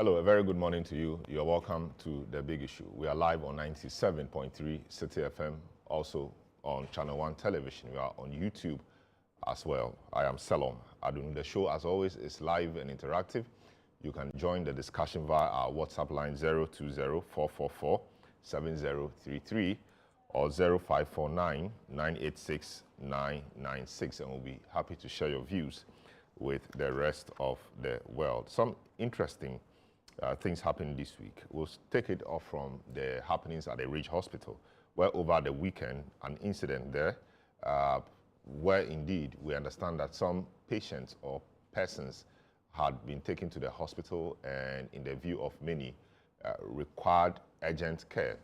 Hello, a very good morning to you. You're welcome to The Big Issue. We are live on 97.3 City FM, also on ChannelOne television. We are on YouTube as well. I am Celeb. The show, as always, is live and interactive. You can join the discussion via our WhatsApp line 020-444-7033 or 0549-986-996, and we'll be happy to share your views with the rest of the world. Some interesting things happened this week. We'll take it off from the happenings at the Ridge Hospital, where over the weekend, an incident there, where indeed we understand that some patients or persons had been taken to the hospital and, in the view of many, required urgent care.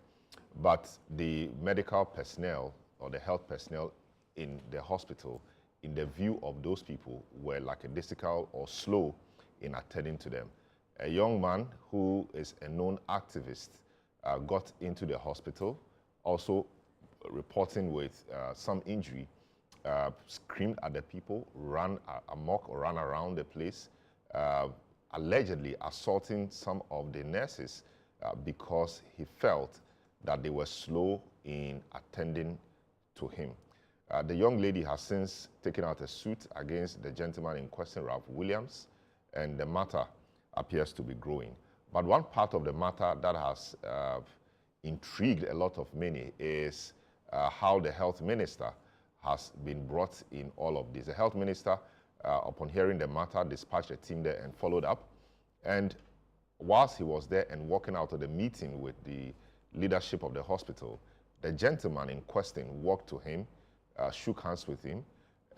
But the medical personnel or the health personnel in the hospital, in the view of those people, were lackadaisical or slow in attending to them. A young man who is a known activist got into the hospital, also reporting with some injury, screamed at the people, ran amok or ran around the place, allegedly assaulting some of the nurses because he felt that they were slow in attending to him. The young lady has since taken out a suit against the gentleman in question, Ralph Williams, and the matter appears to be growing. But one part of the matter that has intrigued a lot of many is how the health minister has been brought in all of this. The health minister, upon hearing the matter, dispatched a team there and followed up. And whilst he was there and walking out of the meeting with the leadership of the hospital, the gentleman in question walked to him, shook hands with him,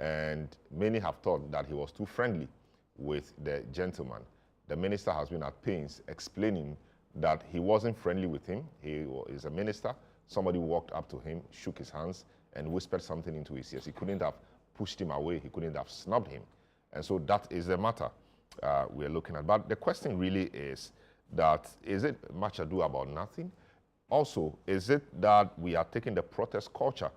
and many have thought that he was too friendly with the gentleman. The minister has been at pains explaining that he wasn't friendly with him. He is a minister. Somebody walked up to him, shook his hands, and whispered something into his ears. He couldn't have pushed him away. He couldn't have snubbed him. And so that is the matter we're looking at. But the question really is that, is it much ado about nothing? Also, is it that we are taking the protest culture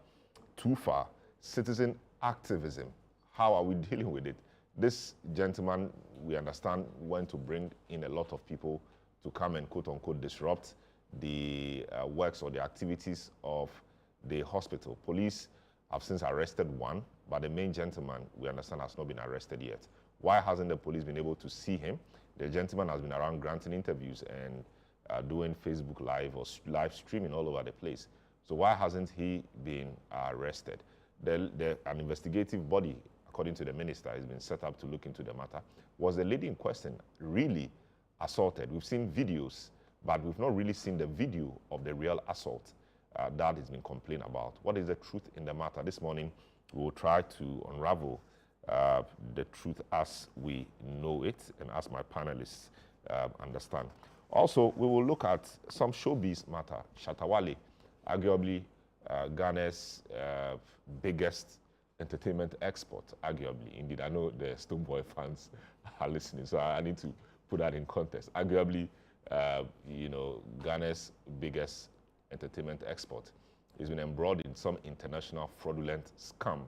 too far? Citizen activism, how are we dealing with it? This gentleman, we understand, went to bring in a lot of people to come and quote-unquote disrupt the works or the activities of the hospital. Police have since arrested one, but the main gentleman, we understand, has not been arrested yet. Why hasn't the police been able to see him? The gentleman has been around granting interviews and doing Facebook Live or live streaming all over the place. So why hasn't he been arrested? An investigative body, according to the minister, has been set up to look into the matter. Was the lady in question really assaulted? We've seen videos, but we've not really seen the video of the real assault that has been complained about. What is the truth in the matter? This morning, we will try to unravel the truth as we know it and as my panelists understand. Also, we will look at some showbiz matter. Shatta Wale, arguably Ghana's biggest entertainment export, arguably. Indeed, I know the Stonebwoy fans are listening, so I need to put that in context. Arguably, Ghana's biggest entertainment export. He's been embroiled in some international fraudulent scam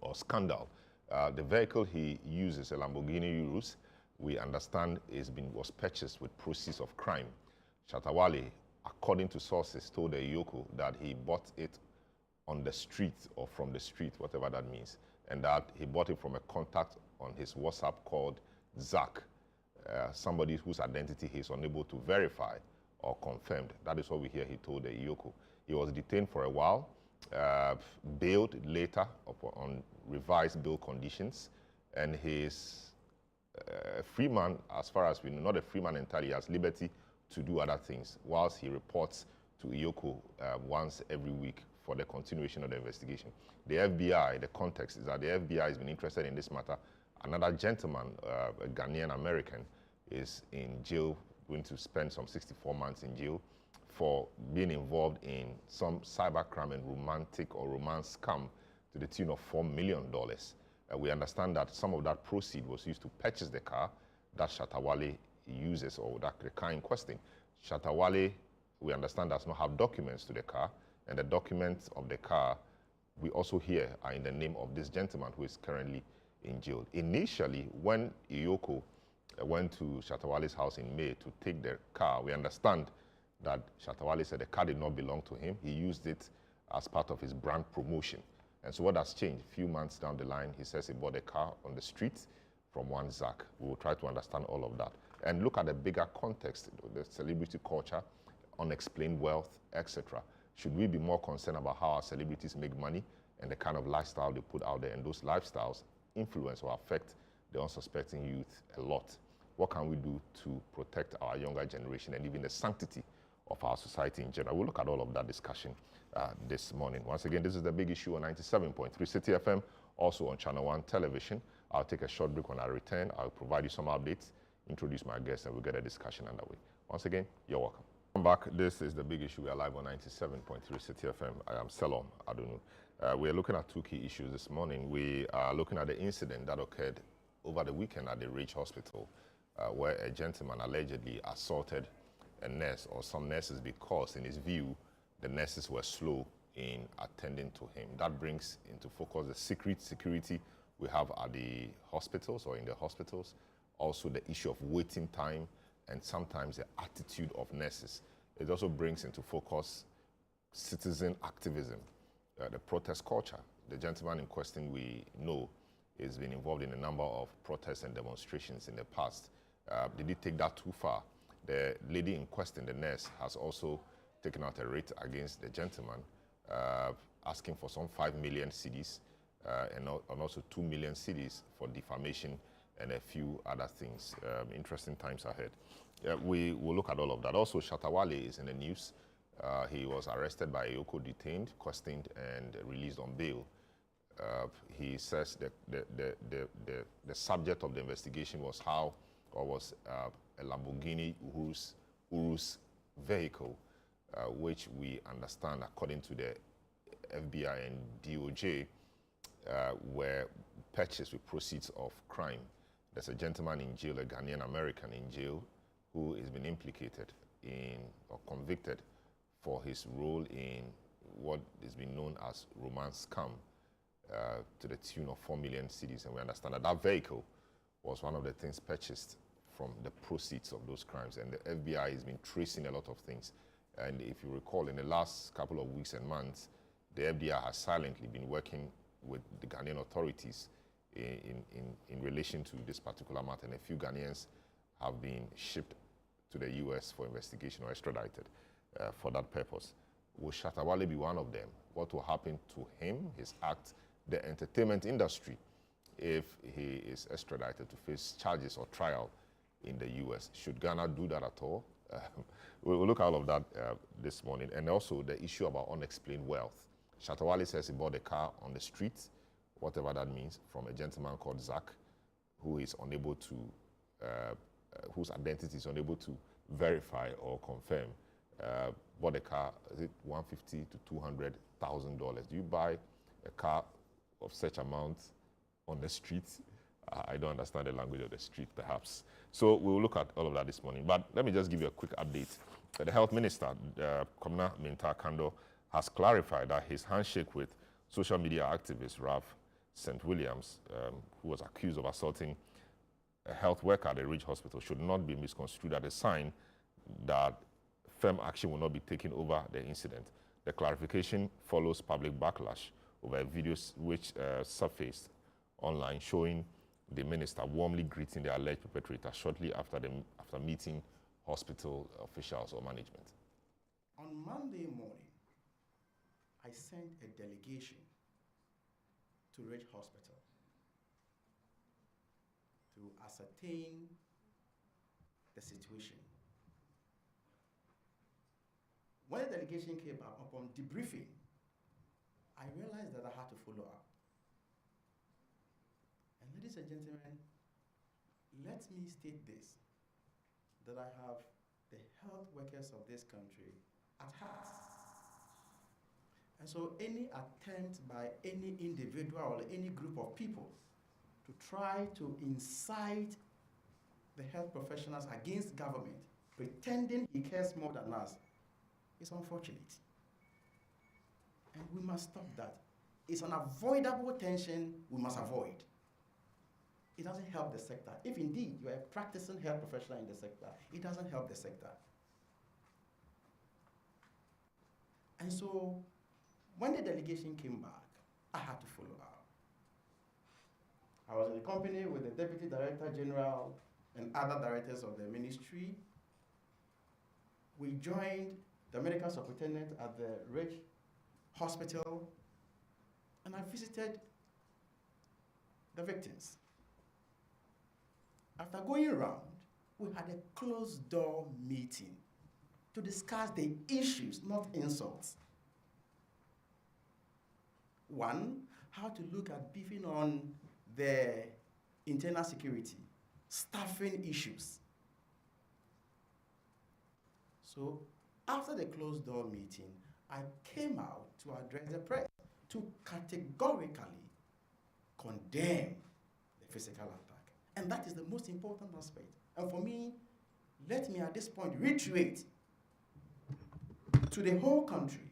or scandal. The vehicle he uses, a Lamborghini Urus, we understand was purchased with proceeds of crime. Shatta Wale, according to sources, told the Iyoko that he bought it on the street or from the street, whatever that means, and that he bought it from a contact on his WhatsApp called Zach, somebody whose identity he is unable to verify or confirmed. That is what we hear he told the Iyoko. He was detained for a while, bailed later on revised bail conditions, and he's a free man, as far as we know, not a free man entirely. He has liberty to do other things, whilst he reports to Iyoko once every week for the continuation of the investigation. The FBI, the context is that the FBI has been interested in this matter. Another gentleman, a Ghanaian American, is in jail, going to spend some 64 months in jail for being involved in some cybercrime and romantic or romance scam to the tune of $4 million. We understand that some of that proceed was used to purchase the car that Shatta Wale uses, or that the car in question. Shatta Wale, we understand, does not have documents to the car, and the documents of the car we also hear are in the name of this gentleman who is currently in jail. Initially, when Iyoko went to Shatta Wale's house in May to take their car. We understand that Shatta Wale said the car did not belong to him. He used it as part of his brand promotion. And so what has changed? A few months down the line, he says he bought a car on the street from one Zach. We will try to understand all of that and look at the bigger context, the celebrity culture, unexplained wealth, etc. Should we be more concerned about how our celebrities make money and the kind of lifestyle they put out there, and those lifestyles influence or affect the unsuspecting youth a lot? What can we do to protect our younger generation and even the sanctity of our society in general? We'll look at all of that discussion this morning. Once again, this is the big issue on 97.3 City FM, also on Channel One television. I'll take a short break. When I return, I'll provide you some updates, introduce my guests, and we'll get a discussion underway. Once again, you're welcome. Welcome back. This is the big issue. We are live on 97.3 City FM. I am Celeb. We're looking at two key issues this morning. We are looking at the incident that occurred over the weekend at the Ridge Hospital, where a gentleman allegedly assaulted a nurse or some nurses because, in his view, the nurses were slow in attending to him. That brings into focus the security we have at the hospitals or in the hospitals, also the issue of waiting time and sometimes the attitude of nurses. It also brings into focus citizen activism, the protest culture. The gentleman in question, we know, has been involved in a number of protests and demonstrations in the past. Did he take that too far? The lady in question, the nurse, has also taken out a writ against the gentleman, asking for some 5 million cedis and also 2 million cedis for defamation and a few other things. Interesting times ahead. We will look at all of that. Also, Shatta Wale is in the news. He was arrested by Ayoko, detained, questioned, and released on bail. He says that the subject of the investigation was a Lamborghini Urus vehicle, which we understand, according to the FBI and DOJ, were purchased with proceeds of crime. There's a gentleman in jail, a Ghanaian American in jail, who has been implicated in or convicted for his role in what is being known as romance scam to the tune of 4 million cedis. And we understand that that vehicle was one of the things purchased from the proceeds of those crimes. And the FBI has been tracing a lot of things. And if you recall, in the last couple of weeks and months, the FBI has silently been working with the Ghanaian authorities in relation to this particular matter. And a few Ghanaians have been shipped to the US for investigation or extradited for that purpose. Will Shatta Wale be one of them? What will happen to him, his act, the entertainment industry, if he is extradited to face charges or trial in the US? Should Ghana do that at all? We'll look at all of that this morning. And also the issue about unexplained wealth. Shatta Wale says he bought a car on the street, whatever that means, from a gentleman called Zach, who is unable to, whose identity is unable to verify or confirm. Bought a car, is it $150,000 to $200,000? Do you buy a car of such amount on the street? I don't understand the language of the street, perhaps. So we'll look at all of that this morning. But let me just give you a quick update. The Health Minister, Komna Minta Kando, has clarified that his handshake with social media activist Ralph St. Williams, who was accused of assaulting a health worker at the Ridge Hospital, should not be misconstrued as a sign that firm action will not be taken over the incident. The clarification follows public backlash over videos which surfaced online showing the minister warmly greeting the alleged perpetrator shortly after meeting hospital officials or management. On Monday morning, I sent a delegation to Ridge Hospital to ascertain the situation. When the delegation came up upon debriefing, I realized that I had to follow up. And ladies and gentlemen, let me state this, that I have the health workers of this country at heart. And so any attempt by any individual or any group of people to try to incite the health professionals against government, pretending he cares more than us, is unfortunate. And we must stop that. It's an avoidable tension we must avoid. it doesn't help the sector. If indeed you are a practicing health professional in the sector, it doesn't help the sector. And so when the delegation came back, I had to follow up. I was in the company with the Deputy Director General and other directors of the ministry. We joined the medical superintendent at the Rich Hospital, and I visited the victims. After going around, we had a closed-door meeting to discuss the issues, not insults. One, how to look at beefing on the internal security, staffing issues. So after the closed-door meeting, I came out to address the press to categorically condemn the physical attack. And that is the most important aspect. And for me, let me at this point reiterate to the whole country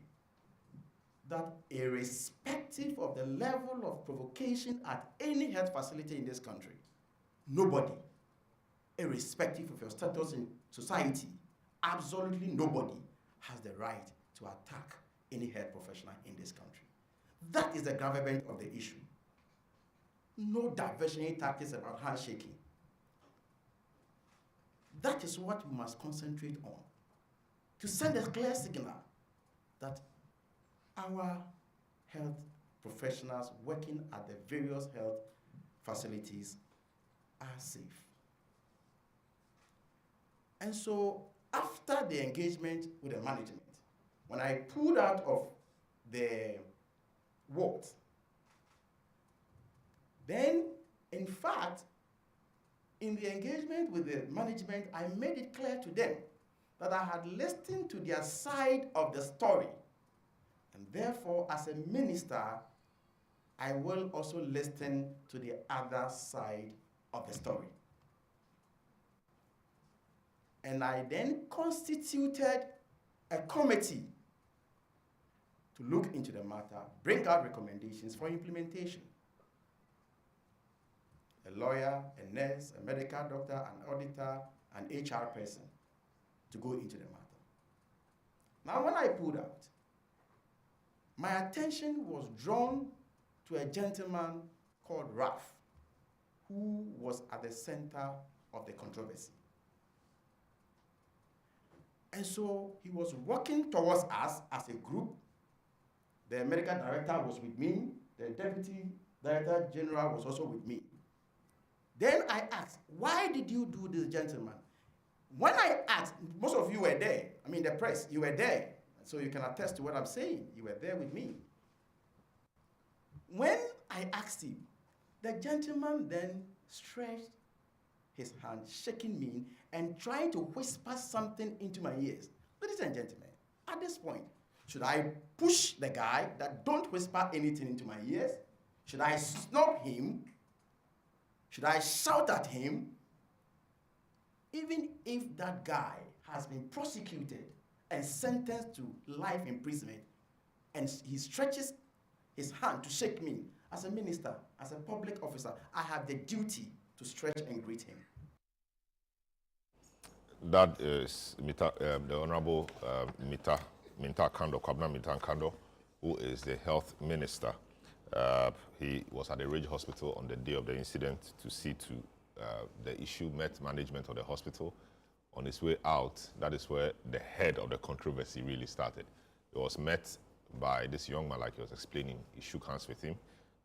that irrespective of the level of provocation at any health facility in this country, nobody, irrespective of your status in society, absolutely nobody has the right to attack any health professional in this country. That is the gravamen of the issue. No diversionary tactics about handshaking. That is what we must concentrate on, to send a clear signal that our health professionals working at the various health facilities are safe. And so after the engagement with the management, when I pulled out of the ward, then in fact, in the engagement with the management, I made it clear to them that I had listened to their side of the story. And therefore, as a minister, I will also listen to the other side of the story. And I then constituted a committee to look into the matter, bring out recommendations for implementation. A lawyer, a nurse, a medical doctor, an auditor, an HR person to go into the matter. Now, when I pulled out, my attention was drawn to a gentleman called Ralph, who was at the center of the controversy. And so he was walking towards us as a group. The medical director was with me. The deputy director general was also with me. Then I asked, why did you do this, gentleman? When I asked, most of you were there. I mean, the press, you were there. So you can attest to what I'm saying. You were there with me. When I asked him, the gentleman then stretched his hand, shaking me, and trying to whisper something into my ears. Ladies and gentlemen, at this point, should I push the guy that don't whisper anything into my ears? Should I snub him? Should I shout at him? Even if that guy has been prosecuted and sentenced to life imprisonment, and he stretches his hand to shake me, as a minister, as a public officer, I have the duty to stretch and greet him. That is the Honorable Minta Kando, Kwabena Minta Kando, who is the health minister. He was at the Ridge Hospital on the day of the incident to see to the issue, met management of the hospital. On his way out, that is where the head of the controversy really started. He was met by this young man, like he was explaining. He shook hands with him,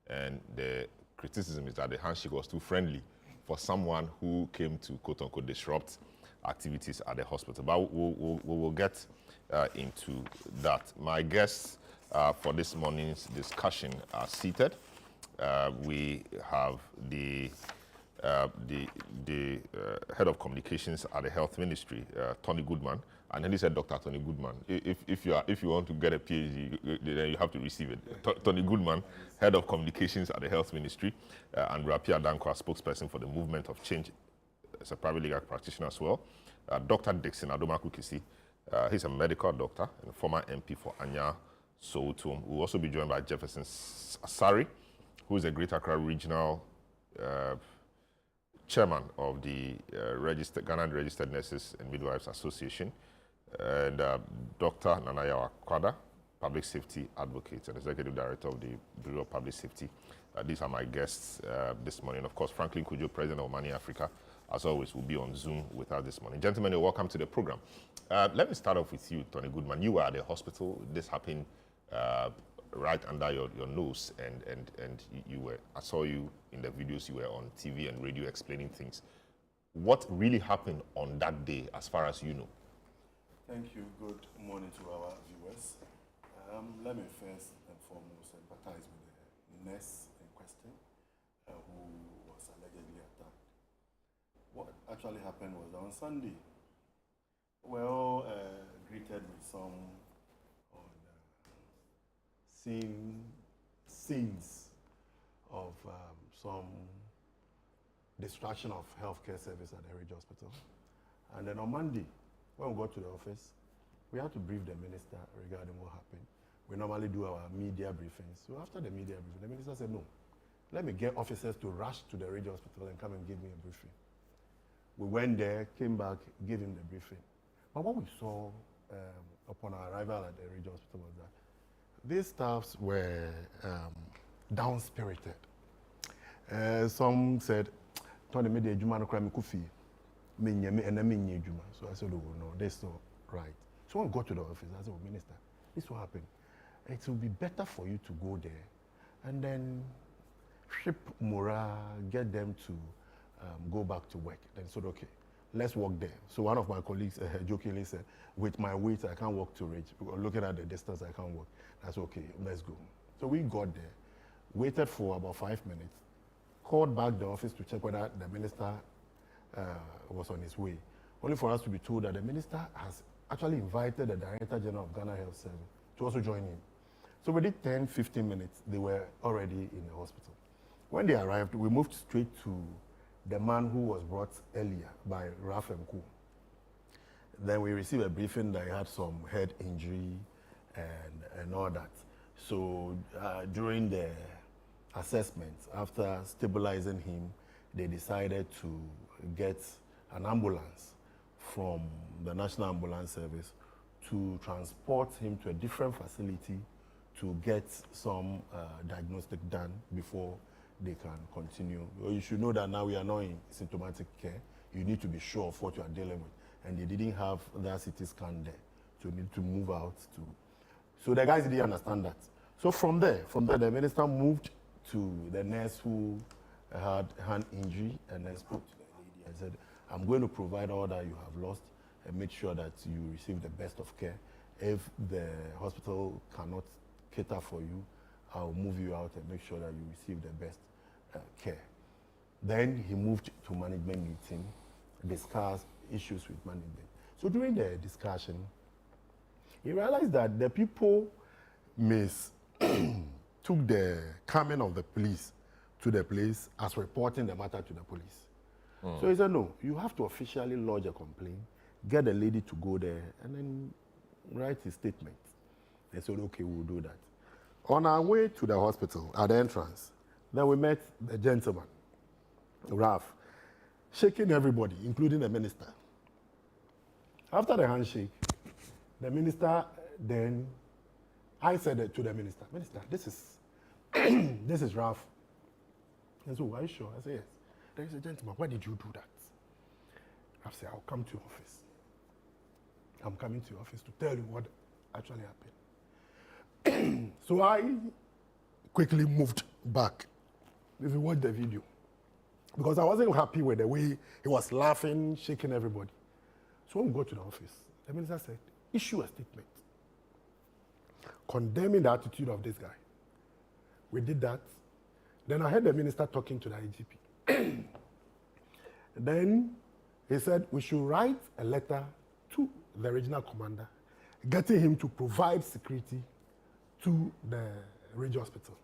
and the criticism is that the handshake was too friendly for someone who came to, quote-unquote, disrupt activities at the hospital. But we will get into that. My guests for this morning's discussion are seated. We have the head of communications at the health ministry, Tony Goodman, and then he said Dr. Tony Goodman. If you want to get a PhD, then you have to receive it. Tony Goodman, head of communications at the health ministry, and Rapia Dankwa, spokesperson for the Movement of Change, as a private legal practitioner as well. Dr. Dixon Adomaku Kisi, he's a medical doctor and former MP for Anya Soutum. We'll also be joined by Jefferson Asari, who is a Greater Accra Regional chairman of the Ghana Registered Nurses and Midwives Association, and Dr. Nanaya Kwada, public safety advocate and executive director of the Bureau of Public Safety. These are my guests this morning. Of course, Franklin Kujo, president of Money Africa, as always, will be on Zoom with us this morning. Gentlemen, you're welcome to the program. Let me start off with you, Tony Goodman. You were at the hospital. This happened right under your nose, and you were. I saw you in the videos. You were on TV and radio explaining things. What really happened on that day, as far as you know? Thank you. Good morning to our viewers. Let me first and foremost empathize with the nurse in question who was allegedly attacked. What actually happened was on Sunday, we were all greeted with some scenes of some destruction of healthcare service at the Ridge Hospital. And then on Monday, when we got to the office, we had to brief the minister regarding what happened. We normally do our media briefings. So after the media briefing, the minister said, no, let me get officers to rush to the Ridge Hospital and come and give me a briefing. We went there, came back, gave him the briefing. But what we saw upon our arrival at the Ridge Hospital was that these staffs were down-spirited. Some said, Tony, me de juma no kra me kufi. Me nyame and me nye juma. So I said, oh no, that's not right. So when we got to the office, I said, oh, Minister, this will happen. It will be better for you to go there and then ship morale, get them to go back to work. Then said, okay, let's walk there. So one of my colleagues jokingly said, with my weight, I can't walk to Ridge. Looking at the distance, I can't walk. That's okay, let's go. So we got there, waited for about 5 minutes, called back the office to check whether the minister was on his way. Only for us to be told that the minister has actually invited the Director General of Ghana Health Service to also join in. So within 10, 15 minutes, they were already in the hospital. When they arrived, we moved straight to the man who was brought earlier by Raf Mku. Then we received a briefing that he had some head injury and all that. So during the assessment, after stabilizing him, they decided to get an ambulance from the National Ambulance Service to transport him to a different facility to get some diagnostic done before they can continue. You should know that now we are not in symptomatic care. You need to be sure of what you are dealing with. And they didn't have that CT scan there. So you need to move out to. So the guys didn't understand that. So from there, the minister moved to the nurse who had hand injury and then spoke to the lady and said, I'm going to provide all that you have lost and make sure that you receive the best of care. If the hospital cannot cater for you, I'll move you out and make sure that you receive the best care. Then he moved to management meeting, discussed issues with management. So during the discussion, he realized that the people took the coming of the police to the place as reporting the matter to the police. So he said, no, you have to officially lodge a complaint, get the lady to go there, and then write his statement. They said, okay, we'll do that. On our way to the hospital, at the entrance, then we met the gentleman, Raf, shaking everybody, including the minister. After the handshake, the minister then, I said to the minister, Minister, this is Raf. And so, are you sure? I said, yes. There is a gentleman, why did you do that? Raf said, I'll come to your office. I'm coming to your office to tell you what actually happened. So I quickly moved back. If you watch the video, because I wasn't happy with the way he was laughing, shaking everybody. So when we got to the office, the minister said, issue a statement condemning the attitude of this guy. We did that. Then I heard the minister talking to the IGP. Then he said we should write a letter to the regional commander, getting him to provide security to the Ridge Hospital.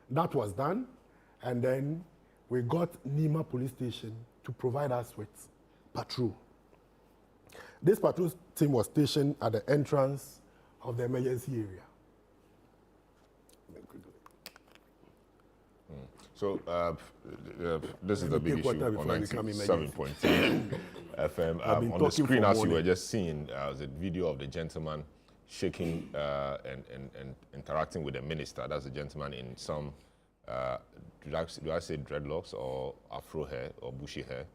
That was done, and then we got Nima Police Station to provide us with patrol. This patrol team was stationed at the entrance of the emergency area. So this is the big issue on 97.3 FM. On the screen, as you were just seeing, was a video of the gentleman shaking and interacting with the minister. That's the gentleman in some, do I say dreadlocks or afro hair or bushy hair,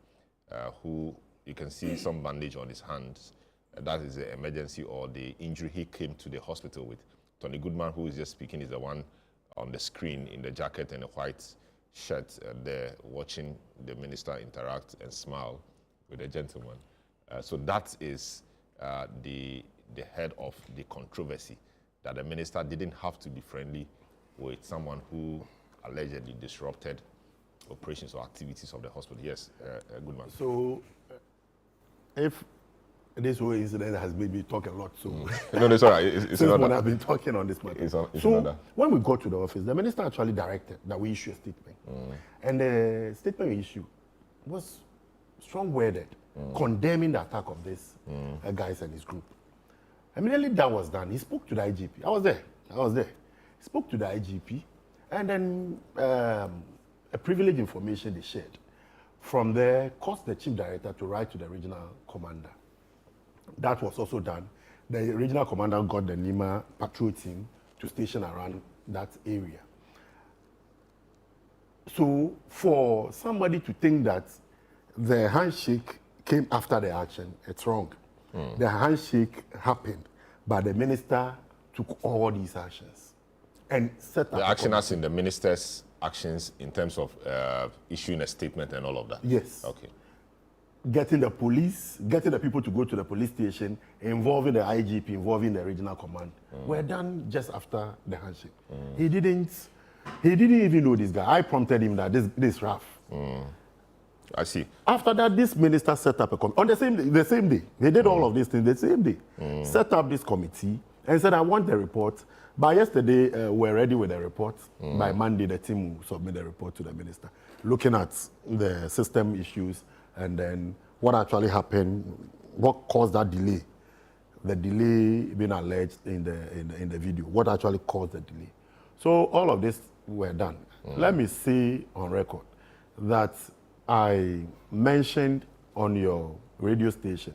who you can see some bandage on his hands. That is the emergency or the injury he came to the hospital with. Tony Goodman, who is just speaking, is the one on the screen in the jacket and the white shirt there, watching the minister interact and smile with the gentleman. So that is the head of the controversy, that the minister didn't have to be friendly with someone who allegedly disrupted operations or activities of the hospital. Yes, Goodman. So, if this whole incident has made me talk a lot, so no, it's all right. It's since when I've been talking on this matter. It's so another. When we got to the office, the minister actually directed that we issue a statement, and the statement we issued was strong-worded, condemning the attack of this guys and his group. Immediately that was done, he spoke to the IGP. I was there. He spoke to the IGP, and then a privileged information they shared. From there, caused the chief director to write to the regional commander. That was also done. The regional commander got the Nima patrol team to station around that area. So for somebody to think that the handshake came after the action, it's wrong. The handshake happened, but the minister took all these actions and set up the action as in the minister's actions in terms of issuing a statement and all of that? Yes. Okay. Getting the police, getting the people to go to the police station, involving the IGP, involving the regional command, were done just after the handshake. He didn't even know this guy. I prompted him that this rough. I see. After that, this minister set up a committee on the same day. They did all of these things the same day. Set up this committee and said, I want the report. By yesterday, we're ready with the report. By Monday, the team will submit the report to the minister, looking at the system issues and then what actually happened, what caused that delay, the delay being alleged in the video, what actually caused the delay. So all of this were done. Let me say on record that I mentioned on your radio station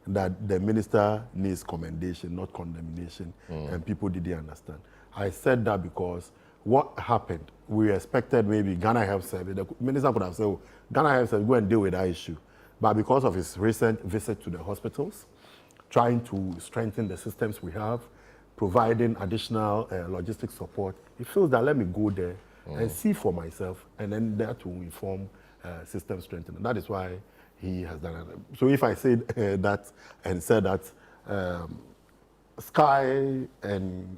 that the minister needs commendation, not condemnation, and people didn't understand. I said that because what happened, we expected maybe Ghana Health Service, the minister could have said, oh, Ghana Health Service, go and deal with that issue. But because of his recent visit to the hospitals, trying to strengthen the systems we have, providing additional logistic support, he feels that let me go there and see for myself, and then that will inform system strengthening. That is why he has done it. So if I said that and said that Sky and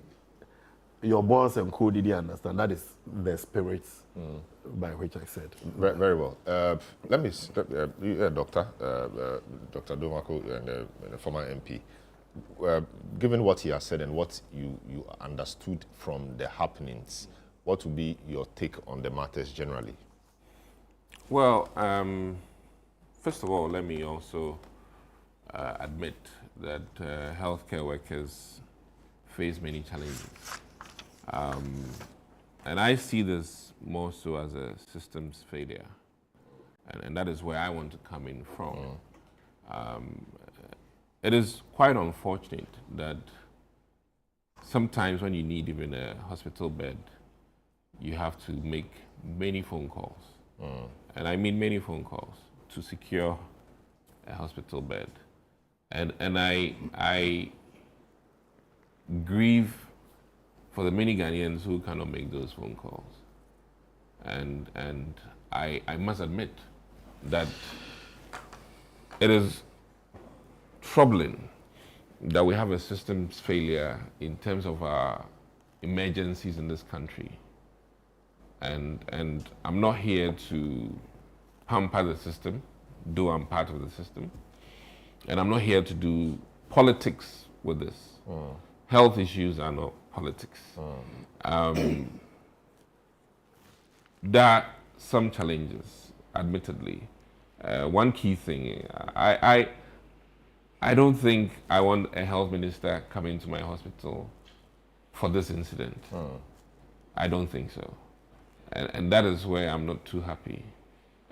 your boss and co didn't understand, that is the spirit by which I said. Very well. Let me, Doctor Domako and the former MP, given what he has said and what you understood from the happenings, what would be your take on the matters generally? Well, first of all, let me also admit that healthcare workers face many challenges. And I see this more so as a systems failure. And that is where I want to come in from. It is quite unfortunate that sometimes when you need even a hospital bed, you have to make many phone calls. And I mean many phone calls to secure a hospital bed. And I grieve for the many Ghanaians who cannot make those phone calls. And I must admit that it is troubling that we have a systems failure in terms of our emergencies in this country. And I'm not here to pamper the system, though I'm part of the system. And I'm not here to do politics with this. Health issues are not politics. There are some challenges, admittedly. One key thing, I don't think I want a health minister coming to my hospital for this incident. I don't think so. And that is where I'm not too happy,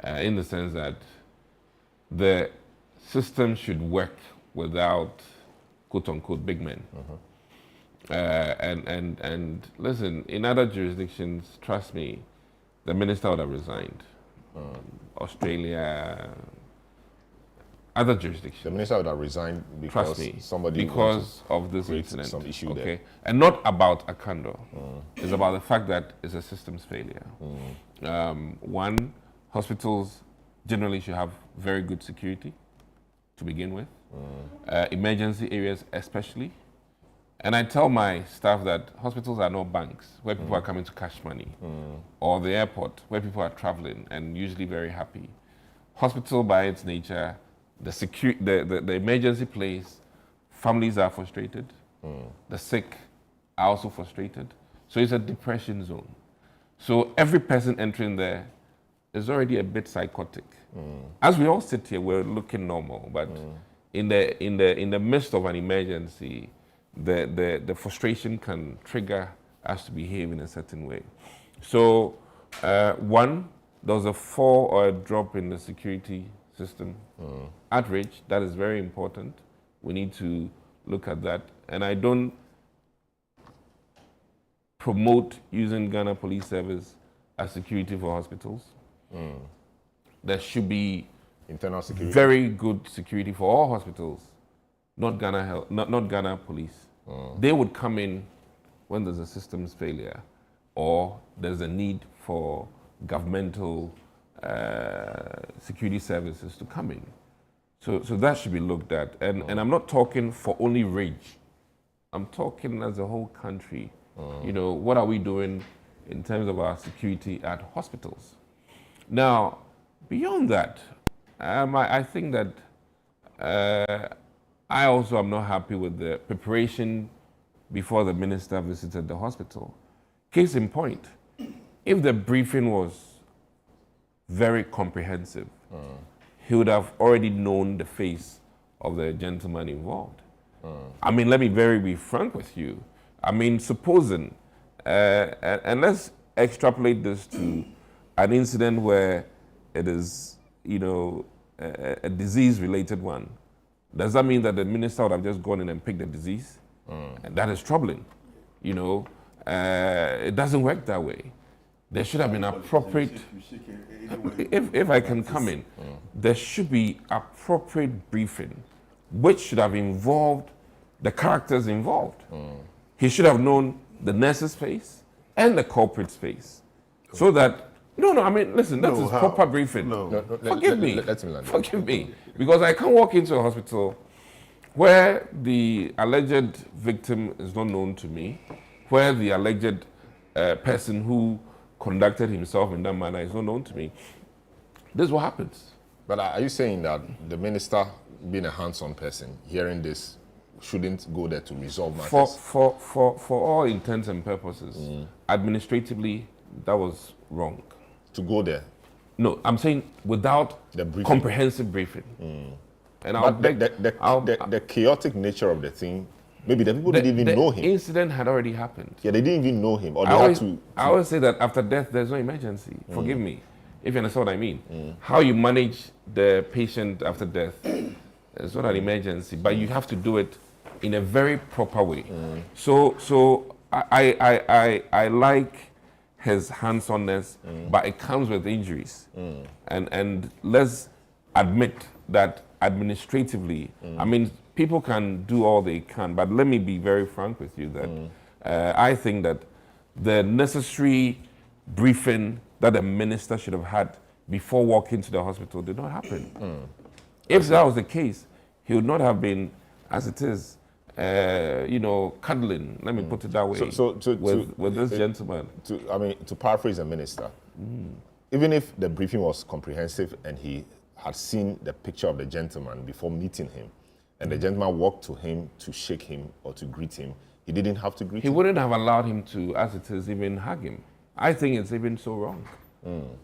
in the sense that the system should work without quote-unquote big men. And listen, in other jurisdictions, trust me, the minister would have resigned. Australia, other jurisdictions. The minister would have resigned because Trust me, somebody because of this create incident. some issue okay, there. and not about Akando. It's about the fact that it's a systems failure. One, hospitals generally should have very good security to begin with. Emergency areas especially. And I tell my staff that hospitals are not banks where people are coming to cash money, or the airport where people are traveling and usually very happy. Hospital by its nature, the emergency place, families are frustrated. The sick are also frustrated. So it's a depression zone. So every person entering there is already a bit psychotic. As we all sit here, we're looking normal, but in the midst of an emergency, the frustration can trigger us to behave in a certain way. So, one, there was a fall or a drop in the security system. Outrage, that is very important. We need to look at that. And I don't promote using Ghana Police Service as security for hospitals. There should be internal security. Very good security for all hospitals, not Ghana not Ghana Police. They would come in when there's a systems failure or there's a need for governmental security services to come in. So that should be looked at. And I'm not talking for only Ridge. I'm talking as a whole country. You know, what are we doing in terms of our security at hospitals? Now, beyond that, I think that I also am not happy with the preparation before the minister visited the hospital. Case in point, if the briefing was very comprehensive, he would have already known the face of the gentleman involved. I mean, let me be frank with you. I mean, supposing, and let's extrapolate this to an incident where it is, you know, a disease-related one. Does that mean that the minister would have just gone in and picked the disease? And that is troubling. You know, it doesn't work that way. There should have been appropriate, if I can come in, there should be appropriate briefing, which should have involved the characters involved. He should have known the nurse's face and the culprit's face. So that, I mean, listen, that is proper briefing. Forgive me. Forgive me. Because I can't walk into a hospital where the alleged victim is not known to me, where the alleged person who conducted himself in that manner is not known to me. This is what happens. But are you saying that the minister, being a hands-on person, hearing this, shouldn't go there to resolve matters? For all intents and purposes, administratively, that was wrong. To go there? No, I'm saying without the briefing. Comprehensive briefing. And the chaotic nature of the thing, maybe the people didn't even know him. The incident had already happened. Yeah, they didn't even know him. Or I always say that after death, there's no emergency. Forgive me, if you understand what I mean. How you manage the patient after death is not an emergency, but you have to do it in a very proper way. So I like his hands-onness, but it comes with injuries. And let's admit that administratively, I mean, people can do all they can, but let me be very frank with you that I think that the necessary briefing that the minister should have had before walking to the hospital did not happen. If that was the case, he would not have been, as it is, cuddling, let me put it that way, with this gentleman. To paraphrase the minister, even if the briefing was comprehensive and he had seen the picture of the gentleman before meeting him, and the gentleman walked to him to shake him or to greet him, he didn't have to greet him? He wouldn't have allowed him to, as it is, even hug him. I think it's even so wrong.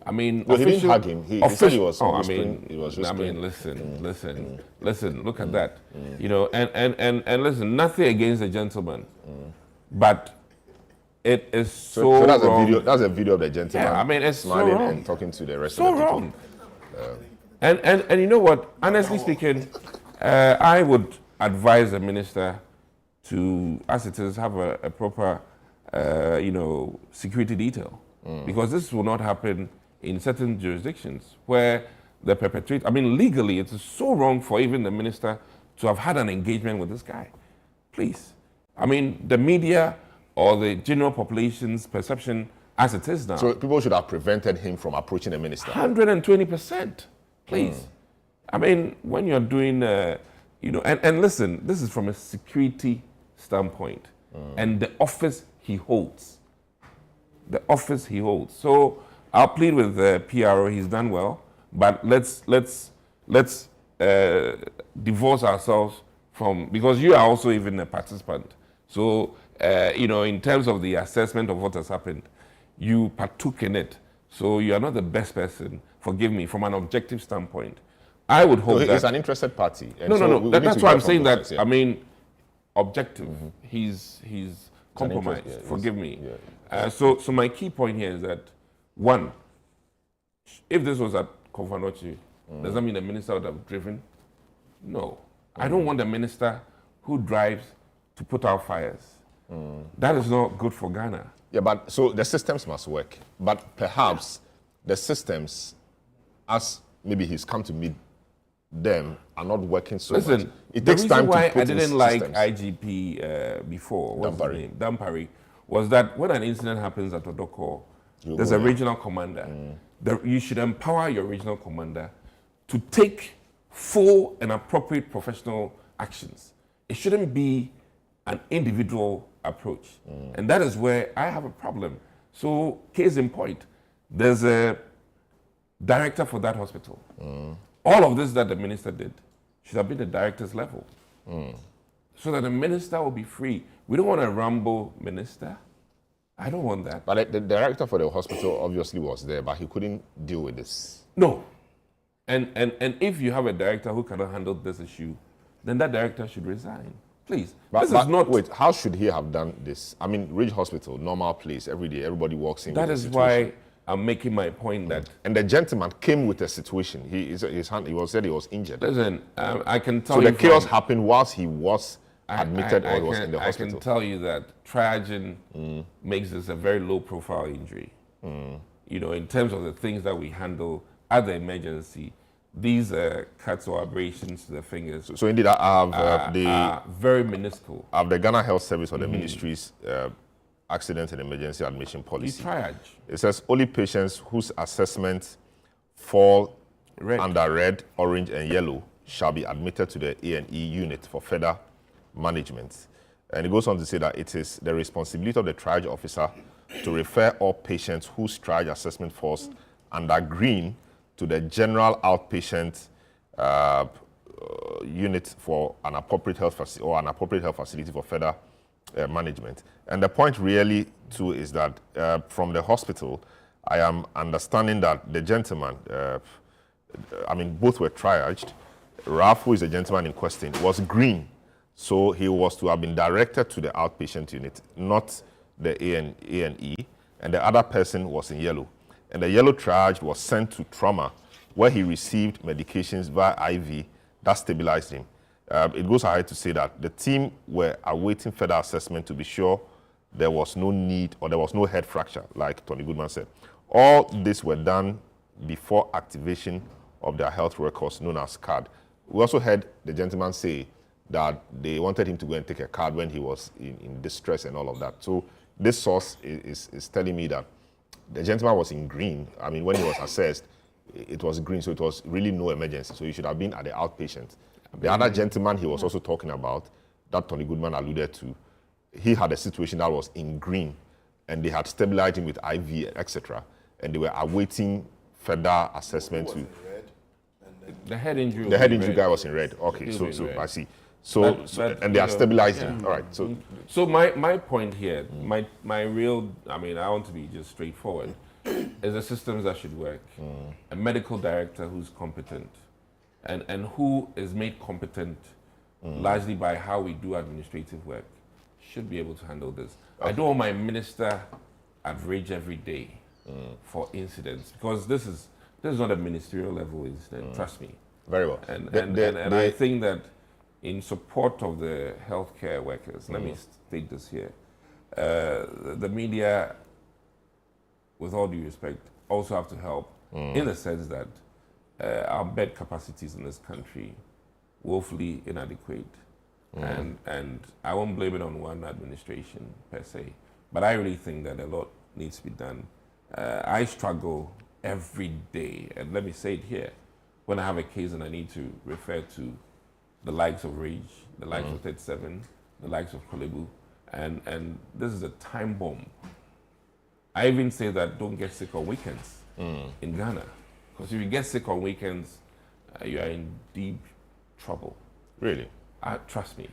I mean, he didn't hug him. He said he was whispering. Listen, look at that. And listen, nothing against the gentleman, but It is So that's wrong. a video. That's a video of the gentleman. Yeah, I mean, it's so smiling wrong. and talking to the rest So of the people. wrong. And you know what? Honestly speaking, I would advise the minister to, as it is, have a proper, security detail, because this will not happen in certain jurisdictions where the perpetrator. I mean, legally, it is so wrong for even the minister to have had an engagement with this guy. Please, I mean, the media or the general population's perception, as it is now, So people should have prevented him from approaching the minister. 120%. Please. I mean, when you're doing, and listen, this is from a security standpoint and the office he holds. The office he holds. So I'll plead with the PRO. He's done well, but let's divorce ourselves from, because you are also even a participant. So in terms of the assessment of what has happened, you partook in it. So you are not the best person. Forgive me, from an objective standpoint. I would hope that He's an interested party. And no. we need That's to why get I'm from saying both that. sides, yeah. I mean, objective. He's compromised. interest, yeah, Forgive me. yeah. So my key point here is that, one, if this was at Confanochi, does that mean the minister would have driven? No. I don't want a minister who drives to put out fires. That is not good for Ghana. Yeah, but so the systems must work. But perhaps the systems, as maybe he's come to meet them, are not working so much. Listen, It the takes reason time why to put I in didn't like systems. IGP before, what's his Dampari. name? Dampari, was that when an incident happens at Odoko, You there's go a there. regional commander. You should empower your regional commander to take full and appropriate professional actions. It shouldn't be an individual approach. And that is where I have a problem. So, case in point, there's a director for that hospital. All of this that the minister did should have been the director's level. So that the minister will be free. We don't want a Rambo minister. I don't want that. But the director for the hospital obviously was there, but he couldn't deal with this. No. And if you have a director who cannot handle this issue, then that director should resign. Please. But, this but is not. wait, how should he have done this? I mean, Ridge Hospital, normal place, every day, everybody walks in. That with a is situation. why I'm making my point that. And the gentleman came with a situation. He said he was injured. Listen, I can tell So you. the chaos from- happened whilst he was admitted or was in the I hospital. can tell you that Trajan makes this a very low profile injury. In terms of the things that we handle at the emergency, these cuts or abrasions to the fingers So indeed, I have are very minuscule. the Ghana Health Service or the ministry's accident and emergency admission You policy. triage. It says only patients whose assessments fall Red. under red, orange, and yellow shall be admitted to the A&E unit for further management. And it goes on to say that it is the responsibility of the triage officer to refer all patients whose triage assessment falls under green to the general outpatient unit for an appropriate health facility for further management. And the point really too is that from the hospital, I am understanding that the gentleman, both were triaged. Ralph, who is the gentleman in question, was green. So he was to have been directed to the outpatient unit, not the A&E, and the other person was in yellow. And the yellow triage was sent to trauma, where he received medications via IV that stabilized him. It goes ahead to say that the team were awaiting further assessment to be sure there was no need or there was no head fracture, like Tony Goodman said. All this were done before activation of their health records, known as card. We also heard the gentleman say that they wanted him to go and take a card when he was in distress and all of that. So this source is telling me that the gentleman was in green. I mean, when he was assessed, it was green, so it was really no emergency. So he should have been at the outpatient. The other gentleman he was also talking about, that Tony Goodman alluded to, he had a situation that was in green, and they had stabilized him with IV, etc. And they were awaiting further assessment to. The head injury. The head injury red. guy was in red. Okay, He so was in red. I see. So, But, and they you are know, stabilizing. yeah. All right. So So my point here, my real, I want to be just straightforward, is the systems that should work. A medical director who's competent, and who is made competent largely by how we do administrative work. should be able to handle this. I don't want my minister at rage every day for incidents, because this is not a ministerial level incident. Trust me. Very well. And I think that in support of the healthcare workers, let me state this here, the media, with all due respect, also have to help in the sense that our bed capacities in this country woefully inadequate. And I won't blame it on one administration per se, but I really think that a lot needs to be done. I struggle every day, and let me say it here, when I have a case and I need to refer to the likes of Rage, the likes of 37, the likes of Kolebu, and this is a time bomb. I even say that don't get sick on weekends in Ghana, because if you get sick on weekends, you are in deep trouble. Really? Trust me,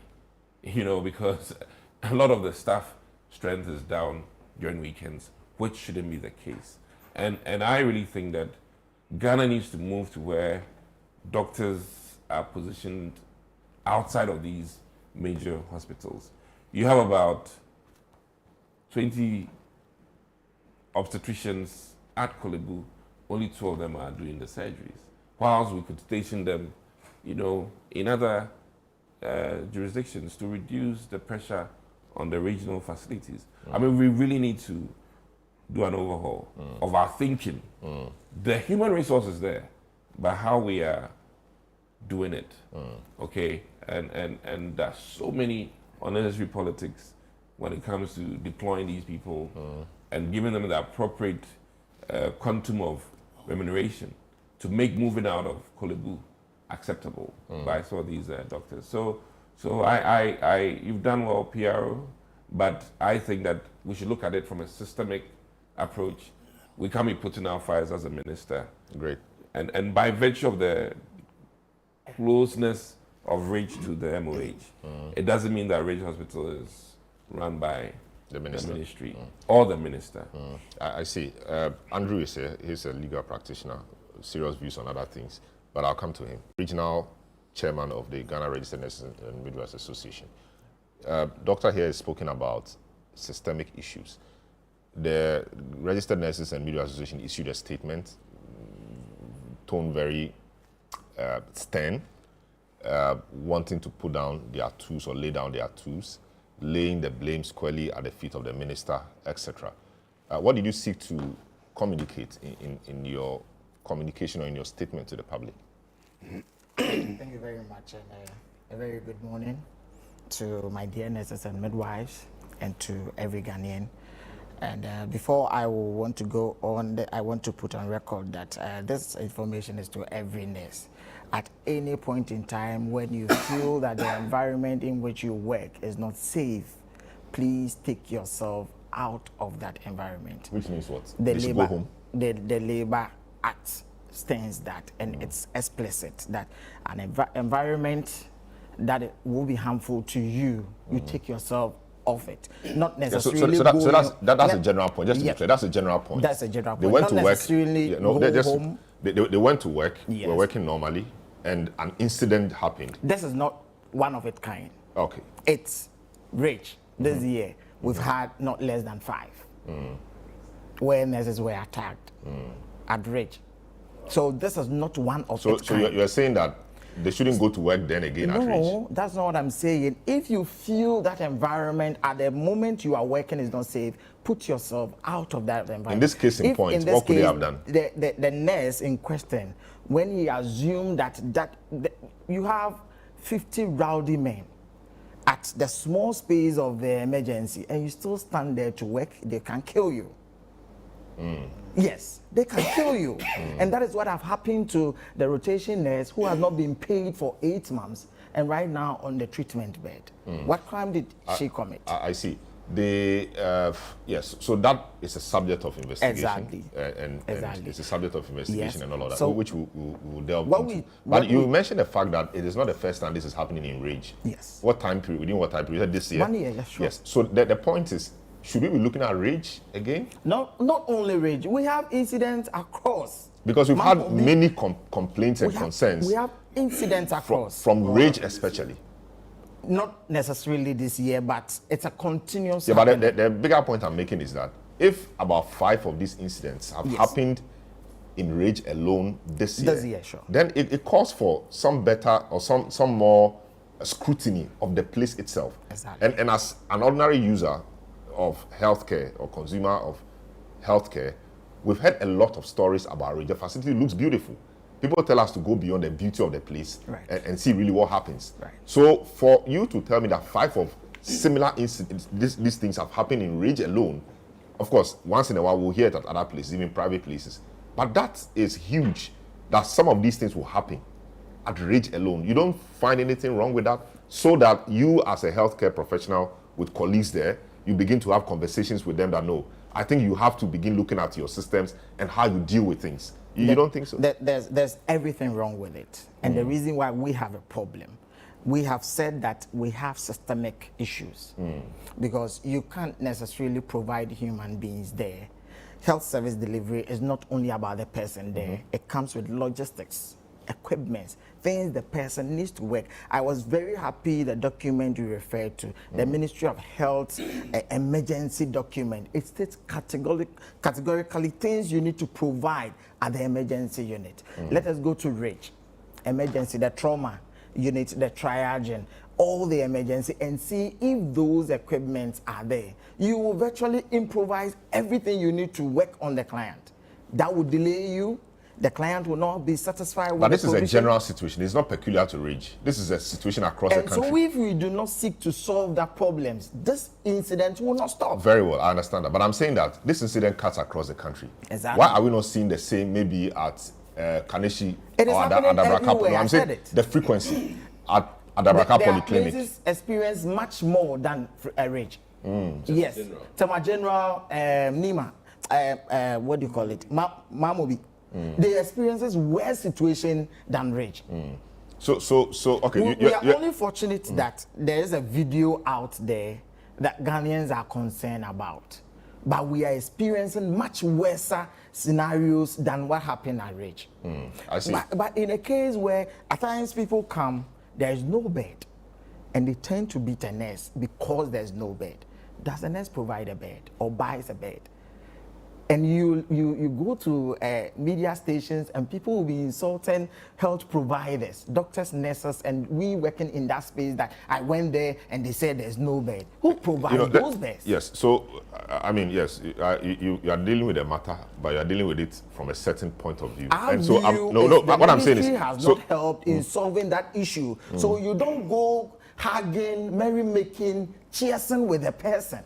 because a lot of the staff strength is down during weekends, which shouldn't be the case. And I really think that Ghana needs to move to where doctors are positioned outside of these major hospitals. You have about 20 obstetricians at Kolebu, only 2 of them are doing the surgeries. Whilst we could station them, in other jurisdictions to reduce the pressure on the regional facilities. I mean, we really need to do an overhaul of our thinking. The human resource is there, but how we are doing it, okay? And there's so many unnecessary politics when it comes to deploying these people and giving them the appropriate quantum of remuneration to make moving out of Kolebu acceptable by some of these doctors. So you've done well, PRO, but I think that we should look at it from a systemic approach. We can't be putting our fires as a minister. Great. And by virtue of the closeness of Rage to the MOH, it doesn't mean that Rage Hospital is run by the ministry or the minister. I see. Andrew is here. He's a legal practitioner, serious views on other things, but I'll come to him. Regional chairman of the Ghana Registered Nurses and Midwives Association. Doctor here has spoken about systemic issues. The Registered Nurses and Midwives Association issued a statement, tone very stern, wanting to put down their tools or lay down their tools, laying the blame squarely at the feet of the minister, etc. What did you seek to communicate in your communication or in your statement to the public? Thank you very much, and a very good morning to my dear nurses and midwives and to every Ghanaian. And before I will want to go on, I want to put on record that this information is to every nurse. At any point in time when you feel that the environment in which you work is not safe, please take yourself out of that environment. Which means what? They should go home? The Labour Act stands that, and it's explicit that an environment that it will be harmful to you, you take yourself off it. Not necessarily. That's a general point. Just to be clear, that's a general point. That's a general point. They went not to work. Home. They went to work. Yes. Were working normally, and an incident happened. This is not one of its kind. Okay. It's Rich. This year we've had not less than 5 where nurses were attacked at Rich. So this is not one of its kind. So you're saying that they shouldn't go to work then again at Rich? No, that's not what I'm saying. If you feel that environment at the moment you are working is not safe, put yourself out of that environment. In this case in point, what could they have done? The nurse in question, when he assumed that you have 50 rowdy men at the small space of the emergency and you still stand there to work, they can kill you. Yes, they can kill you. And that is what have happened to the rotation nurse who has not been paid for 8 months and right now on the treatment bed. What crime did she commit? I see. Yes, so that is a subject of investigation. Exactly. And Exactly. it's a subject of investigation and all of that, So which we'll delve into. But you mentioned the fact that it is not the first time this is happening in Rage. Yes. What time period? Within what time period? This year? 1 year, yes, sure. Yes. So the point is, should we be looking at Rage again? Not only Rage, we have incidents across. Because we've had many complaints and concerns. We have incidents across. From Rage especially. not necessarily this year, but it's a continuous. Yeah, but the bigger point I'm making is that if about 5 of these incidents have happened in Rage alone this year, sure, then it calls for some better or some more scrutiny of the place itself. Exactly. And as an ordinary user of healthcare or consumer of healthcare, we've heard a lot of stories about Rage. The facility looks beautiful. People tell us to go beyond the beauty of the place and see really what happens. Right. So for you to tell me that 5 of similar incidents, these things have happened in Rage alone, of course, once in a while we'll hear it at other places, even private places. But that is huge, that some of these things will happen at Rage alone. You don't find anything wrong with that? So that you as a healthcare professional with colleagues there, you begin to have conversations with them that no, I think you have to begin looking at your systems and how you deal with things. You don't think so? There's everything wrong with it. And the reason why we have a problem, we have said that we have systemic issues because you can't necessarily provide human beings there. Health service delivery is not only about the person there, it comes with logistics, equipment, things the person needs to work. I was very happy the document you referred to, the Ministry of Health emergency document. It states categorically things you need to provide at the emergency unit. Let us go to Rage, emergency, the trauma unit, the triage, all the emergency, and see if those equipments are there. You will virtually improvise everything you need to work on the client. That will delay you. The client will not be satisfied with But this the is provision. a general situation. It's not peculiar to Rage. This is a situation across the country. So if we do not seek to solve the problems, this incident will not stop. Very well, I understand that. But I'm saying that this incident cuts across the country. Exactly. Why are we not seeing the same maybe at Kaneshi It is or happening Adabraka? everywhere, No, I'm I saying said it. the frequency at Adabraka There are Polyclinic. places experience much more than Rage. Yes. Tama General, Nima, what do you call it? Mamobi. They experiences worse situation than Rage. So okay. We are only fortunate that there is a video out there that Ghanaians are concerned about. But we are experiencing much worse scenarios than what happened at Rage. I see. But in a case where at times people come, there is no bed, and they tend to beat a nurse because there's no bed. Does the nurse provide a bed or buys a bed? And you go to media stations and people will be insulting health providers, doctors, nurses, and we working in that space that I went there and they said there's no bed. Who provides those beds? Yes. So, I mean, yes, you are dealing with a matter, but you are dealing with it from a certain point of view. Our and so, view what I'm saying is, has not helped in solving that issue. So you don't go hugging, merrymaking, cheersing with the person.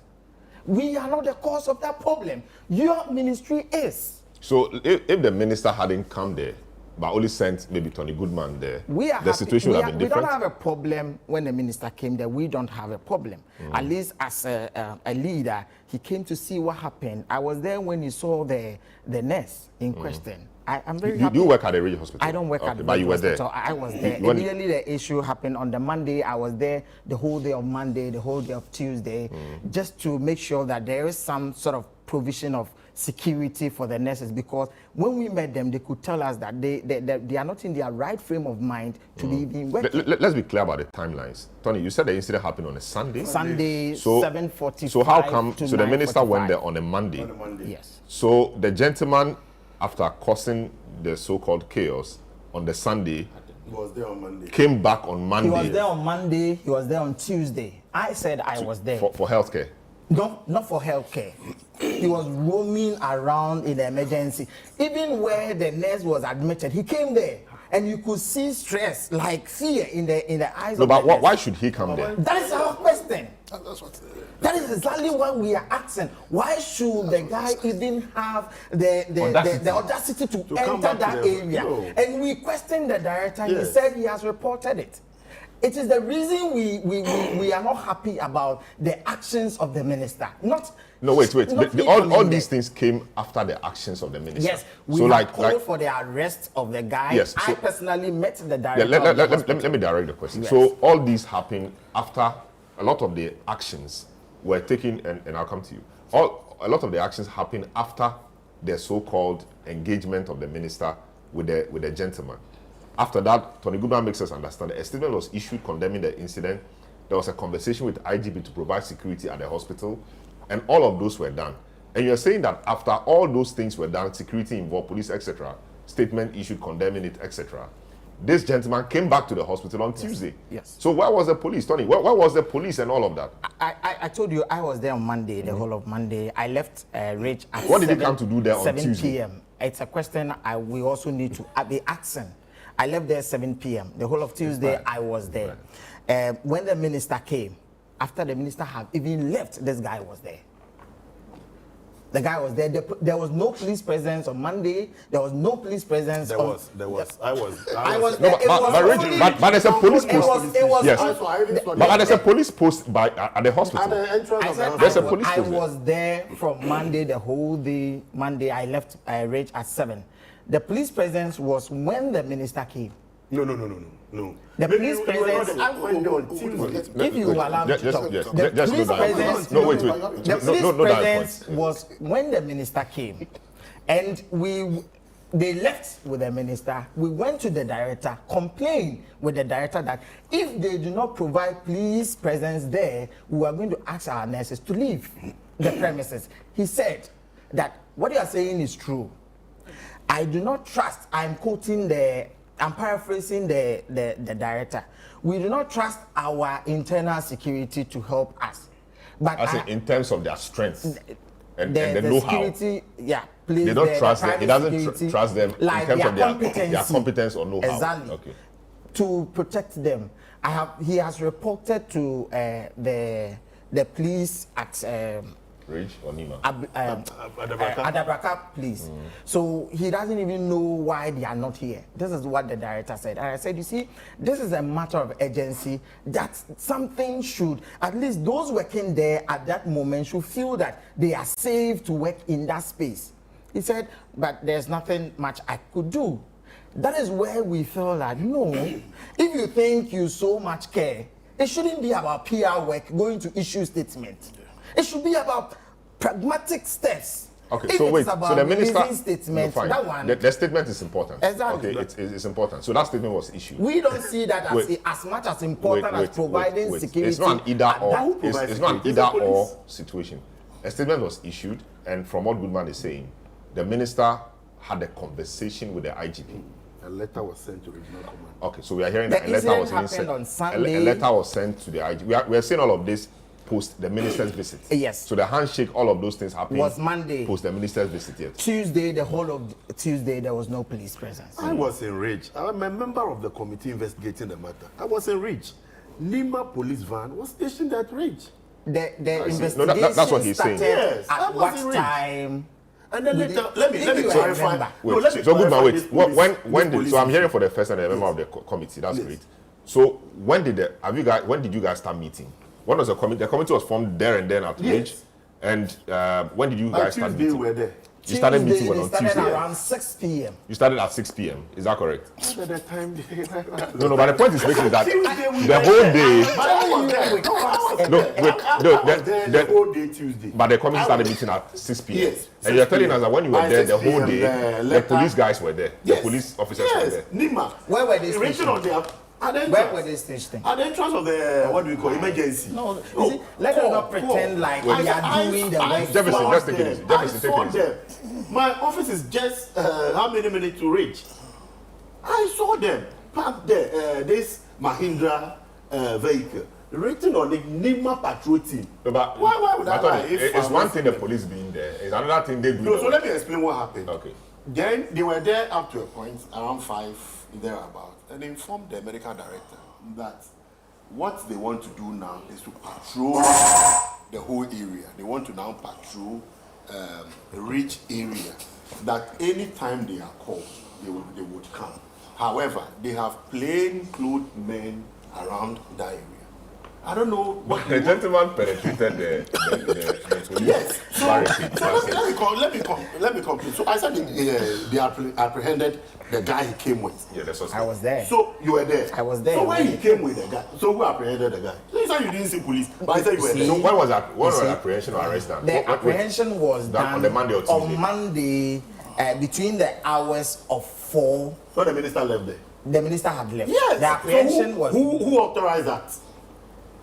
We are not the cause of that problem. Your ministry is. So if the minister hadn't come there, but only sent maybe Tony Goodman there, the situation would have been different. We don't have a problem when the minister came there. We don't have a problem. At least as a leader, he came to see what happened. I was there when he saw the nurse in question. I'm very happy. Do you work at the Rage Hospital? I don't work at the Rage Hospital. There. I was there. Immediately the issue happened on the Monday. I was there the whole day of Monday, the whole day of Tuesday, just to make sure that there is some sort of provision of security for the nurses, because when we met them, they could tell us that they are not in their right frame of mind to be even working. Let's be clear about the timelines. Tony, you said the incident happened on a Sunday? Sunday, so, 7:45. So how come, to so the minister 9:45. went there on a Monday? Yes. So the gentleman, after causing the so-called chaos on the Sunday, He was there on Monday. came back on Monday. He was there on Monday, he was there on Tuesday. I said I was there. For healthcare? No, not for healthcare. He was roaming around in the emergency. Even where the nurse was admitted, he came there. And you could see stress, like fear in the eyes No, of the but nurse. why should he come there? That is our question. That's what. That is exactly what we are asking. Why should the guy even have the audacity to come enter back that to them? area? No. And we questioned the director. He Yes. said he has reported it. It is the reason we are not happy about the actions of the minister. No, wait. not him All coming these there. things came after the actions of the minister. Yes, we so have called for the arrest of the guy. Yes, I so- personally met the Yeah, director. of the hospital. let me direct the question. Yes. So all these happened after a lot of the actions were taken, and I'll come to you. A lot of the actions happened after the so-called engagement of the minister with the gentleman. After that, Tony Goodman makes us understand that a statement was issued condemning the incident, There was a conversation with IGP to provide security at the hospital, and all of those were done. And you're saying that after all those things were done, security involved, police, etc., statement issued condemning it, etc., this gentleman came back to the hospital on Tuesday. Yes. So where was the police, Tony? Where was the police and all of that? I told you I was there on Monday, the whole of Monday. I left Ridge at What did you come to do there on 7 Tuesday? p.m. It's a question we also need to be asking. I left there 7 p.m. The whole of Tuesday, I was there. When the minister came, after the minister had even left, this guy was there. The guy was there. There was no police presence on Monday. There was no police presence. There was. I was there. But there's a police post. Yes. But But there's a police post at the hospital. at the entrance of the hospital. There's a police I post there. was there from Monday, the whole day. Monday, I left Ridge at 7. The police presence was when the minister came. No. The Maybe police you were not presence. there. I went there on Tuesday. If you will allow me to talk, Yes, the just police go down. presence. No, wait. The police No, that presence point. was when the minister came, and they left with the minister. We went to the director, complained with the director that if they do not provide police presence there, we are going to ask our nurses to leave the premises. He said that what you are saying is true. I do not trust. I'm paraphrasing the director. We do not trust our internal security to help us. But I say in terms of their strength and the the know-how. security, yeah, please. They don't trust them. He doesn't security, trust them like in terms of their competency. competence or know-how. Exactly. Okay. To protect them, he has reported to the police at Ridge or Nima? Adabraka police. So he doesn't even know why they are not here. This is what the director said. And I said, you see, this is a matter of urgency that something should, at least those working there at that moment should feel that they are safe to work in that space. He said, but there's nothing much I could do. That is where we felt that, no, if you think you so much care, it shouldn't be about PR work, going to issue statements. It should be about pragmatic steps. Okay, if so wait. About So the minister statement, fine. that one. The statement is important. Exactly. Okay, it's important. So that statement was issued. We don't see that as, as much as important as providing security. It's not an either or. It's not an either or Police. situation. A statement was issued, and from what Goodman is saying, the minister had a conversation with the IGP. A letter was sent to regional command. Okay, so we are hearing The that a letter was incident sent. happened on Sunday. A letter was sent to the IGP. We are seeing all of this post the minister's visit. Yes. So the handshake, all of those things happened. Was Monday. Post the minister's visit yet. Tuesday, the whole of Tuesday, there was no police presence. I was in Ridge. I'm a member of the committee investigating the matter. I was in Ridge. Nima police van was stationed at Ridge. The see. investigation No, that's what he's saying. started Yes, I at was what in Ridge. time? And then later, If let me you clarify. remember. No, Wait, let me so Goodman, clarify wait. this police- When this did? police So I'm hearing issue. for the first time, a member of the committee. That's Yes. great. So when did when did you guys start meeting? When was the committee? The committee was formed there and then at Yes. Ridge. And when did you On guys start Tuesday, meeting? we were there. You started meeting Tuesday, when they on started Tuesday. around 6 p.m. You started at 6 p.m. Is that correct? At the time, No, but the point is making is that Tuesday we the were whole there. day. I was there. No, I was there the whole day Tuesday. But the committee started meeting at 6 p.m. Yes, And you're 6 telling p.m. us that when you were By there the 6 whole p.m., day, the the letter- police guys were there. Yes. The police officers were Yes, there. Nima. Where were they Written stationed? on their at the Where entrance. were they stationed? At the entrance of the what do we call emergency? No, you see, let us not pretend like we are doing the work. Jefferson, saw just take it them. easy. Jefferson, I take saw it easy. them. My office is just how many minutes to reach? I saw them parked there. This Mahindra vehicle written on the Nima patrol team. No, but Why would I Tony, lie? If it's I one was- thing the police being there. It's another thing they do. No, so let me explain what happened. Okay. Then they were there up to a point, around 5, thereabout, and they informed the medical director that what they want to do now is to patrol the whole area. They want to now patrol the Ridge area. That any time they are called, they would come. However, they have plainclothes men around that area. I don't know what The gentleman penetrated the police Yes. barricade. So let me complete. So I said they apprehended the guy he came with. Yeah, the suspect. I was there. So you were there. I was there. So when he came with the guy, so who apprehended the guy? So you said you didn't see police, but I said you were So there. when was the apprehension or arrest done? The apprehension was That done on the Monday or Tuesday? on Monday between the hours of 4. So the minister left there. The minister had left. Yes. The apprehension so was who authorized that?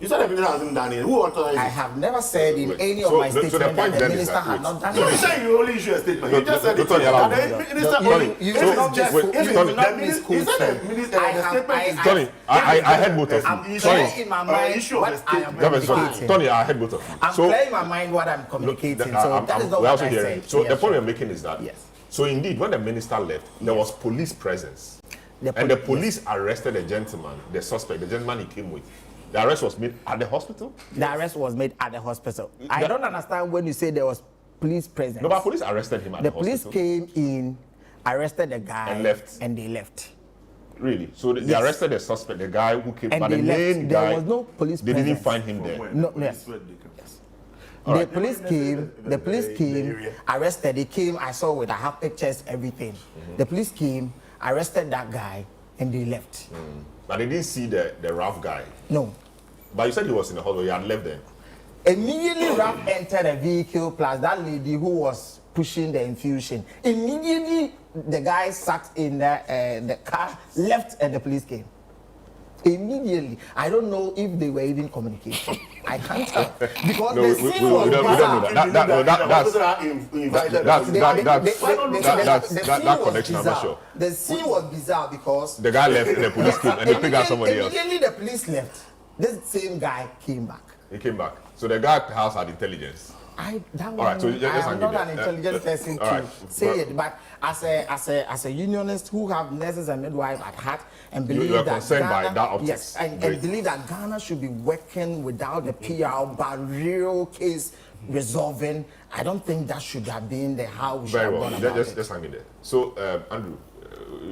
You said the minister hasn't done it. Who authorized I it? have never said in any of So my the statements point that the then is minister that- had not done So you it. say you only issue a statement. You just said Don't it. tell me allow That me. the minister No, only. you If will it's not just- wait, if Tony, it's not the minister, misquote you said the me. minister, I the have- statement is Tony, I heard both of I'm you. clear Tony, in my mind issue of what a I statement. am That was communicating. Tony, I heard both of you. I'm So- clear in my mind what I'm communicating. So that is not we're what also I hearing. said. So Yes, the point sure. we're making is that, Yes. so indeed, when the minister left, there was police presence. The And the poli- police arrested the gentleman, the suspect, the gentleman he came with. The arrest was made at the hospital? The arrest was made at the hospital. I That- don't understand when you say there was police presence. No, but police arrested him at the The police hospital. came in, arrested the guy, And left. and they left. Really? So they Yes. arrested the suspect, the guy who came, And but the they left. main There guy, was no police they didn't presence. find him there. No, yes. The police came. The police came, arrested. They came. I saw it. I have pictures, everything. The police came, arrested that guy, and they left. But they didn't see the rough guy. No. But you said he was in the hospital, he had left then. Immediately, Rap entered a vehicle plus that lady who was pushing the infusion. Immediately, the guy sat in the car, left, and the police came. Immediately. I don't know if they were even communicating. I can't tell. Because No, the we scene was don't know bizarre. that. That connection, I'm not sure. The scene was bizarre because The guy left and the police came and they picked out somebody else. immediately the police left. This same guy came back. He came back. So the guy perhaps had intelligence. That one, All right, so just I hang am in not there. an intelligent person all to right, say but- it, but as a unionist who have nurses and midwives at heart and believe you are that concerned by Ghana, that optics. yes, and Great. believe that Ghana should be working without the PR but real case resolving. I don't think that should have been the how we should Very have well. gone about it. Just hang in there. So, Andrew,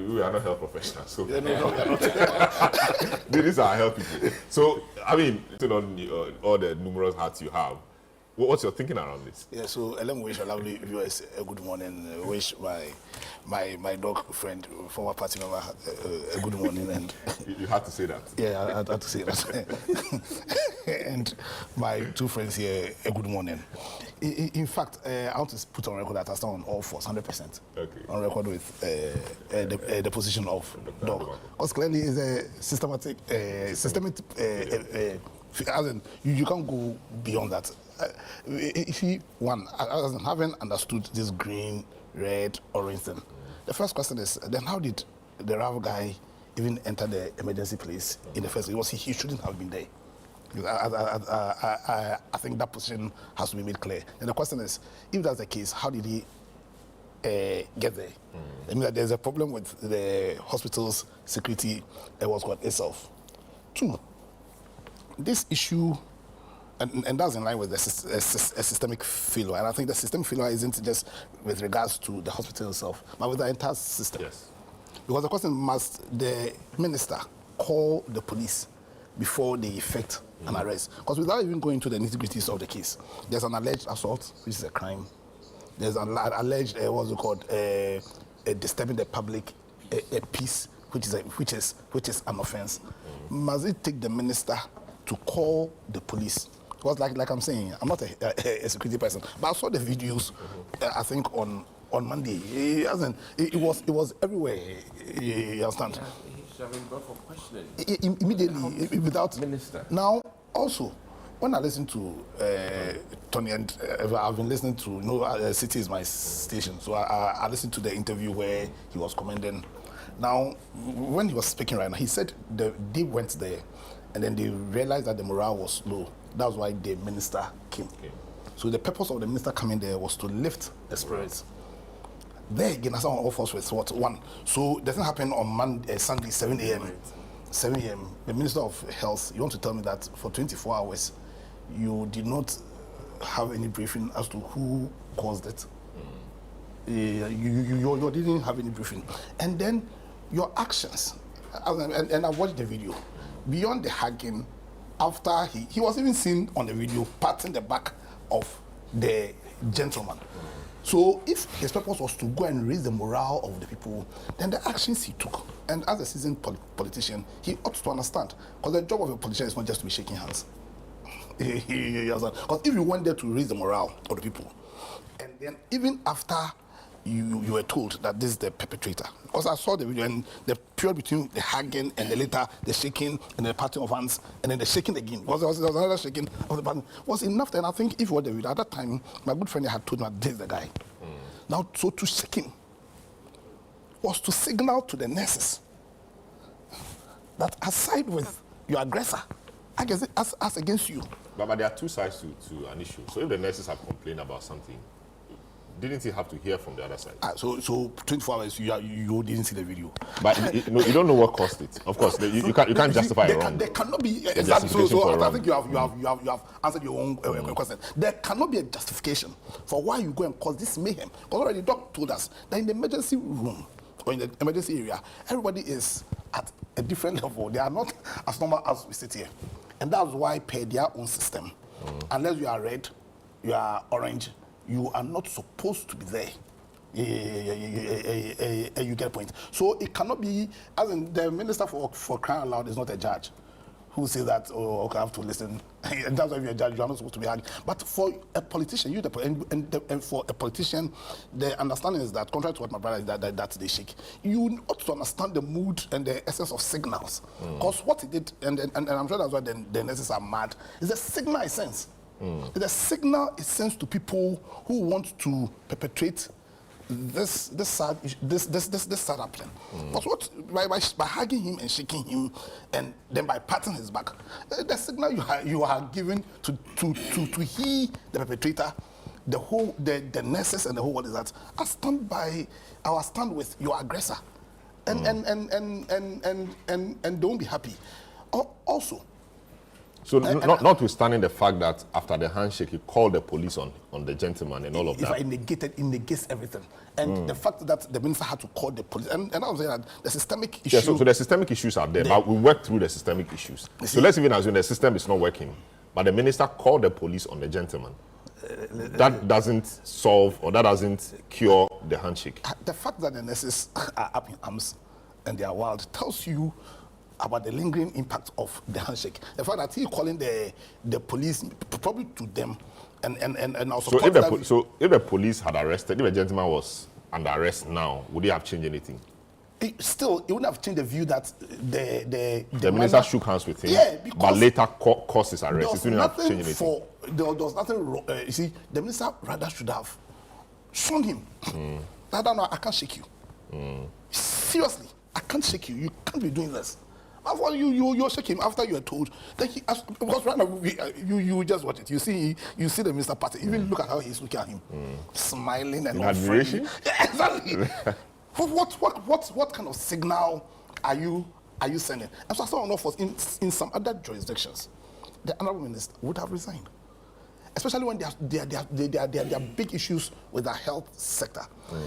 we are not health professionals. So these are health people. So, I mean, on all the numerous hats you have, what's your thinking around this? Yeah, so let me wish our lovely viewers a good morning. Wish my dog friend, former party member, a good morning. And You had to say that. yeah, I had to say that. And my two friends here, a good morning. In fact, I want to put on record that I stand on all fours, 100%. Okay. On record with the position of dog. Because clearly it's a systematic, as in, you can't go beyond that. If you, one, as in having understood this green, red, orange thing, the first question is, then how did the RAF guy even enter the emergency place in the first place? He shouldn't have been there. I think that position has to be made clear. And the question is, if that's the case, how did he get there? I mean, that there's a problem with the hospital's security itself. Two, this issue, and that's in line with a systemic failure. And I think the systemic failure isn't just with regards to the hospital itself, but with the entire system. Yes. Because the question, must the minister call the police before they effect an arrest? Because without even going into the nitty-gritties of the case, there's an alleged assault, which is a crime. There's an alleged, what's it called, disturbing the public peace, which is an offense. Must it take the minister to call the police? Because like I'm saying, I'm not a security person, but I saw the videos, I think on Monday. It was everywhere. You understand? Immediately, without Minister. Now, also, when I listen to Tony, and I've been listening to, City is my station, so I listened to the interview where he was commending. Now, when he was speaking right now, he said they went there, and then they realized that the morale was low. That's why the minister came. Okay. So the purpose of the minister coming there was to lift the spirits. There again, I saw on all fours with what? One. So doesn't happen on Sunday, 7 a.m. 7 a.m. The Minister of Health, you want to tell me that for 24 hours, you did not have any briefing as to who caused it? You didn't have any briefing. And then your actions, and I watched the video, beyond the hugging, after he was even seen on the video patting the back of the gentleman. So if his purpose was to go and raise the morale of the people, then the actions he took, and as a seasoned politician, he ought to understand, because the job of a politician is not just to be shaking hands. Because if you went there to raise the morale of the people, and then even after you were told that this is the perpetrator. Because I saw the video and the period between the hugging and the later the shaking and the patting of hands and then the shaking again. Because there was another shaking of the button. Was enough. And I think if you were the video at that time, my good friend had told me that this is the guy. Now, so to shake him was to signal to the nurses that aside with your aggressor, as against you. But there are two sides to an issue. So if the nurses have complained about something, didn't he have to hear from the other side? So 24 hours, you didn't see the video. But you don't know what caused it. Of course, you can't justify it wrong. There cannot be exactly. So I think you have answered your own question. There cannot be a justification for why you go and cause this mayhem. Because already the doctor told us that in the emergency room or in the emergency area, everybody is at a different level. They are not as normal as we sit here. And that's why per their own system, unless you are red, you are orange, you are not supposed to be there. You get a point. So it cannot be, as in the minister for crying out loud is not a judge who says that, oh, okay, I have to listen. And that's why you're a judge, you are not supposed to be arguing. But for a politician, and for a politician, the understanding is that, contrary to what my brother is, that they shake, you ought to understand the mood and the essence of signals. Because what he did, and I'm sure that's why the nurses are mad, is the signal it sends. The signal it sends to people who want to perpetrate this sad happening. Because by hugging him and shaking him, and then by patting his back, the signal you are giving to he, the perpetrator, the nurses and the whole world is that I stand with your aggressor, and don't be happy. Also. So notwithstanding the fact that after the handshake, he called the police on the gentleman and all of that. It negates everything. And the fact that the minister had to call the police, and I was saying that the systemic issue... Yeah, so the systemic issues are there, but we work through the systemic issues. So let's even assume the system is not working, but the minister called the police on the gentleman. That doesn't solve or that doesn't cure the handshake. The fact that the nurses are up in arms and they are wild tells you about the lingering impact of the handshake. The fact that he's calling the police probably to them and also... So if the police had arrested, if the gentleman was under arrest now, would it have changed anything? It wouldn't have changed the view that the minister shook hands with him, but later caused his arrest. It wouldn't have changed anything. There was nothing wrong. You see, the minister rather should have shown him. No, I can't shake you. Seriously, I can't shake you. You can't be doing this. After you shake him after you are told. Then he asked, because right now you just watch it. You see the minister party. Even look at how he's looking at him, smiling and admiration. Yeah, exactly. What kind of signal are you sending? And so I saw enough in some other jurisdictions, the honorable minister would have resigned, especially when there are big issues with the health sector.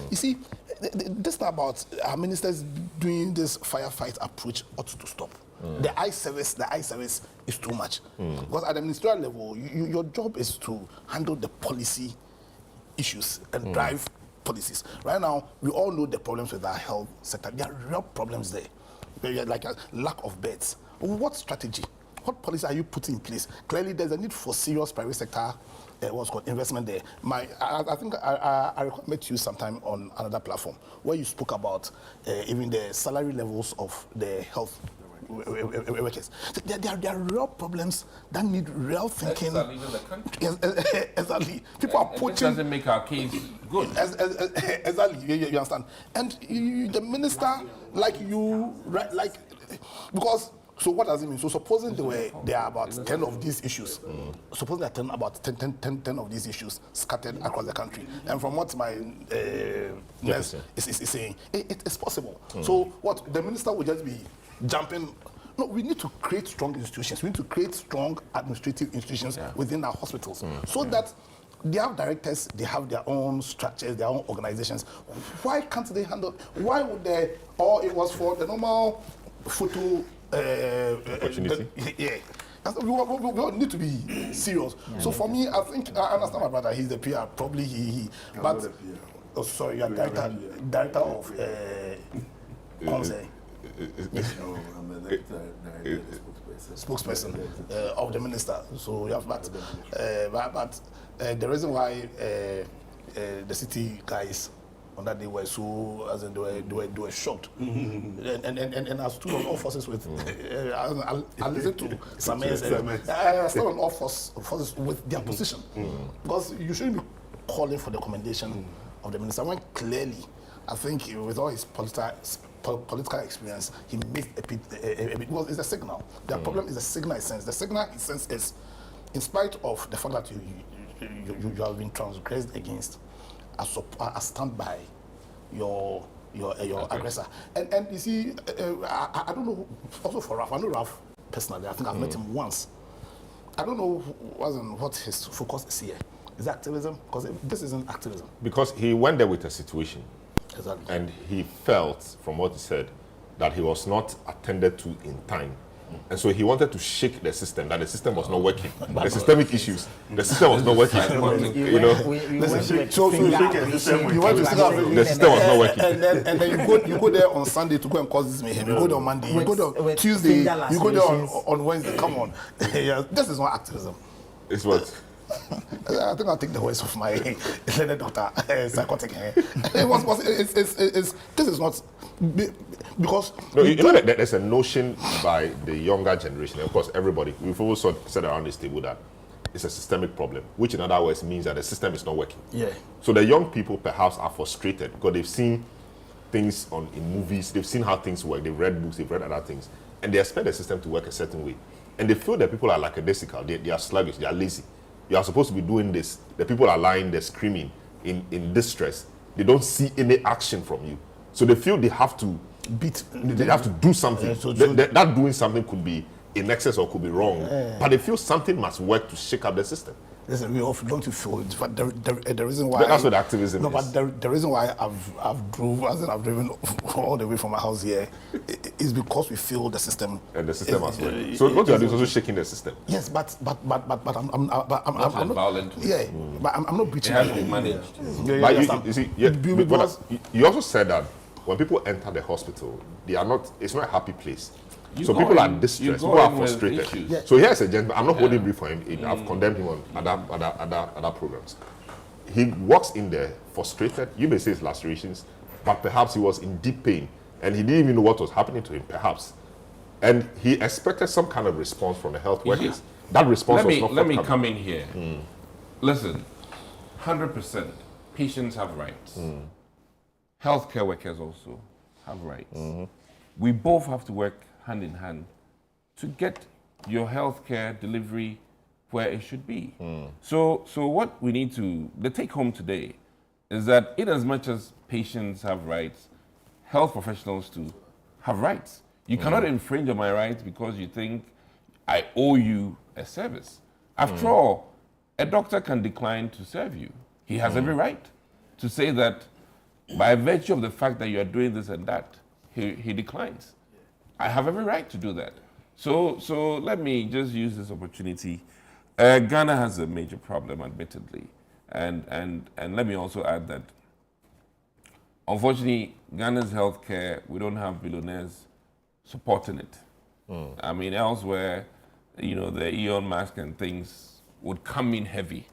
You see, this thing about our ministers doing this firefight approach ought to stop. The eye service is too much. Because at the ministerial level, your job is to handle the policy issues and drive policies. Right now, we all know the problems with our health sector. There are real problems there. Like a lack of beds. What strategy? What policy are you putting in place? Clearly, there's a need for serious private sector what's called investment there. I think I met you sometime on another platform where you spoke about even the salary levels of the health workers. There are real problems that need real thinking. That's leaving the country. Exactly. People are poaching. It doesn't make our case good. Exactly. You understand? And the minister, because. So what does it mean? So supposing there are about 10 of these issues, supposing there are about 10 of these issues scattered across the country. And from what my nurse is saying, it's possible. So what, the minister will just be jumping. No, we need to create strong institutions. We need to create strong administrative institutions within our hospitals so that they have directors, they have their own structures, their own organizations. Why can't they handle, why would they, or it was for the normal photo opportunity. We all need to be serious. So for me, I think I understand my brother. He's the PR, probably he. But oh, sorry, you're director of. I'm a spokesperson of the minister. So you have but the reason why the city guys on that day were so, as in they were shocked. And I stood on all forces with, I listened to Same's, I stood on all forces with their position. Because you shouldn't be calling for the commendation of the minister, when clearly, I think with all his political experience, he made a bit, well, it's a signal. The problem is the signal he sends. The signal he sends is, in spite of the fact that you have been transgressed against, I stand by your aggressor. And you see, I don't know, also for Ralph, I know Ralph personally, I think I've met him once. I don't know what his focus is here. Is it activism? Because this isn't activism. Because he went there with a situation. Exactly. And he felt, from what he said, that he was not attended to in time. And so he wanted to shake the system, that the system was not working. The systemic issues, the system was not working. You know, the system was not working. And then you go there on Sunday to go and cause this mayhem. You go there on Monday, you go there on Tuesday, you go there on Wednesday. Come on. Yeah, this is not activism. It's what? I think I'll take the voice of my learned doctor, psychotic. This is not, because... No, you know that there's a notion by the younger generation, of course everybody, we've also said around this table that it's a systemic problem, which in other words means that the system is not working. Yeah. So the young people perhaps are frustrated because they've seen things in movies, they've seen how things work, they've read books, they've read other things, and they expect the system to work a certain way. And they feel that people are lackadaisical, they are sluggish, they are lazy. You are supposed to be doing this. The people are lying, they're screaming in distress. They don't see any action from you. So they feel they have to they have to do something. That doing something could be in excess or could be wrong. But they feel something must work to shake up the system. Listen, we often don't feel it, but the reason why... That's what activism is. But the reason why I've driven all the way from my house here is because we feel the system... And the system must work. So what you are doing is also shaking the system. Yes, but I'm not violent. Yeah, but I'm not breaching... It has to be managed. But you see, you also said that when people enter the hospital, it's not a happy place. So people are distressed, people are frustrated. Yeah. So here's a gentleman, I'm not holding brief for him, I've condemned him on other programs. He walks in there frustrated, you may say it's lacerations, but perhaps he was in deep pain and he didn't even know what was happening to him, perhaps. And he expected some kind of response from the health workers. Yeah. That response was not forthcoming. Let me come in here. Listen, 100% patients have rights. Healthcare workers also have rights. We both have to work hand in hand to get your healthcare delivery where it should be. So what we need to, the take home today is that in as much as patients have rights, health professionals too have rights. You cannot infringe on my rights because you think I owe you a service. After all, a doctor can decline to serve you. He has every right to say that by virtue of the fact that you are doing this and that, he declines. I have every right to do that. So let me just use this opportunity. Ghana has a major problem, admittedly. And let me also add that, unfortunately, Ghana's healthcare, we don't have billionaires supporting it. I mean, elsewhere, the Elon Musk and things would come in heavy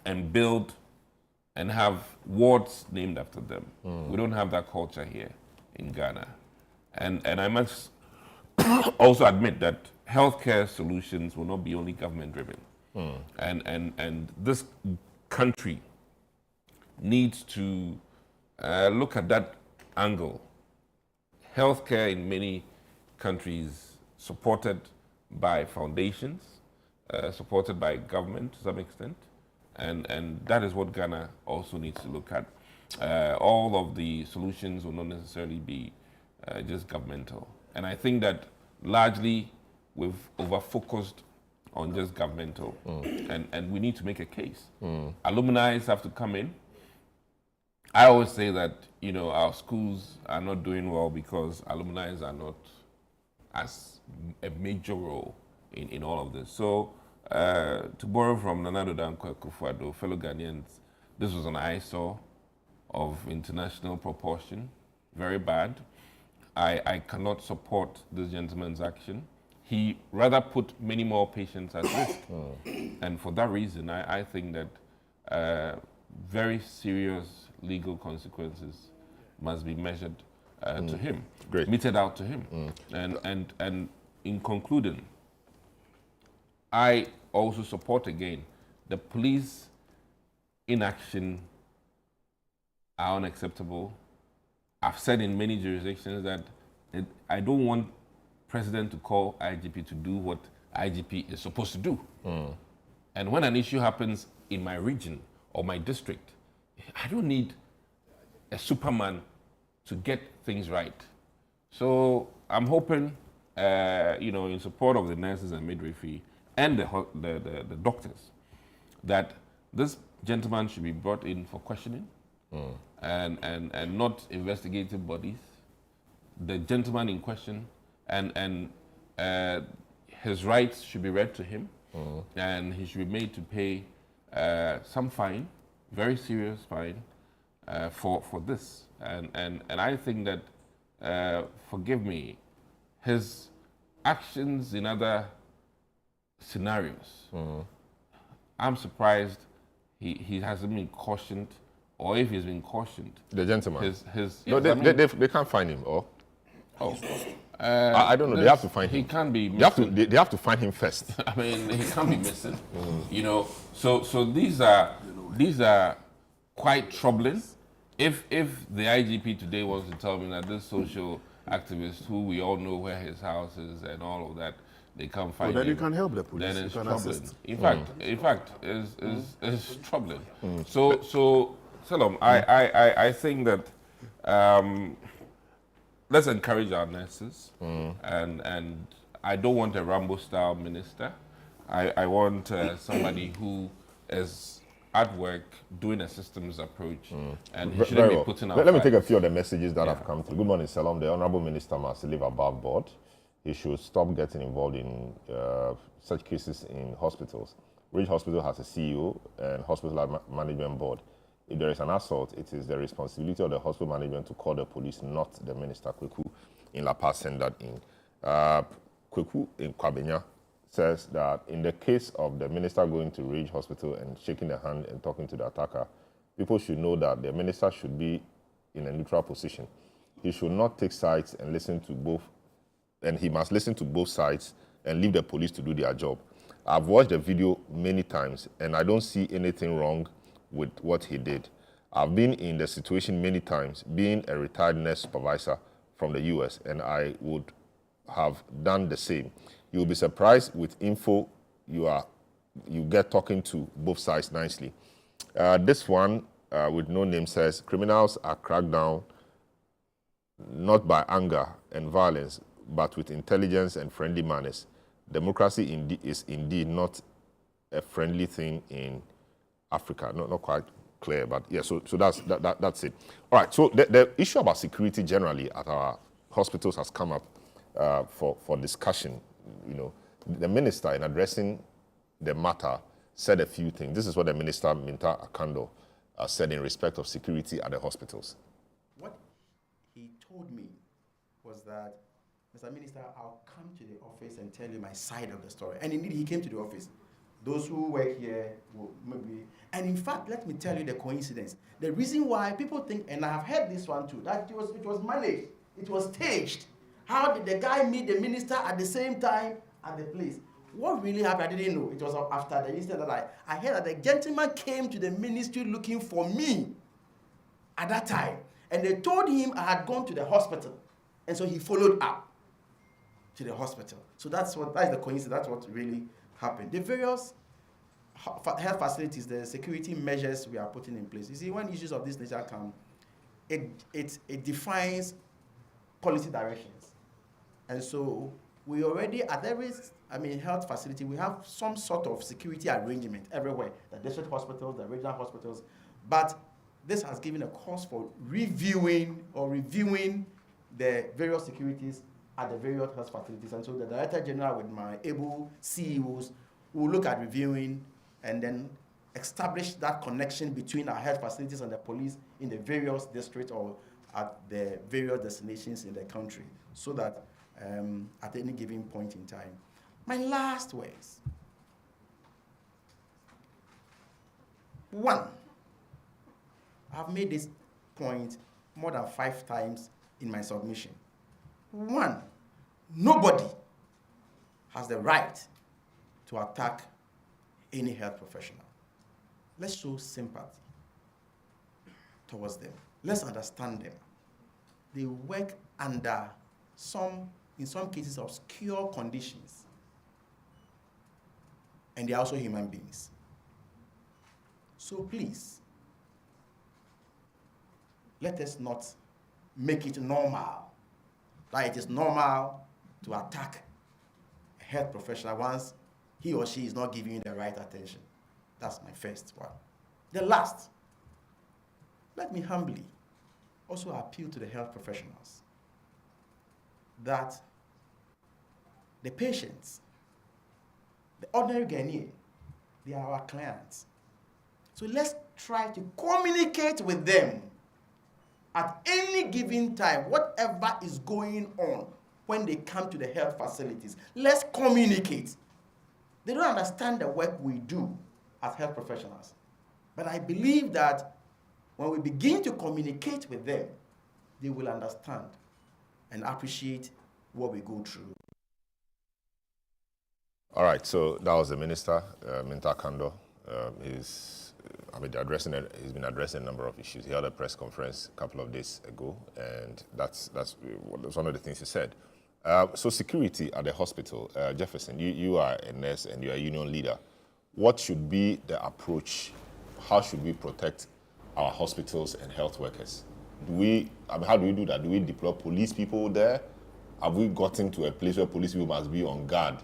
and build and have wards named after them. We don't have that culture here in Ghana. And I must also admit that healthcare solutions will not be only government driven. And this country needs to look at that angle. Healthcare in many countries supported by foundations, supported by government to some extent, and that is what Ghana also needs to look at. All of the solutions will not necessarily be just governmental. And I think that largely we've over-focused on just governmental, and we need to make a case. Alumni have to come in. I always say that, our schools are not doing well because alumni are not as a major role in all of this. So to borrow from Nana Dankwa Akufo-Addo, fellow Ghanaians, this was an eyesore of international proportion, very bad. I cannot support this gentleman's action. He rather put many more patients at risk. And for that reason, I think that very serious legal consequences must be measured to him, Great. meted out to him. And in concluding, I also support again the police inaction are unacceptable. I've said in many jurisdictions that I don't want president to call IGP to do what IGP is supposed to do. And when an issue happens in my region or my district, I don't need a Superman to get things right. So I'm hoping, in support of the nurses and midwifery and the doctors, that this gentleman should be brought in for questioning and not investigative bodies. The gentleman in question and his rights should be read to him, and he should be made to pay some fine, very serious fine, for this. And I think that, forgive me, his actions in other scenarios, I'm surprised he hasn't been cautioned, or if he's been cautioned. The gentleman. No, they can't find him, or? I don't know. They have to find him. He can't be missing. They have to find him first. I mean, he can't be missing. So these are quite troubling. If the IGP today wants to tell me that this social activist, who we all know where his house is and all of that, they can't find then him, you can help the police. then it's You can troubling. assist. In fact, it's troubling. So Salom, I think that let's encourage our nurses, and I don't want a Rambo-style minister. I want somebody who is at work doing a systems approach, and he shouldn't be putting out. Let me take a few of the messages that have come through. Good morning, Salom. The Honorable Minister must live above board. He should stop getting involved in such cases in hospitals. Ridge Hospital has a CEO and hospital management board. If there is an assault, it is the responsibility of the hospital management to call the police, not the minister. Kweku in La Paz sent that in. Kweku in Kwabenya says that in the case of the minister going to Ridge Hospital and shaking the hand and talking to the attacker, people should know that the minister should be in a neutral position. He should not take sides and listen to both, and he must listen to both sides and leave the police to do their job. I've watched the video many times, and I don't see anything wrong with what he did. I've been in the situation many times, being a retired nurse supervisor from the US, and I would have done the same. You'll be surprised with info you get talking to both sides nicely. This one with no name says, criminals are cracked down not by anger and violence, but with intelligence and friendly manners. Democracy is indeed not a friendly thing in Africa. Not quite clear, but yeah, so that's it. All right, so the issue about security generally at our hospitals has come up for discussion. The minister, in addressing the matter, said a few things. This is what the minister, Minta Akando, said in respect of security at the hospitals. What he told me was that, Mr. Minister, I'll come to the office and tell you my side of the story. And indeed, he came to the office. Those who work here will maybe... And in fact, let me tell you the coincidence. The reason why people think, and I have heard this one too, that it was managed, it was staged. How did the guy meet the minister at the same time at the place? What really happened, I didn't know. It was after the incident that I heard that the gentleman came to the ministry looking for me at that time. And they told him I had gone to the hospital. And so he followed up to the hospital. So that's the coincidence, that's what really happened. The various health facilities, the security measures we are putting in place. You see, when issues of this nature come, it defines policy directions. And so we already, at every health facility, we have some sort of security arrangement everywhere, the district hospitals, the regional hospitals. But this has given a cause for reviewing the various securities at the various health facilities. And so the Director General with my able CEOs will look at reviewing and then establish that connection between our health facilities and the police in the various districts or at the various destinations in the country, so that at any given point in time. My last words. One, I've made this point more than 5 times in my submission. 1, nobody has the right to attack any health professional. Let's show sympathy towards them. Let's understand them. They work under in some cases, obscure conditions. And they're also human beings. So please, let us not make it normal, that it is normal to attack a health professional once he or she is not giving you the right attention. That's my first one. The last, let me humbly also appeal to the health professionals that the patients, the ordinary Ghanaian, they are our clients. So let's try to communicate with them at any given time, whatever is going on when they come to the health facilities. Let's communicate. They don't understand the work we do as health professionals. But I believe that when we begin to communicate with them, they will understand and appreciate what we go through. All right, so that was the minister, Minta Kando. He's been addressing a number of issues. He held a press conference a couple of days ago, and that's one of the things he said. So security at the hospital, Jefferson, you are a nurse and you are a union leader. What should be the approach? How should we protect our hospitals and health workers? How do we do that? Do we deploy police people there? Have we gotten to a place where police people must be on guard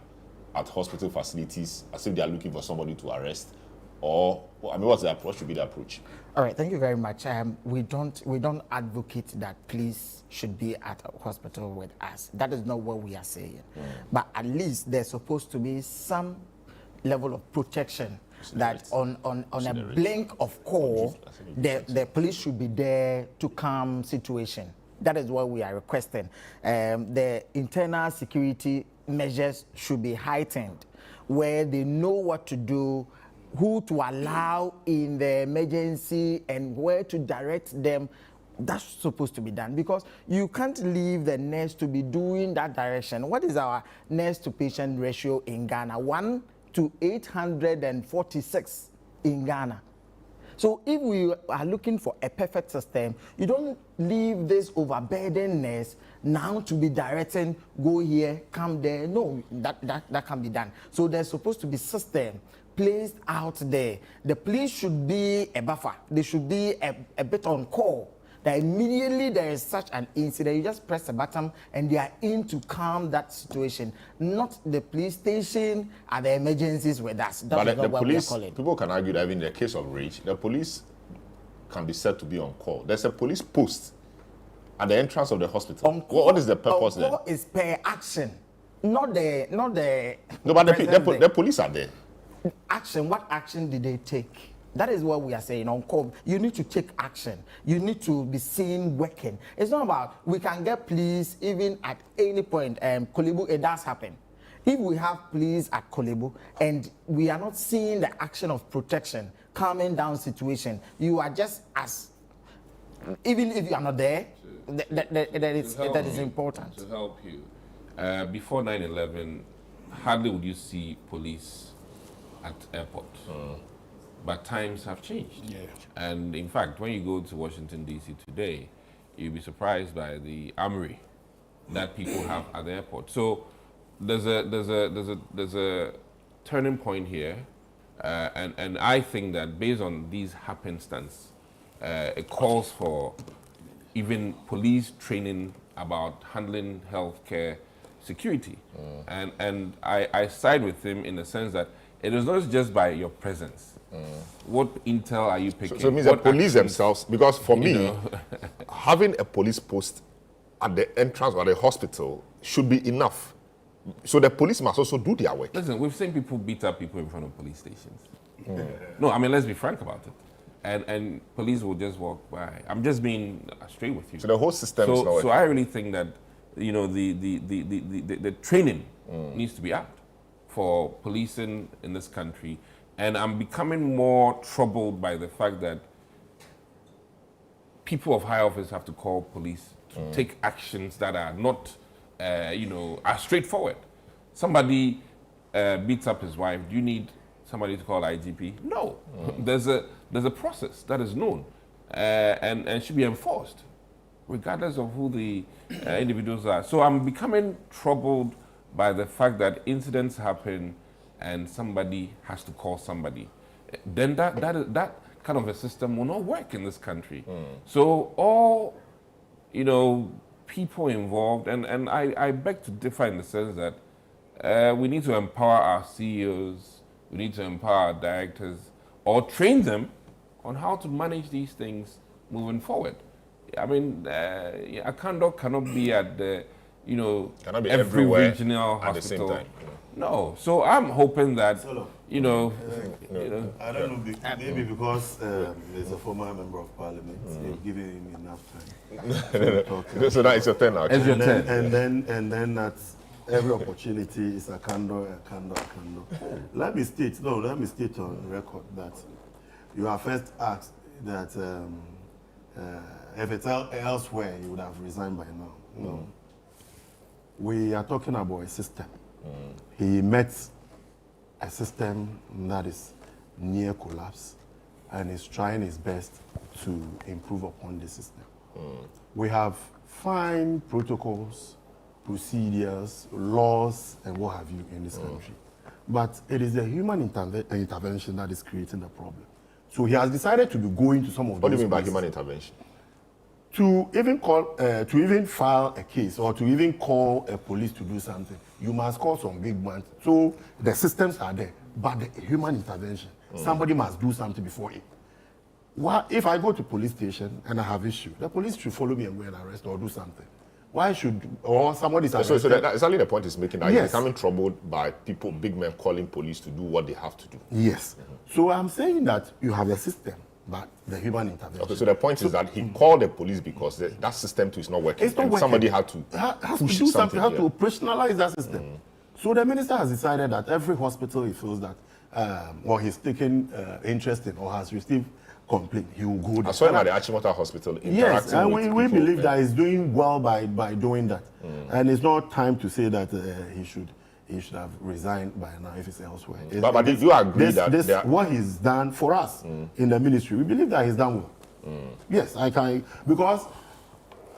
at hospital facilities as if they are looking for somebody to arrest? Or, what's the approach? Should be the approach? All right, thank you very much. We don't advocate that police should be at a hospital with us. That is not what we are saying. But at least there's supposed to be some level of protection that on a blink of call, the police should be there to calm situation. That is what we are requesting. The internal security measures should be heightened, where they know what to do, who to allow in the emergency, and where to direct them. That's supposed to be done, because you can't leave the nurse to be doing that direction. What is our nurse to patient ratio in Ghana? 1 to 846 in Ghana. So if we are looking for a perfect system, you don't leave this overburdened nurse now to be directing, go here, come there. No, that can be done. So there's supposed to be system placed out there. The police should be a buffer. They should be a bit on call. That immediately there is such an incident, you just press a button and they are in to calm that situation. Not the police station at the emergencies with us. That's not what we are calling. People can argue that even in the case of rage, the police can be said to be on call. There's a police post at the entrance of the hospital. On call, what is the purpose there? On call is per action, not the. No, but the police are there. Action. What action did they take? That is what we are saying. On call, you need to take action. You need to be seen working. It's not about, we can get police even at any point. Kolebu, it does happen. If we have police at Kolebu and we are not seeing the action of protection, calming down situation, you are just as, even if you are not there, that is important. To help you, before 9/11, hardly would you see police at airport. But times have changed. Yeah. And in fact, when you go to Washington, D.C. today, you'll be surprised by the armory that people have at the airport. So there's a turning point here. And I think that based on these happenstance, it calls for even police training about handling healthcare security. And I side with him in the sense that it is not just by your presence. What intel are you picking? So it means the police themselves, because for me, having a police post at the entrance of the hospital should be enough. So the police must also do their work. Listen, we've seen people beat up people in front of police stations. No, I mean, let's be frank about it. And police will just walk by. I'm just being straight with you. So the whole system is not. So I really think that, you know, the training needs to be up for policing in this country. And I'm becoming more troubled by the fact that people of high office have to call police to take actions that are not, are straightforward. Somebody beats up his wife. Do you need somebody to call IGP? No. There's a process that is known and should be enforced, regardless of who the individuals are. So I'm becoming troubled by the fact that incidents happen and somebody has to call somebody. Then that kind of a system will not work in this country. So all, people involved, and I beg to differ in the sense that we need to empower our CEOs, we need to empower our directors, or train them on how to manage these things moving forward. I mean, a candor cannot be at the, cannot be every everywhere regional at the same hospital. time. No, so I'm hoping that, I don't know, maybe because he's a former member of parliament, they've given him enough time. So that is your turn now. It's your turn. And then at every opportunity is a candor. Let me state on record that you are first asked that if it's elsewhere, you would have resigned by now. No. We are talking about a system. He met a system that is near collapse and is trying his best to improve upon the system. We have fine protocols, procedures, laws, and what have you in this country. But it is the human intervention that is creating the problem. So he has decided to be going to some of those What do you mean by places. human intervention? To even file a case or to even call a police to do something, you must call some big ones. So the systems are there, but the human intervention, somebody must do something before it. Well, if I go to police station and I have issue, the police should follow me and go and arrest or do something. Why should, or somebody is arrested? So that's exactly the point he's making. That Yes. he's becoming troubled by people, big men calling police to do what they have to do. Yes. So I'm saying that you have a system, but the human intervention. Okay, so the point is that he called the police because that system too is not working. It's not and working. somebody had to has to push do something, has yeah. to operationalize that system. So the minister has decided that every hospital he feels that, or he's taken interest in or has received complaint, he will go there. I saw him at the Achimota Hospital interacting Yes, and with we people, believe that he's doing well by doing that. And it's not time to say that he should have resigned by now if it's elsewhere. But do you agree that what he's done for us in the ministry, we believe that he's done well. Yes, I can, because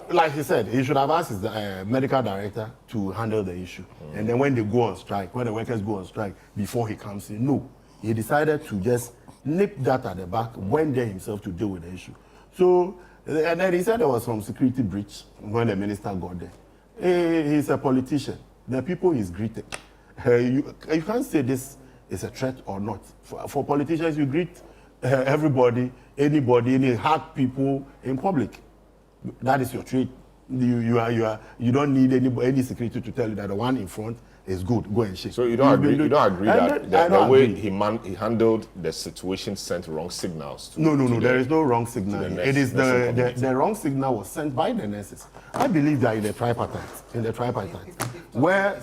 like he said, he should have asked his medical director to handle the issue. And then when they go on strike, when the workers go on strike, before he comes in, no. He decided to just nip that at the back, went there himself to deal with the issue. So, and then he said there was some security breach when the minister got there. He's a politician. The people he's greeted. You can't say this is a threat or not. For politicians, you greet everybody, anybody, any hard people in public. That is your trait. You don't need any security to tell you that the one in front is good. Go and shake. So you don't agree that the way he handled the situation sent wrong signals? No, there is no wrong signal. It is the wrong signal was sent by the nurses. I believe that in the tripartite, where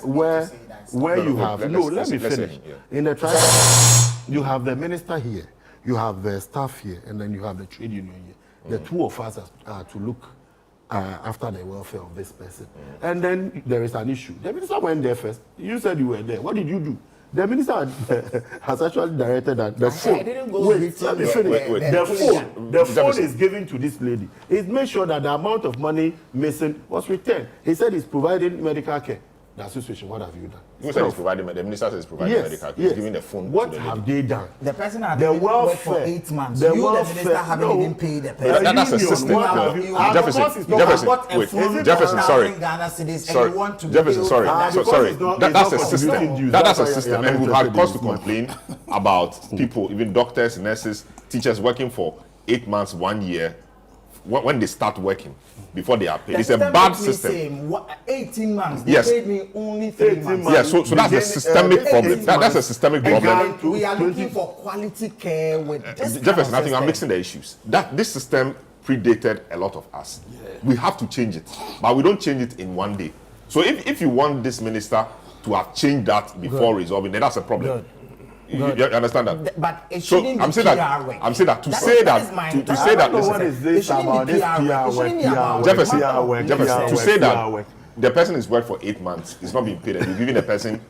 you have let me finish. In the tripartite, you have the minister here, you have the staff here, and then you have the trade union here. The two of us are to look after the welfare of this person. And then there is an issue. The minister went there first. You said you were there. What did you do? The minister has actually directed that the phone. Wait, let me finish. The phone is given to this lady. He's made sure that the amount of money missing was returned. He said he's providing medical care. The association, what have you done? Who said he's providing? The minister says he's providing medical care. He's giving the phone. What to the have lady. they done? The person had The been worked for welfare. 8 months. The The welfare. minister haven't No. even paid the person. That's a Union, system. what have you- Jefferson, sorry. Ghana cedis Sorry, and you want to Jefferson, build sorry. that- because Sorry, it's not- that's it's a not system. contributing dues. That's a That's why system, you're and we've not had cause to interested in complain about people, even doctors, nurses, teachers working for 8 months, 1 year, when they start working before they are paid. The It's a system bad makes me system. say, 18 months. They Yes. paid me only 3 18 months. months. Yeah, so that's a systemic problem. That's a systemic problem. And we are looking for quality care with this Jefferson, I think I'm system. mixing the issues. This system predated a lot of us. We have to change it, but we don't change it in one day. So if you want this minister to have changed that before resolving, then that's a problem. You understand that? But it So shouldn't I'm be saying PR that. work. I'm saying that to That say is that my- to I say that know listen, what is It this shouldn't about be this PR work. PR It work, shouldn't be PR about work, Jefferson, PR work, Jefferson, PR to work, say PR that work. the person is worked for 8 months, it's not being paid, and you're giving the person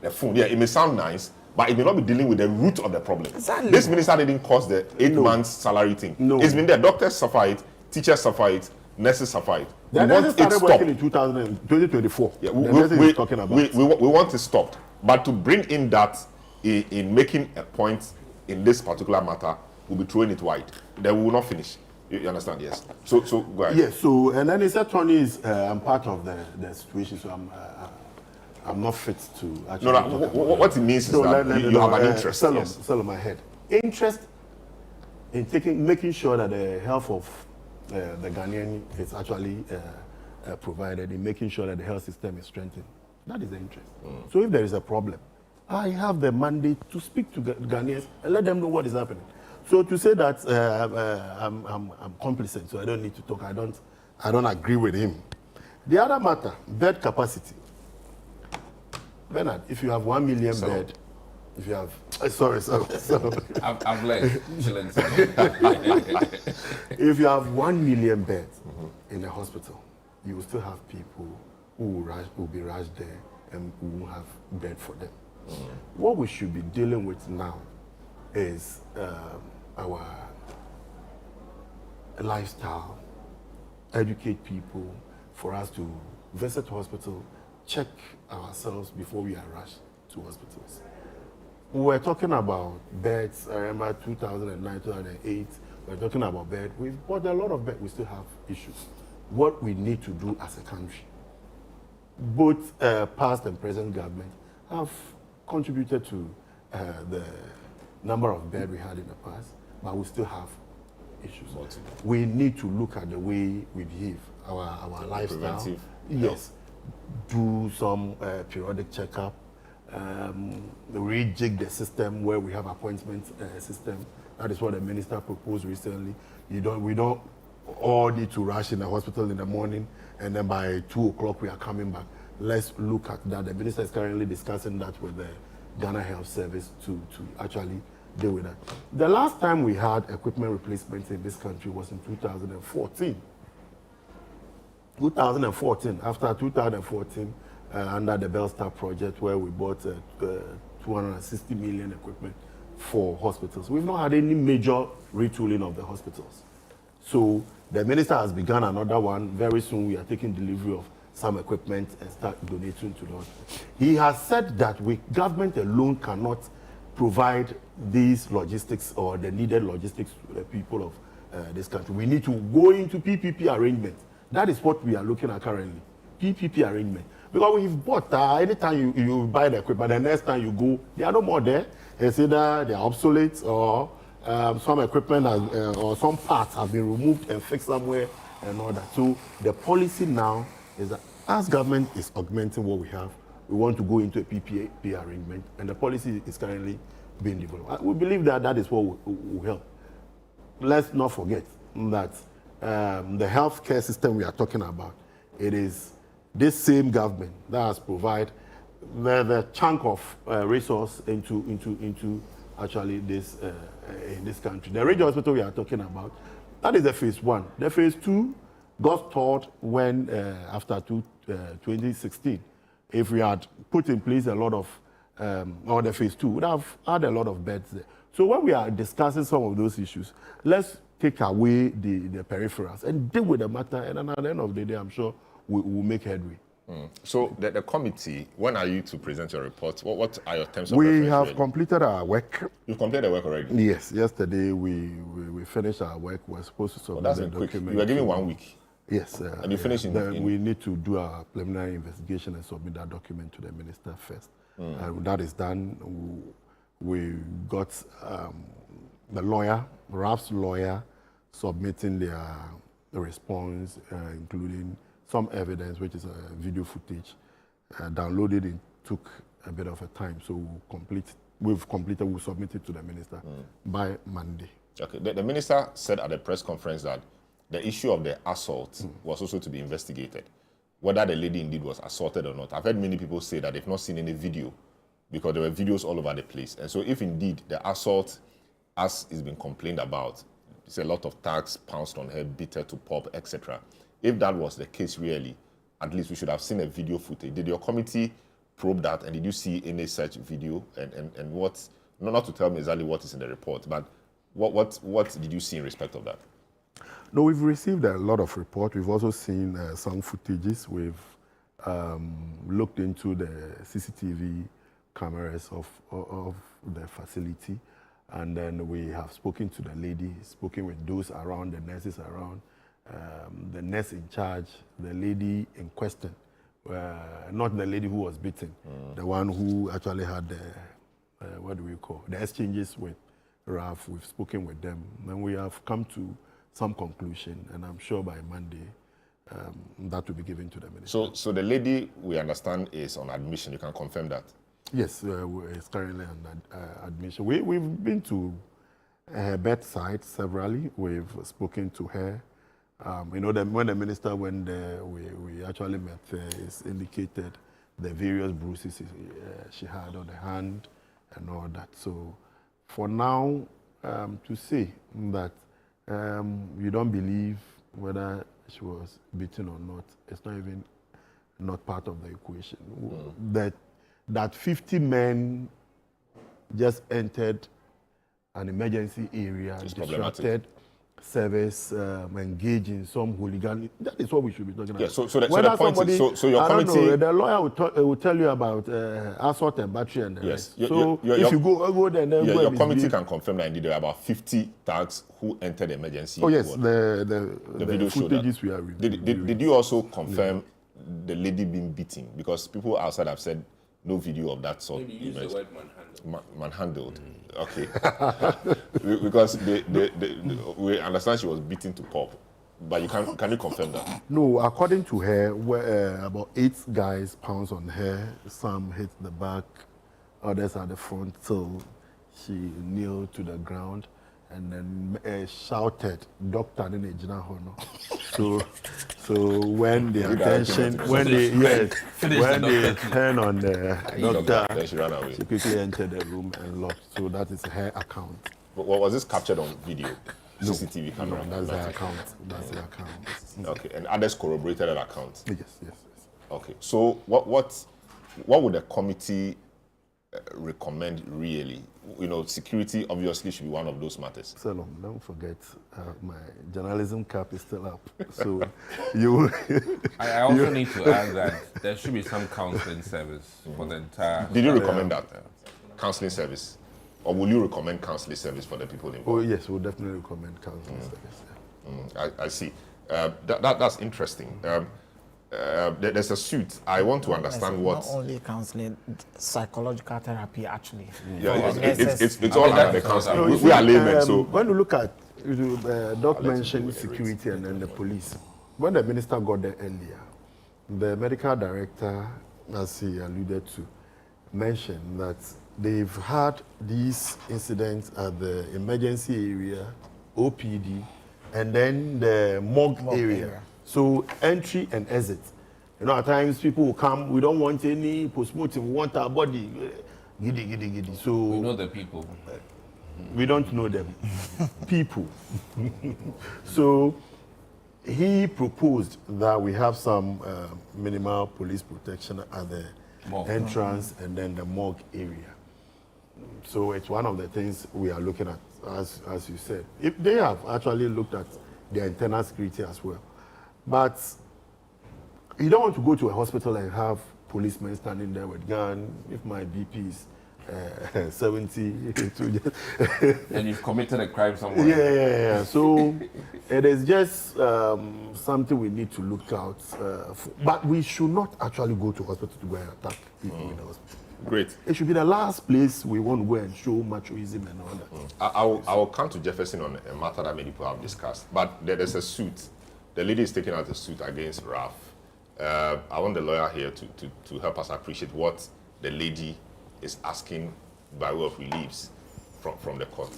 the phone. Yeah, it may sound nice, but it may not be dealing with the root of the problem. Exactly. This minister didn't cause the 8 No. months salary thing. No. It's been there. Doctors suffer it, teachers suffer it, nurses suffer it. We The want nurses it started stopped. working in 2024. Yeah, the nurses is talking about. we want it stopped. But to bring in that in making a point in this particular matter, we'll be throwing it wide. Then we will not finish. You understand? Yes. So go ahead. Yes. So and then he said, Tony is I'm part of the situation, so I'm not fit to actually. No. talk about What it means is So that you have an interest. Sell Yes. on my head. Interest in making sure that the health of the Ghanaian is actually provided, in making sure that the health system is strengthened. That is the interest. So if there is a problem, I have the mandate to speak to Ghanaians and let them know what is happening. So to say that I'm complicit, so I don't need to talk, I don't agree with him. The other matter, bed capacity. Bernard, if you have 1 million bed, if you have, sorry. I've learned. If you have 1 million beds in a hospital, you will still have people who will be rushed there and who won't have bed for them. What we should be dealing with now is our lifestyle, educate people for us to visit hospital, check ourselves before we are rushed to hospitals. We were talking about beds, I remember 2009, 2008, we were talking about beds. We've bought a lot of beds, we still have issues. What we need to do as a country, both past and present government have contributed to the number of beds we had in the past, but we still have issues. We need to look at the way we behave, our lifestyle. Preventive. Yes. Do some periodic checkup, rejig the system where we have appointment system. That is what the minister proposed recently. We don't all need to rush in the hospital in the morning and then by 2 o'clock we are coming back. Let's look at that. The minister is currently discussing that with the Ghana Health Service to actually deal with that. The last time we had equipment replacements in this country was in 2014. 2014, after 2014, under the Bellstar project where we bought 260 million equipment for hospitals. We've not had any major retooling of the hospitals. So the minister has begun another one. Very soon we are taking delivery of some equipment and start donating to the hospital. He has said that government alone cannot provide these logistics or the needed logistics to the people of this country. We need to go into PPP arrangement. That is what we are looking at currently, PPP arrangement. Because we've bought, anytime you buy the equipment, the next time you go, they are no more there. It's either they are obsolete or some equipment or some parts have been removed and fixed somewhere and all that. So the policy now is that as government is augmenting what we have, we want to go into a PPP arrangement, and the policy is currently being developed. We believe that that is what will help. Let's not forget that the healthcare system we are talking about, it is this same government that has provided the chunk of resource into actually this in this country. The regional hospital we are talking about, that is the phase 1. The phase 2 got stalled when after 2016. If we had put in place a lot of, or the phase 2, we would have had a lot of beds there. So when we are discussing some of those issues, let's take away the peripherals and deal with the matter, and then at the end of the day, I'm sure we will make headway. So the committee, when are you to present your report? What are your terms of We reference have really? completed our work. You've completed the work already? Yes, yesterday we finished our work. We're supposed to submit That's the been quick. document. You were given 1 week. Yes. And you finish in- Then we need to do our preliminary investigation and submit that document to the minister first. And that is done. We got the lawyer, Raf's lawyer, submitting their response, including some evidence, which is video footage. Downloaded it took a bit of a time, so we'll submit it to the minister by Monday. Okay. The minister said at the press conference that the issue of the assault was also to be investigated, whether the lady indeed was assaulted or not. I've heard many people say that they've not seen any video because there were videos all over the place. And so if indeed the assault, as is been complained about, it's a lot of tags pounced on her, beat her to pulp, etc. If that was the case really, at least we should have seen a video footage. Did your committee probe that, and did you see any such video? And what, not to tell me exactly what is in the report, but what did you see in respect of that? No, we've received a lot of reports. We've also seen some footages. We've looked into the CCTV cameras of the facility. And then we have spoken to the lady, spoken with those around, the nurses around, the nurse in charge, the lady in question, not the lady who was beaten, the one who actually had the, what do we call, the exchanges with Raf. We've spoken with them, and we have come to some conclusion, and I'm sure by Monday that will be given to the minister. So the lady, we understand, is on admission. You can confirm that? Yes, it's currently on admission. We've been to her bedside severally. We've spoken to her. You know, when the minister went there, we actually met her. It's indicated the various bruises she had on the hand and all that. So for now, to say that you don't believe whether she was beaten or not, it's not even not part of the equation. That 50 men just entered an emergency area, disrupted service, engaged in some hooligan. That is what we should be talking about. Yeah, so the point is, so your committee... the lawyer will tell you about assault and battery and the rest. If you go there, then your committee can confirm that indeed there are about 50 tags who entered the emergency. Oh yes, ward. the video showed that. Footages we are reviewing. Did you also confirm the lady being beaten? Because people outside have said no video of that sort. Maybe use the word manhandled. Manhandled. Okay. Because we understand she was beaten to pulp. But can you confirm that? No, according to her, about 8 guys pounced on her. Some hit the back, others at the front till she kneeled to the ground and then shouted, "Doctor, So when the attention, when they turn on the doctor, she ran away. She quickly entered the room and locked. So that is her account. But was this captured on video? No. CCTV camera? No, that's her account. That's her account. Okay, and others corroborated that account? Yes. Okay, so what would the committee recommend really? You know, security obviously should be one of those matters. Salom, don't forget, my journalism cap is still up. So you... I also need to add that there should be some counseling service for the entire... Did you recommend that? Counseling service? Or will you recommend counseling service for the people involved? Oh yes, we'll definitely recommend counseling service. Yeah. I see. That's interesting. There's a suit. I want to understand what... Not only counseling, psychological therapy actually. Yeah, it's all under the counseling. We are laymen, so... When you look at, Doc mentioned security and then the police. When the minister got there earlier, the medical director, as he alluded to, mentioned that they've had these incidents at the emergency area, OPD, and then the morgue area. So entry and exit. You know, at times people will come, we don't want any postmortem, we want our body. Giddy. So we know the people. We don't know them. People. So he proposed that we have some minimal police protection at the entrance and then the morgue area. So it's one of the things we are looking at, as you said. If they have actually looked at their internal security as well. But you don't want to go to a hospital and have policemen standing there with gun. If my BP is 70, and you've committed a crime somewhere. Yeah. So it is just something we need to look out for. But we should not actually go to hospital to go and attack people in the hospital. Great. It should be the last place we want to go and show machoism and all that. I will come to Jefferson on a matter that many people have discussed. But there's a suit. The lady is taking out a suit against Raf. I want the lawyer here to help us appreciate what the lady is asking by way of reliefs from the court.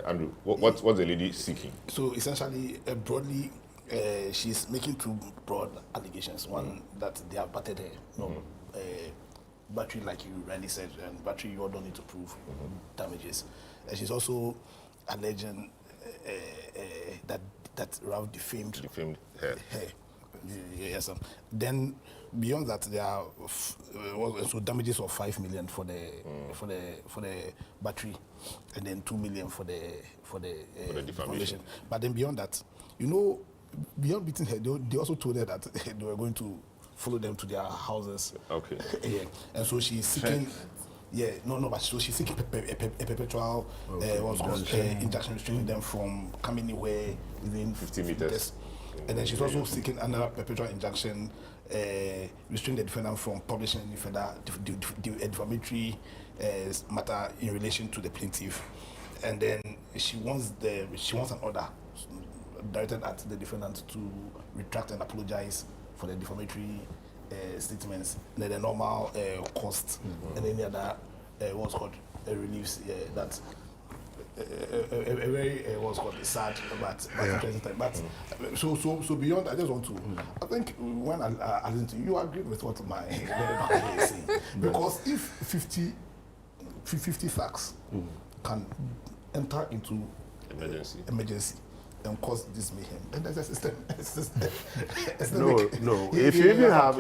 Andrew, what's the lady seeking? So essentially, broadly, she's making 2 broad allegations. One, that they have battered her. battery, like you rightly said, and battery, you all don't need to prove damages. And she's also alleging that Ralph defamed her. Yes. Then beyond that, there are so damages of 5 million for the battery, and then 2 million for the defamation. But then beyond that, beyond beating her, they also told her that they were going to follow them to their houses. Okay. Yeah. And so she's seeking. Yeah, but so she's seeking a perpetual injunction restraining them from coming anywhere within 50 meters. And then she's also seeking another perpetual injunction restraining the defendant from publishing any further defamatory matter in relation to the plaintiff. And then she wants an order directed at the defendant to retract and apologize for the defamatory statements, and then the normal cost, and any other what's called reliefs. That's a very what's called sad but interesting time. But so beyond, I just want to. I think when I listen to you, I agree with what my is saying, because if 50 thugs can enter into emergency and cause this mayhem, and there's a system. No. If you even have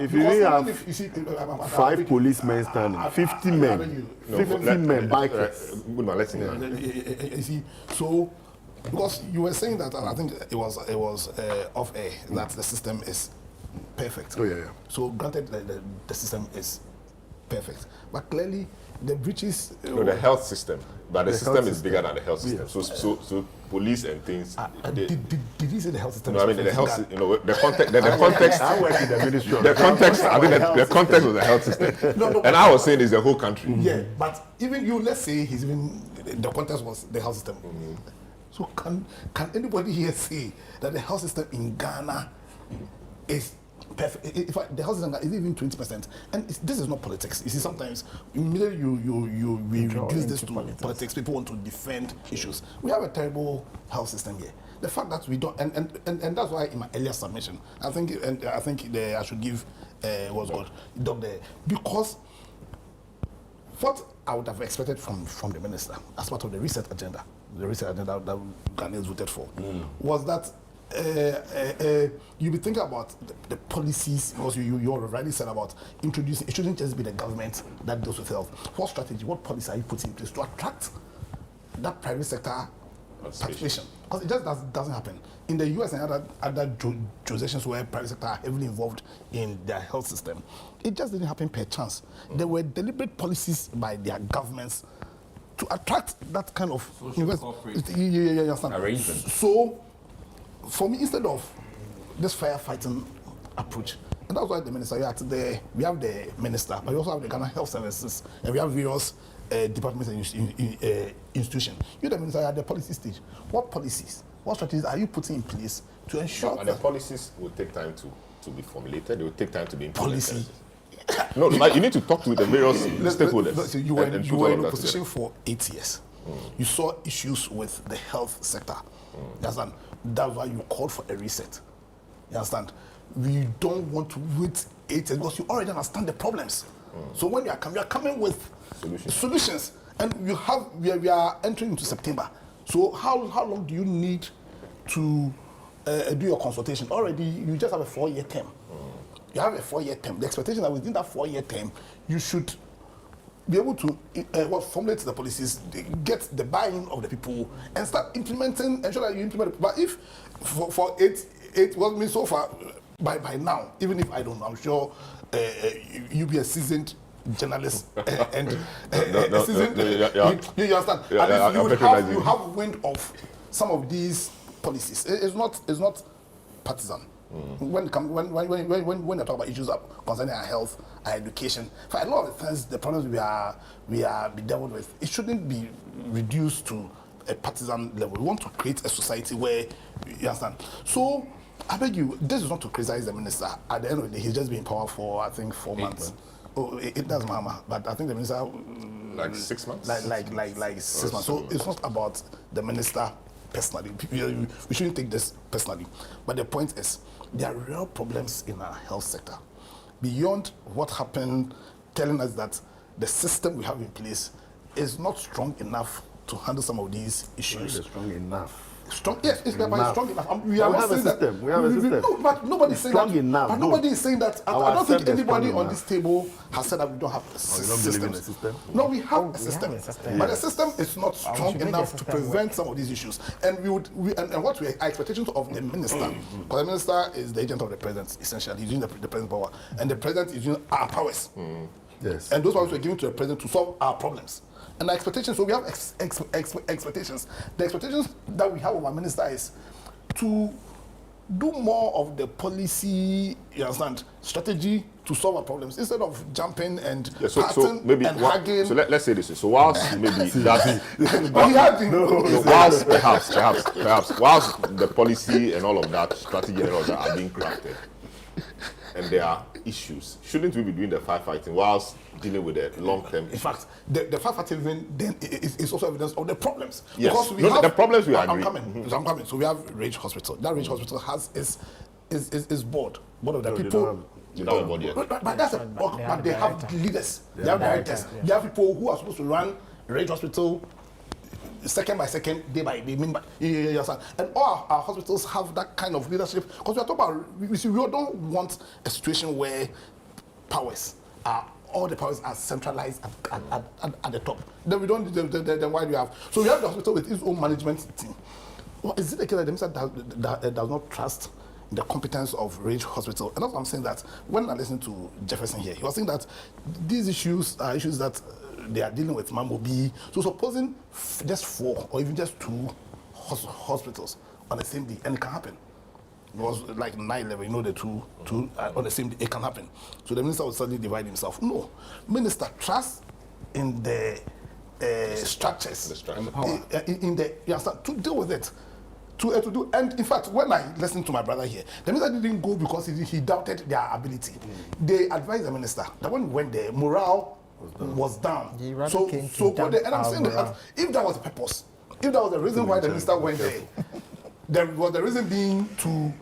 5 policemen standing, 50 men, 50 men bikers. Good man, let's You see, so because you were saying that, and I think it was off air, that the system is perfect. Oh yeah. So granted, the system is perfect, but clearly the breaches. The health system, but the system is bigger system. than the health system. Yeah. So police and things. Did you say the health system? No, I mean the health. The context. I work in the ministry. The context. I think the context of the health system. And I was saying is the whole country. Yeah, but even you, let's say the context was the health system. So can anybody here say that the health system in Ghana is perfect? In fact, the health system is even 20%. And this is not politics. You see, sometimes immediately we reduce this to politics. People want to defend issues. We have a terrible health system here. The fact that we don't, and that's why in my earlier submission, I think I should give Doc there, because what I would have expected from the minister as part of the reset agenda that Ghanaians voted for, was that you'll be thinking about the policies, because you already said about introducing, it shouldn't just be the government that deals with health. What strategy, what policy are you putting in place to attract that private sector participation? Because it just doesn't happen. In the US and other jurisdictions where private sector are heavily involved in their health system, it just didn't happen per chance. There were deliberate policies by their governments to attract that kind of arrangement. So, for me, instead of this firefighting approach, and that's why the minister, we have the minister, but we also have the Ghana Health Services, and we have various departments and institutions. You, the minister, are at the policy stage. What policies, what strategies are you putting in place to ensure that the policies will take time to be formulated? They will take time to be implemented. Policy. No, you need to talk to the various stakeholders. You were in a position for 8 years. You saw issues with the health sector. You understand? That's why you called for a reset. You understand? We don't want to wait 8 years because you already understand the problems. So when you are coming with solutions, and we are entering into September. So how long do you need to do your consultation? Already, you just have a 4-year term. You have a 4-year term. The expectation that within that 4-year term, you should be able to formulate the policies, get the buy-in of the people, and start implementing, ensure that you implement it. But if for eight what means so far, by now, even if I don't know, I'm sure you be a seasoned journalist and seasoned, you understand? You have wind of some of these policies. It's not partisan. When you talk about issues concerning our health, our education, for a lot of the things, the problems we are dealt with, it shouldn't be reduced to a partisan level. We want to create a society where you understand. So I beg you, this is not to criticize the minister. At the end of the day, he's just been in power for I think 4 months. Oh, it doesn't matter, but I think the minister like 6 months. Like 6 months. So it's not about the minister personally. We shouldn't take this personally. But the point is, there are real problems in our health sector. Beyond what happened telling us that the system we have in place is not strong enough to handle some of these issues. It's strong enough. Strong, yes, it's strong enough. We have a system. We have a system. No, but nobody is saying strong that. Enough. But nobody is saying that. I don't think anybody on this table has said that we don't have a system. No, we have a system. But the system is not strong enough to prevent some of these issues. And what our expectations of the minister, because the minister is the agent of the president, essentially. He's using the president's power. And the president is using our powers. Yes. And those powers were given to the president to solve our problems. And our expectations, so we have expectations. The expectations that we have of our minister is to do more of the policy, you understand, strategy to solve our problems instead of jumping and so maybe and hugging. So let's say this. So whilst maybe that, perhaps whilst the policy and all of that strategy and all of that are being crafted, and there are issues, shouldn't we be doing the firefighting whilst dealing with the long-term issues? In fact, the firefighting then is also evidence of the problems. Yes. Because we have the problems we agree. I'm coming. So we have Rage Hospital. That Rage Hospital has is board of the people. But that's a board. But they have leaders. They have directors. They have people who are supposed to run Rage Hospital second by second, day by day, minute by and all our hospitals have that kind of leadership. Because we are talking about, we don't want a situation where all the powers are centralized at the top. Then we don't. Then why do we have? So we have the hospital with its own management team. Well, is it the case that the minister does not trust the competence of Rage Hospital? And that's what I'm saying, that when I listened to Jefferson here, he was saying that these issues are issues that they are dealing with Mamobi. So supposing just 4 or even just 2 hospitals on the same day, and it can happen. It was like 9/11, you know, the two on the same day, it can happen. So the minister will suddenly divide himself. No, minister trusts in the structures, in the to deal with it. To do, and in fact, when I listened to my brother here, the minister didn't go because he doubted their ability. They advised the minister that when we went there, morale was down. So and I'm saying that if that was the purpose, if that was the reason why the minister went there, there was the reason being to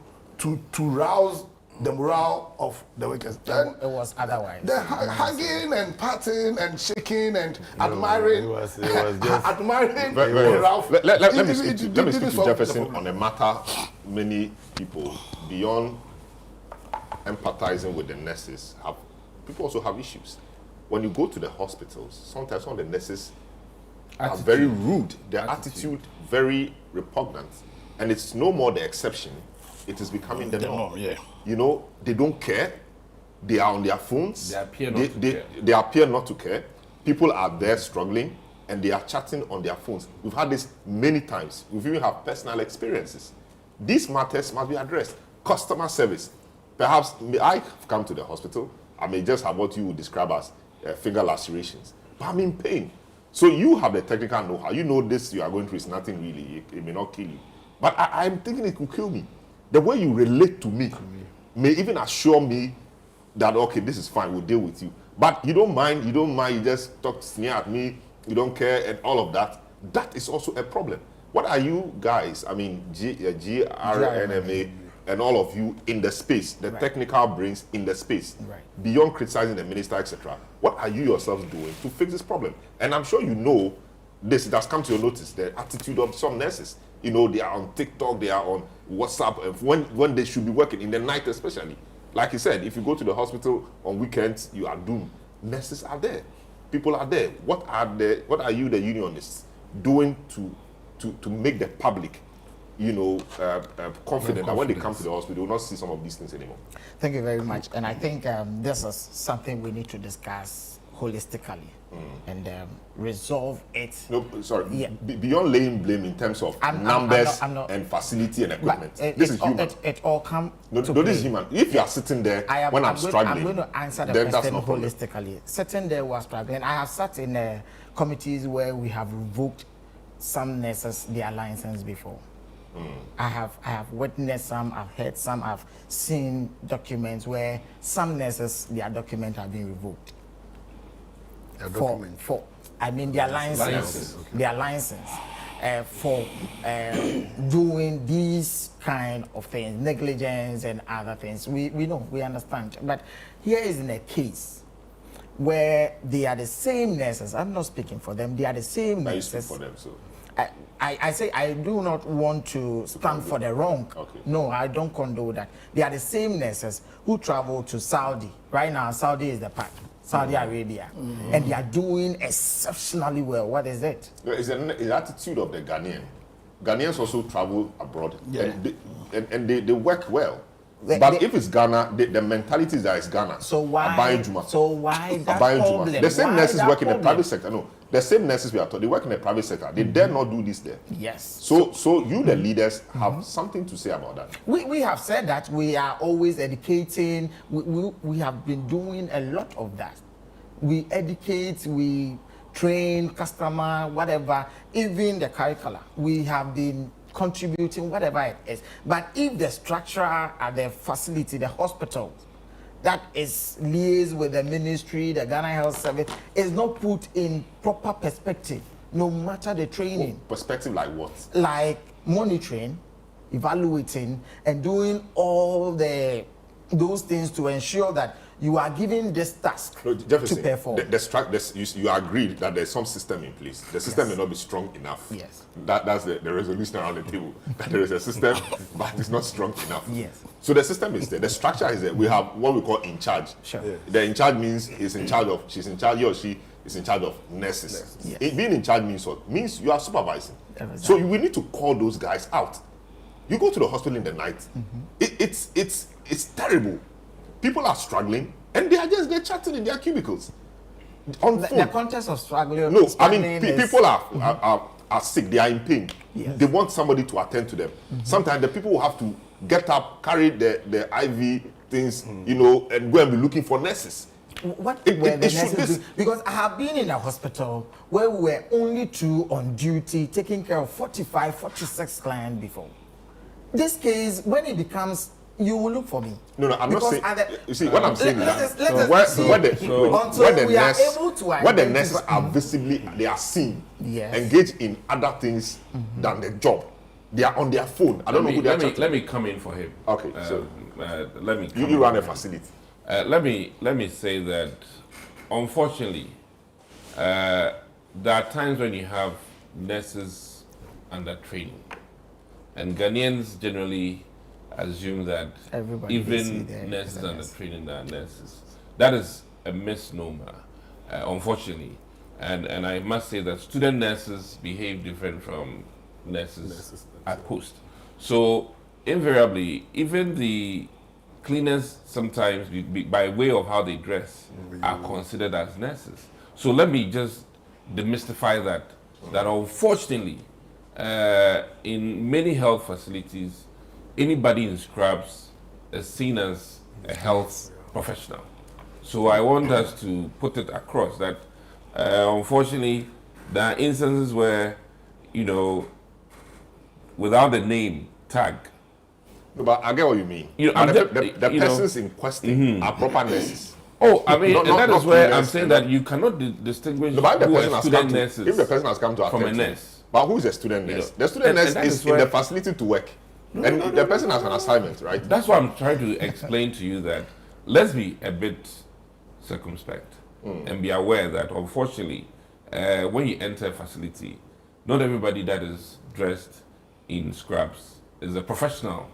rouse the morale of the workers. Then it was otherwise. The hugging and patting and shaking and admiring. It was just admiring. Ralph. Let me speak to Jefferson on a matter many people, beyond empathizing with the nurses, people also have issues. When you go to the hospitals, sometimes some of the nurses are very rude. Their attitude very repugnant. And it's no more the exception. It is becoming the norm. Yeah. You know, they don't care. They are on their phones. They appear not to care. They appear not to care. People are there struggling, and they are chatting on their phones. We've had this many times. We've even had personal experiences. These matters must be addressed. Customer service. Perhaps I come to the hospital. I may just have what you would describe as finger lacerations, but I'm in pain. So you have the technical know-how. You know this you are going through is nothing really. It may not kill you. But I'm thinking it could kill me. The way you relate to me may even assure me that, okay, this is fine, we'll deal with you. But you don't mind, you just talk, sneer at me, you don't care, and all of that. That is also a problem. What are you guys, I mean, GRNMA, and all of you in the space, the technical brains in the space, beyond criticizing the minister, etc., what are you yourselves doing to fix this problem? And I'm sure you know this, it has come to your notice, the attitude of some nurses. You know, they are on TikTok, they are on WhatsApp, when they should be working, in the night especially. Like you said, if you go to the hospital on weekends, you are doomed. Nurses are there. People are there. What are you, the unionists, doing to make the public, you know, confident that when they come to the hospital, they will not see some of these things anymore? Thank you very much. And I think this is something we need to discuss holistically and resolve it. No, sorry. Yeah. Beyond laying blame in terms of numbers and facility and equipment. This is human. It all comes to this is human. If you are sitting there when I'm struggling, I'm going to answer the question holistically. Sitting there was struggling. I have sat in committees where we have revoked some nurses their license before. I have witnessed some, I've heard some, I've seen documents where some nurses, their documents have been revoked. For I mean their license. Their license for doing these kind of things, negligence and other things. We know, we understand. But here is in a case where they are the same nurses. I'm not speaking for them. They are the same I speak nurses. for them, so. I say I do not want to stand for the wrong. Okay. No, I don't condone that. They are the same nurses who travel to Saudi. Right now, Saudi is the part. Saudi Arabia. And they are doing exceptionally well. What is it? It's an attitude of the Ghanaian. Ghanaians also travel abroad, Yeah. and they work well. They- But if it's Ghana, the mentality is that it's Ghana. So why? Abayi Juma. So why that Abayi Juma. problem? The same Why nurses that work in the problem? private sector. No, the same nurses we are taught, they work in the private sector. They dare not do this there. Yes. So you, the leaders, have something to say about that. We have said that we are always educating. We have been doing a lot of that. We educate, we train customer, whatever, even the curricula. We have been contributing, whatever it is. But if the structure at the facility, the hospital, that is liaised with the ministry, the Ghana Health Service, is not put in proper perspective, no matter the training. Perspective like what? Like monitoring, evaluating, and doing all those things to ensure that you are given this task No, to Jefferson, perform. you agree that there's some system in place. The system may not be strong enough. Yes. That's the resolution around the table. That there is a system, but it's not strong enough. Yes. So the system is there. The structure is there. We have what we call in charge. Sure. The in charge means he's in charge of, she's in charge, he or she is in charge of nurses. Yes. Being in charge means what? Means you are supervising. Exactly. So we need to call those guys out. You go to the hospital in the night. It's terrible. People are struggling, and they're chatting in their cubicles. On The phone. context of struggling. No, I mean, struggling is- people are sick. They are in pain. Yes. They want somebody to attend to them. Sometimes the people will have to get up, carry the IV things, and go and be looking for nurses. What It- were it- the it should- nurses this- doing? Because I have been in a hospital where we were only 2 on duty, taking care of 45, 46 clients before. This case, when it becomes, you will look for me. No, I'm not Because saying. at the- You see, what I'm saying is Let that us- let us where see the until we are nurse, able to where the identify- nurses are visibly, they are seen, Yes. engaged in other things than the job. They are on their phone. I don't know who they are chatting. let me come in for him. Okay, so Let me. you run a facility. Let me say that, unfortunately, there are times when you have nurses under training, and Ghanaians generally assume that Everybody they see even there is nurses a under nurse. training are nurses. That is a misnomer, unfortunately, and I must say that student nurses behave different from nurses at post. So invariably, even the cleaners sometimes, by way of how they dress, are considered as nurses. So let me just demystify that unfortunately, in many health facilities, anybody in scrubs is seen as a health professional. So I want us to put it across that, unfortunately, there are instances where, without the name tag, No, but I get what you mean. You know, But I'm the you know- persons in question are proper nurses. oh, I mean, Not- and that not is where I'm cleaners saying and that you cannot distinguish No, but if the who person are has student come to, nurses if the person has come to from a attend to, nurse. but who is a student nurse? know, The student and nurse that is is in where- the facility to work, and the person has an assignment, right? That's why I'm trying to explain to you that let's be a bit circumspect and be aware that, unfortunately, when you enter a facility, not everybody that is dressed in scrubs is a professional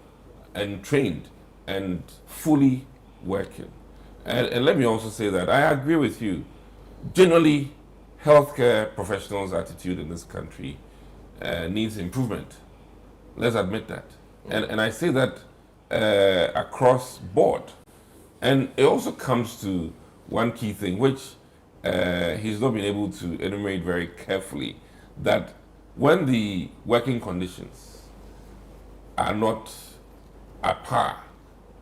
and trained and fully working. And let me also say that I agree with you. Generally, healthcare professionals' attitude in this country needs improvement. Let's admit that. And I say that across board. And it also comes to one key thing, which he's not been able to enumerate very carefully, that when the working conditions are not at par,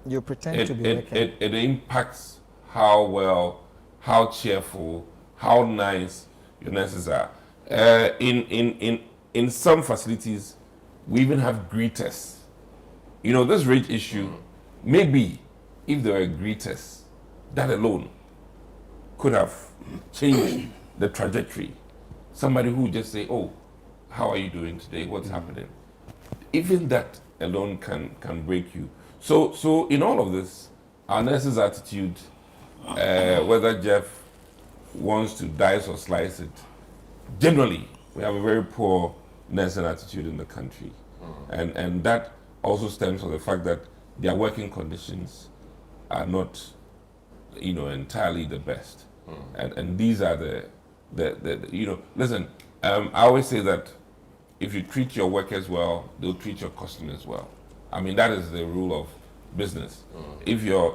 You pretend to be working. it impacts how well, how cheerful, how nice your nurses are. In some facilities, we even have greeters. This rate issue, maybe if there were greeters, that alone could have changed the trajectory. Somebody who would just say, "Oh, how are you doing today? What's happening?" Even that alone can break you. So in all of this, our nurses' attitude, whether Jeff wants to dice or slice it, generally, we have a very poor nursing attitude in the country. And that also stems from the fact that their working conditions are not, entirely the best. And these are the listen, I always say that if you treat your workers well, they'll treat your customers well. I mean, that is the rule of business. If your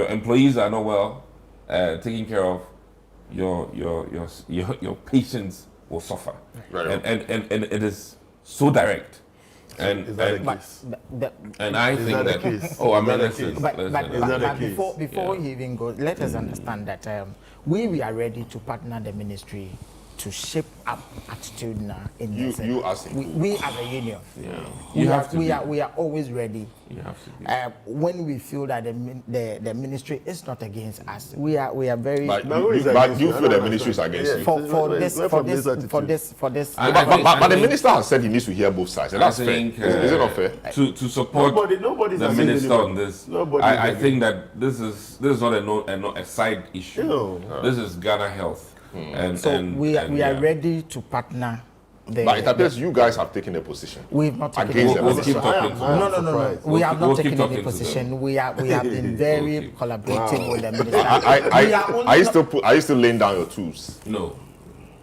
employees are not well taken care of, your patients will suffer. Right. And it is so direct. And Is that the But, case? and I Is think that the that, case? oh, I Is mean, that the listen, case? But Is that the case? before Yeah. he even goes, let us understand that we are ready to partner the ministry to shape up attitude now in nursing. You as a we as a union. Yeah. We You are, have to we be. are we are always ready. You have to be. When we feel that the ministry is not against us, we are very But But who is you against you? feel I the don't ministry is understand. against you. for Where this from for this this attitude? for this. I But the think- minister has said he needs to hear both sides, and that's fair. think, Is it not fair? To support Nobody's the against minister anybody. on this, Nobody's I against. think that this is not a side issue. No. This is Ghana health, and So and, we and, are yeah. ready to partner. But it appears you guys have taken a position. We've not taken Against any the We'll minister. keep I talking am to not them. No. surprised. We have We'll not keep taken talking any to them. position. We have been very Okay. collaborative with the minister. Are you still laying down your tools? No,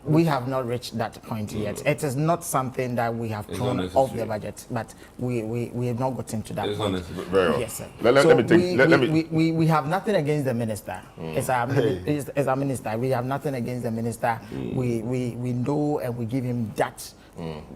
We have not reached that point yet. It is not something that we have It's thrown not off the necessary. budget, but we have not gotten to that it's not point. necessary. Very well. Yes, sir. Let me take. Let me. We have nothing against the minister. It's our minister. We have nothing against the minister. We know and we give him that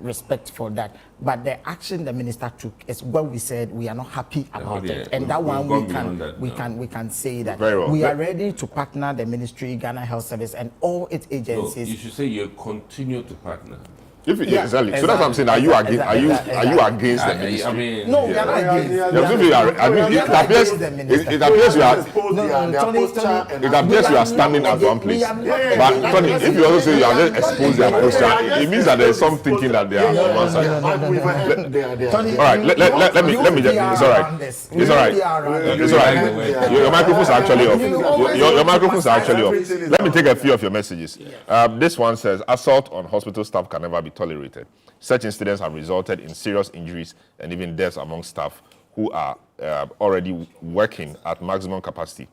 respect for that. But the action the minister took is what we said we are not happy about yeah, it. And we've- that we've one gone we beyond that now. we can say that Very well. we are ready to partner the ministry, Ghana Health Service, and all its No, agencies. you should say you continue to partner. Yeah, exactly. So that's what I'm saying. Are you against? Are you against the ministry? I mean, No, we are not against. Yeah, I mean, it appears. It appears you are. It appears you are standing at one place. But Tony, if you also say you are just exposed their posture, it means that there's some thinking that they are on one side. Tony, All right, let me just. It's all right. It's all right. It's all right. Your microphones are actually off. Your microphones are actually off. Let me take a few of your messages. This one says, assault on hospital staff can never be tolerated. Such incidents have resulted in serious injuries and even deaths among staff who are already working at maximum capacity.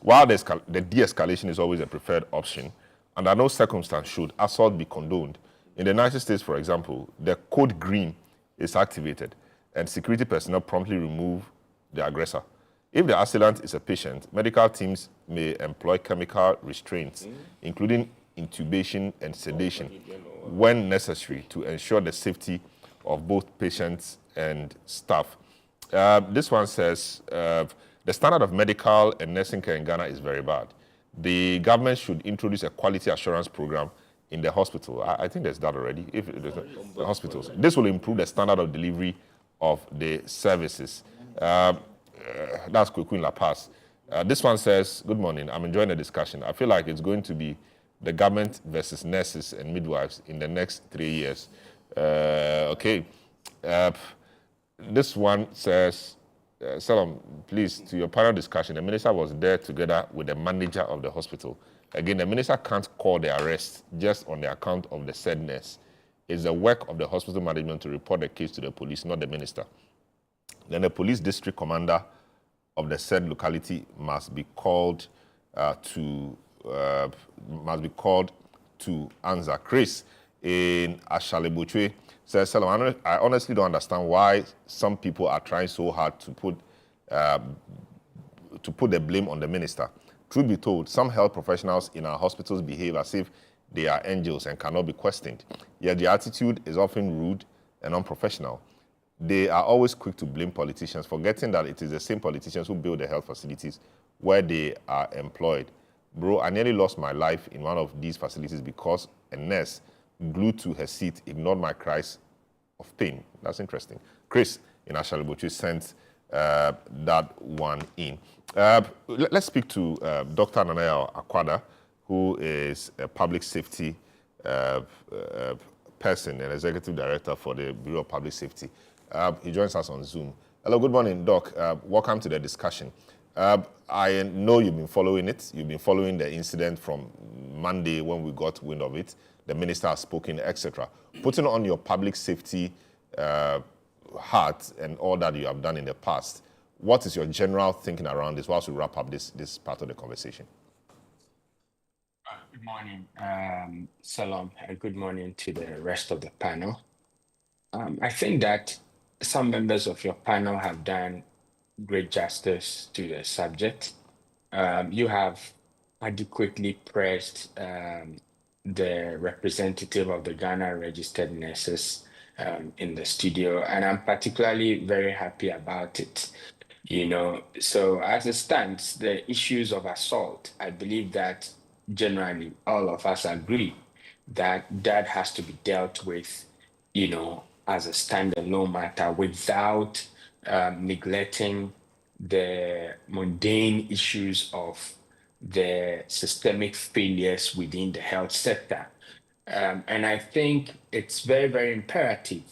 While the de-escalation is always a preferred option, under no circumstance should assault be condoned. In the United States, for example, the code green is activated and security personnel promptly remove the aggressor. If the assailant is a patient, medical teams may employ chemical restraints, including intubation and sedation, when necessary to ensure the safety of both patients and staff. This one says, the standard of medical and nursing care in Ghana is very bad. The government should introduce a quality assurance program in the hospital. I think there's that already, if the hospitals. This will improve the standard of delivery of the services. That's Kwekun La Paz. This one says, good morning, I'm enjoying the discussion. I feel like it's going to be the government versus nurses and midwives in the next 3 years. Okay. This one says, Salam, please, to your panel discussion, the minister was there together with the manager of the hospital. Again, the minister can't call the arrest just on the account of the said nurse. It's the work of the hospital management to report the case to the police, not the minister. Then the police district commander of the said locality must be called to answer. Chris in Ashalebuchwe says, I honestly don't understand why some people are trying so hard to put the blame on the minister. Truth be told, some health professionals in our hospitals behave as if they are angels and cannot be questioned. Yet their attitude is often rude and unprofessional. They are always quick to blame politicians, forgetting that it is the same politicians who build the health facilities where they are employed. Bro, I nearly lost my life in one of these facilities because a nurse glued to her seat ignored my cries of pain. That's interesting. Chris in Ashalibochi sent that one in. Let's speak to Dr. Nanaya Akwada, who is a public safety person and executive director for the Bureau of Public Safety. He joins us on Zoom. Hello, good morning, Doc. Welcome to the discussion. I know you've been following it. You've been following the incident from Monday when we got wind of it. The minister has spoken, etc. Putting on your public safety hat and all that you have done in the past, what is your general thinking around this whilst we wrap up this part of the conversation? Good morning, Salam, and good morning to the rest of the panel. I think that some members of your panel have done great justice to the subject. You have adequately pressed the representative of the Ghana registered nurses in the studio, and I'm particularly very happy about it. So as it stands, the issues of assault, I believe that generally all of us agree that that has to be dealt with, as a standalone matter without neglecting the mundane issues of the systemic failures within the health sector. And I think it's very, very imperative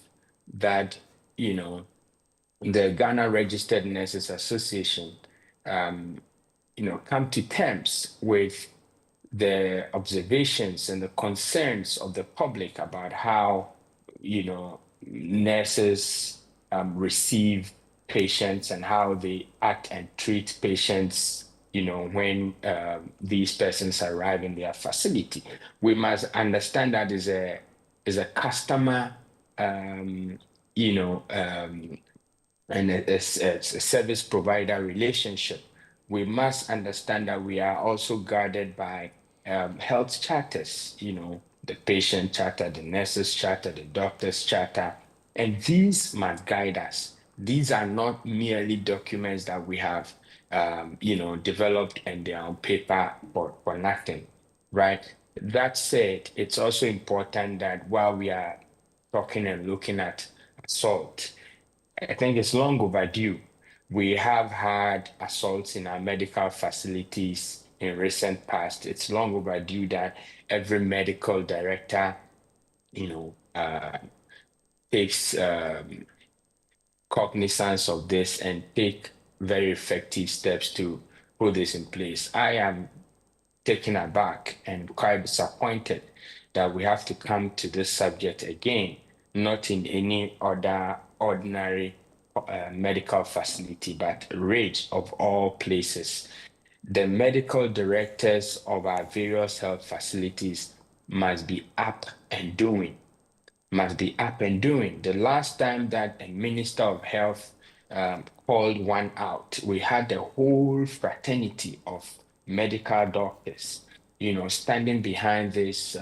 that, the Ghana Registered Nurses Association, come to terms with the observations and the concerns of the public about how, nurses receive patients and how they act and treat patients, when these persons arrive in their facility. We must understand that is a customer, and it's a service provider relationship. We must understand that we are also guarded by health charters, the patient charter, the nurses charter, the doctor's charter, and these must guide us. These are not merely documents that we have, developed and they are on paper for nothing, right? That said, it's also important that while we are talking and looking at assault, I think it's long overdue. We have had assaults in our medical facilities in recent past. It's long overdue that every medical director, takes cognizance of this and take very effective steps to put this in place. I am taken aback and quite disappointed that we have to come to this subject again, not in any other ordinary medical facility, but RAGE of all places. The medical directors of our various health facilities must be up and doing. The last time that a minister of health called one out, we had the whole fraternity of medical doctors, standing behind this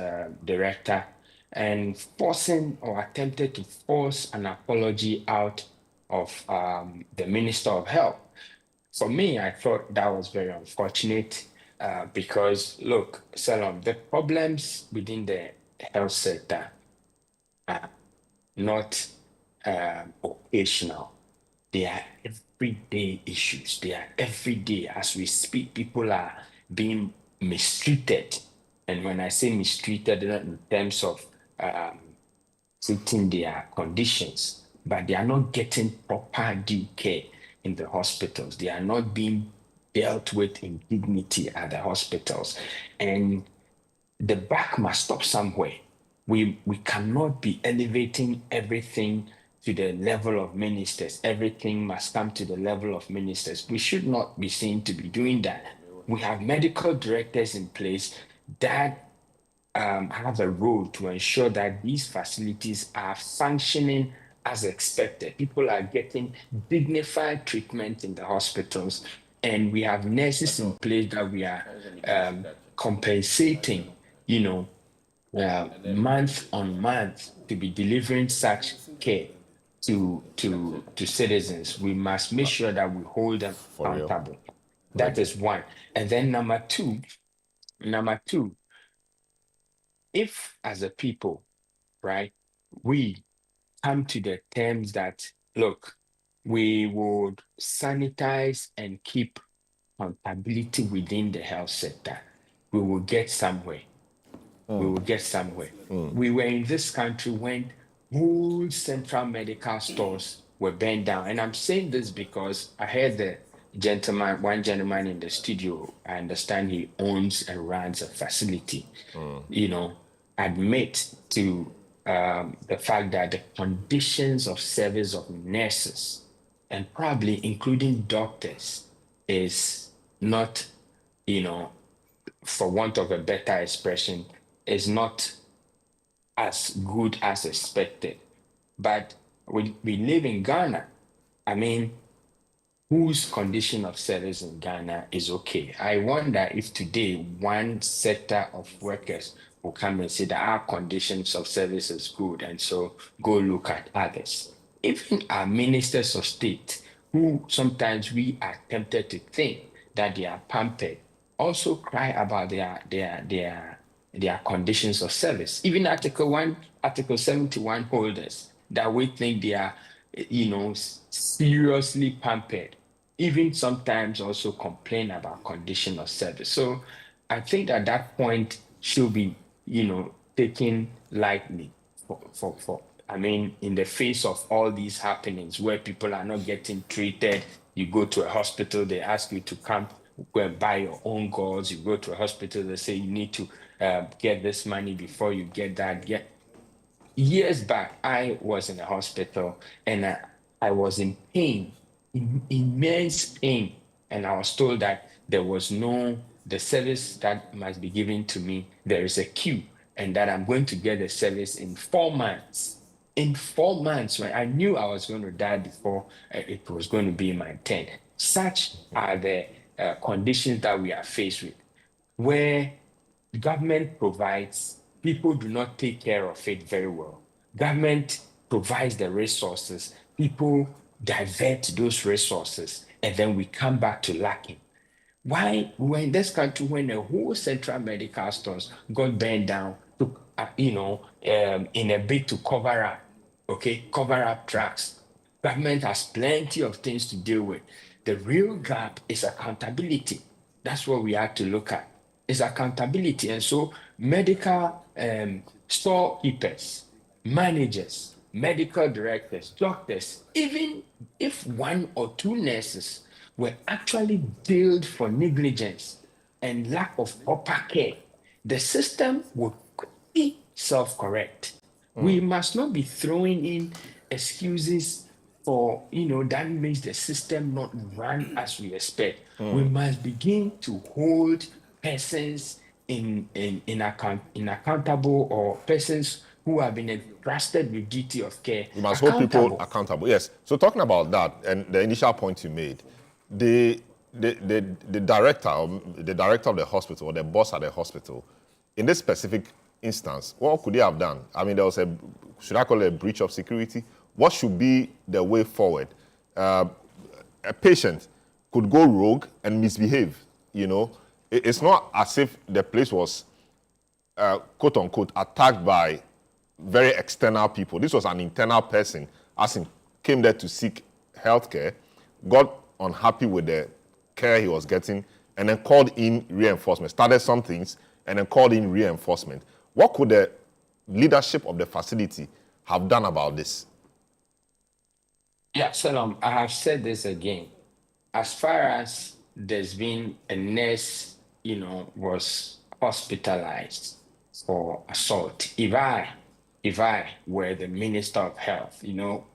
director and forcing or attempted to force an apology out of the Minister of Health. For me, I thought that was very unfortunate because, look, Salom, the problems within the health sector are not occasional. They are everyday issues. They are everyday. As we speak, people are being mistreated. And when I say mistreated, not in terms of treating their conditions, but they are not getting proper due care in the hospitals. They are not being dealt with in dignity at the hospitals. And the buck must stop somewhere. We cannot be elevating everything to the level of ministers. Everything must come to the level of ministers. We should not be seen to be doing that. We have medical directors in place that have a role to ensure that these facilities are functioning as expected. People are getting dignified treatment in the hospitals, and we have nurses in place that we are compensating, month on month to be delivering such care to citizens. We must make sure that we hold them accountable. That is one. And then number two, if as a people, right, we come to the terms that, look, we would sanitize and keep accountability within the health sector, we will get somewhere. We will get somewhere. We were in this country when whole central medical stores were burned down. And I'm saying this because I heard one gentleman in the studio, I understand he owns and runs a facility, admit to the fact that the conditions of service of nurses and probably including doctors is not, for want of a better expression, is not as good as expected. But we live in Ghana. I mean, whose condition of service in Ghana is okay? I wonder if today one sector of workers will come and say that our conditions of service is good, and so go look at others. Even our ministers of state, who sometimes we are tempted to think that they are pampered, also cry about their conditions of service. Even Article 71 holders that we think they are, seriously pampered, even sometimes also complain about condition of service. So I think that point should be, taken lightly for I mean, in the face of all these happenings where people are not getting treated. You go to a hospital, they ask you to come go and buy your own gauze. You go to a hospital, they say you need to get this money before you get that. Years back, I was in a hospital and I was in pain, immense pain. And I was told that the service that must be given to me, there is a queue, and that I'm going to get the service in 4 months. In 4 months, when I knew I was going to die before it was going to be my turn. Such are the conditions that we are faced with, where government provides, people do not take care of it very well. Government provides the resources, people divert those resources, and then we come back to lacking. Why we're in this country when the whole central medical stores got burned down to, in a bid to cover up tracks. Government has plenty of things to deal with. The real gap is accountability. That's what we have to look at. Is accountability. And so medical storekeepers, managers, medical directors, doctors, even if 1 or 2 nurses were actually billed for negligence and lack of proper care, the system would quickly self-correct. We must not be throwing in excuses for, that makes the system not run as we expect. We must begin to hold persons accountable, or persons who have been entrusted with duty of care. We must hold people accountable. Yes. So talking about that and the initial point you made, the director of the hospital, or the boss at the hospital, in this specific instance, what could they have done? I mean, there was should I call it a breach of security? What should be the way forward? A patient could go rogue and misbehave, It's not as if the place was, quote unquote, attacked by very external people. This was an internal person, as in came there to seek healthcare, got unhappy with the care he was getting, and then called in reinforcement, started some things, and then called in reinforcement. What could the leadership of the facility have done about this? Yeah, Salam, I have said this again. As far as there's been a nurse, was hospitalized for assault, if I were the Minister of Health,